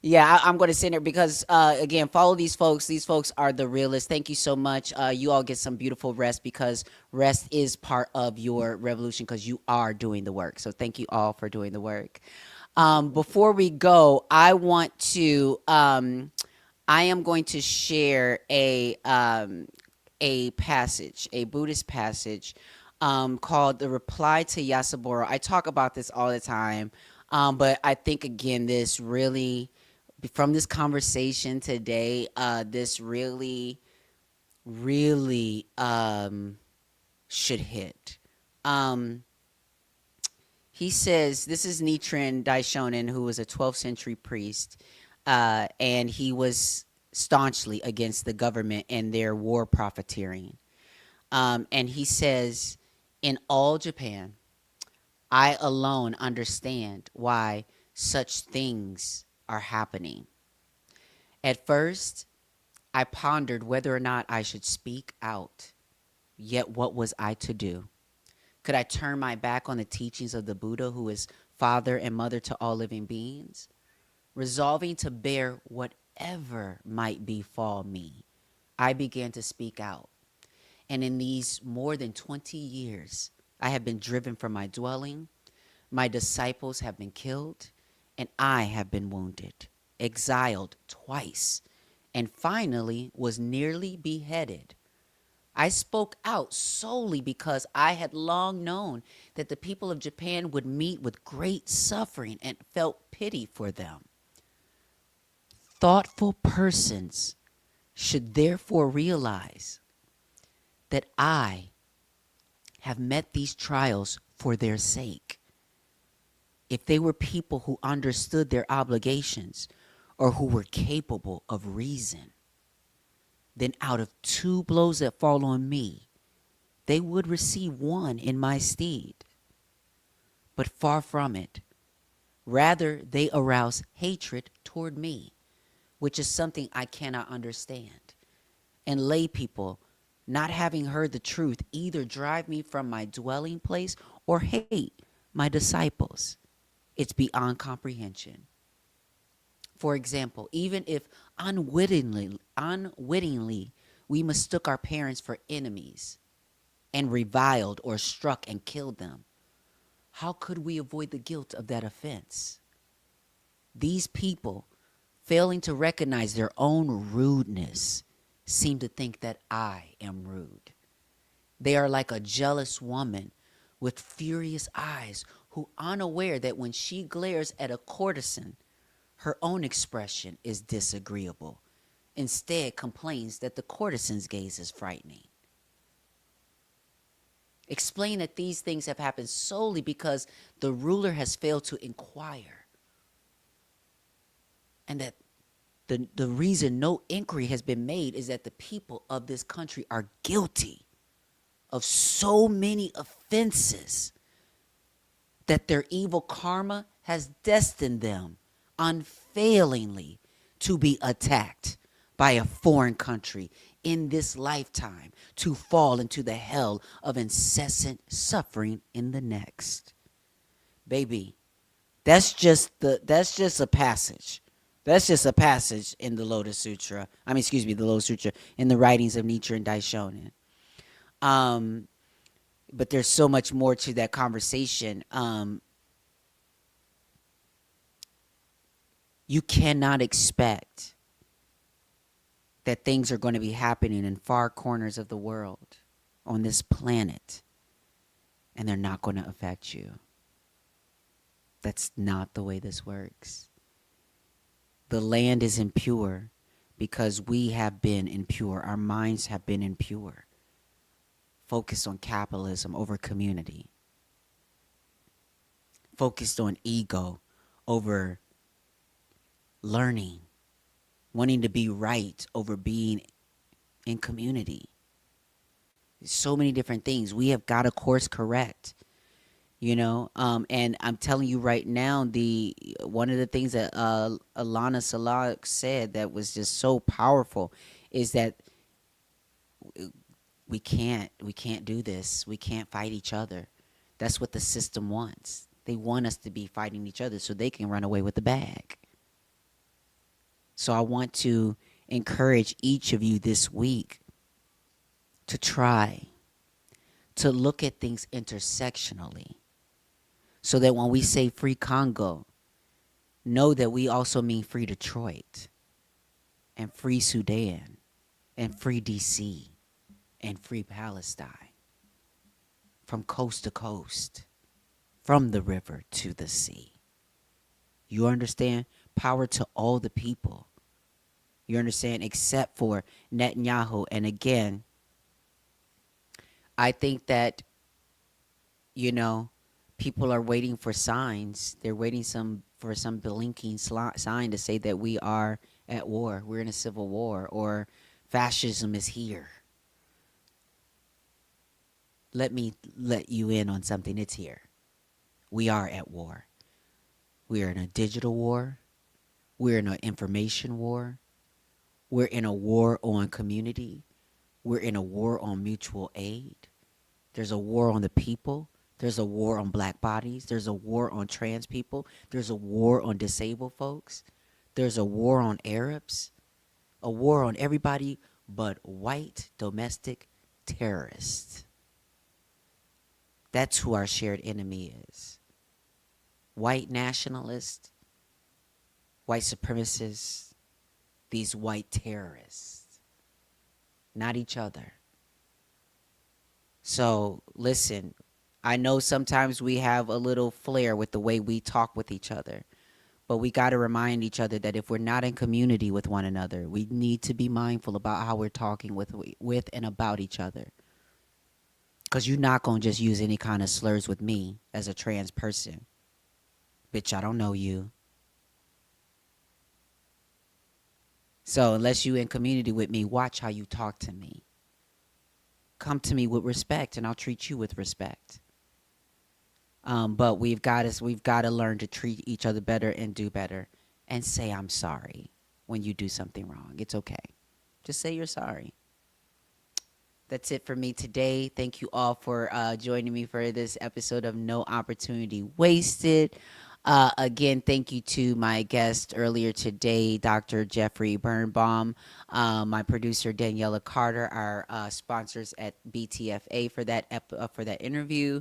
yeah, I'm going to send it because, again, follow these folks. These folks are the realest. Thank you so much. You all get some beautiful rest, because rest is part of your revolution, because you are doing the work. So thank you all for doing the work. Before we go, I am going to share a passage, a Buddhist passage, called The Reply to Yasaburo. I talk about this all the time, but I think, again, this really, from this conversation today, this really, really should hit. Um, he says, this is Nichiren Daishonin, who was a 12th century priest, and he was staunchly against the government and their war profiteering. And he says, in all Japan, I alone understand why such things are happening. At first, I pondered whether or not I should speak out. Yet what was I to do? Could I turn my back on the teachings of the Buddha, who is father and mother to all living beings? Resolving to bear whatever might befall me, I began to speak out. And in these more than 20 years, I have been driven from my dwelling. My disciples have been killed, and I have been wounded, exiled twice, and finally was nearly beheaded. I spoke out solely because I had long known that the people of Japan would meet with great suffering and felt pity for them. Thoughtful persons should therefore realize that I have met these trials for their sake. If they were people who understood their obligations or who were capable of reason, then out of 2 blows that fall on me, they would receive 1 in my stead. But far from it. Rather, they arouse hatred toward me, which is something I cannot understand. And lay people, not having heard the truth, either drive me from my dwelling place or hate my disciples. It's beyond comprehension. For example, even if unwittingly we mistook our parents for enemies and reviled or struck and killed them, how could we avoid the guilt of that offense? These people, failing to recognize their own rudeness, seem to think that I am rude. They are like a jealous woman with furious eyes who, unaware that when she glares at a courtesan, her own expression is disagreeable, instead complains that the courtesan's gaze is frightening. Explain that these things have happened solely because the ruler has failed to inquire, and that the reason no inquiry has been made is that the people of this country are guilty of so many offenses that their evil karma has destined them unfailingly to be attacked by a foreign country in this lifetime, to fall into the hell of incessant suffering in the next. Baby, that's just a passage. That's just a passage in the Lotus Sutra. The Lotus Sutra in the writings of Nichiren Daishonin. But there's so much more to that conversation. You cannot expect that things are going to be happening in far corners of the world on this planet, and they're not going to affect you. That's not the way this works. The land is impure because we have been impure. Our minds have been impure. Focused on capitalism over community. Focused on ego over learning. Wanting to be right over being in community. So many different things. We have got to course correct. And I'm telling you right now, one of the things that Alana Salah said that was just so powerful is that we can't do this. We can't fight each other. That's what the system wants. They want us to be fighting each other so they can run away with the bag. So I want to encourage each of you this week to try to look at things intersectionally, so that when we say free Congo, know that we also mean free Detroit and free Sudan and free DC and free Palestine from coast to coast, from the river to the sea. You understand? Power to all the people. You understand? Except for Netanyahu. And again, I think that, you know, people are waiting for signs. They're waiting for some blinking sign to say that we are at war. We're in a civil war, or fascism is here. Let me let you in on something. It's here. We are at war. We are in a digital war. We're in an information war. We're in a war on community. We're in a war on mutual aid. There's a war on the people. There's a war on black bodies. There's a war on trans people. There's a war on disabled folks. There's a war on Arabs. A war on everybody but white domestic terrorists. That's who our shared enemy is. White nationalists, white supremacists, these white terrorists. Not each other. So, listen, I know sometimes we have a little flair with the way we talk with each other, but we got to remind each other that if we're not in community with one another, we need to be mindful about how we're talking with and about each other. Because you're not going to just use any kind of slurs with me as a trans person. Bitch, I don't know you. So unless you in community with me, watch how you talk to me. Come to me with respect, and I'll treat you with respect. But we've got to learn to treat each other better and do better, and say I'm sorry when you do something wrong. It's okay. Just say you're sorry. That's it for me today. Thank you all for joining me for this episode of No Opportunity Wasted. Again, thank you to my guest earlier today, Dr. Jeffrey Birnbaum, my producer, Daniela Carter, our sponsors at BTFA for that interview.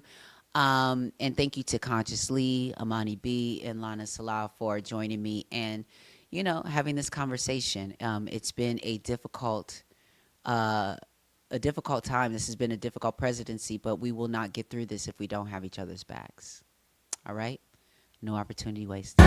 And thank you to Conscious Lee, Amani B, and Lana Salah for joining me and, having this conversation. It's been a difficult time. This has been a difficult presidency, but we will not get through this if we don't have each other's backs. All right? No opportunity wasted.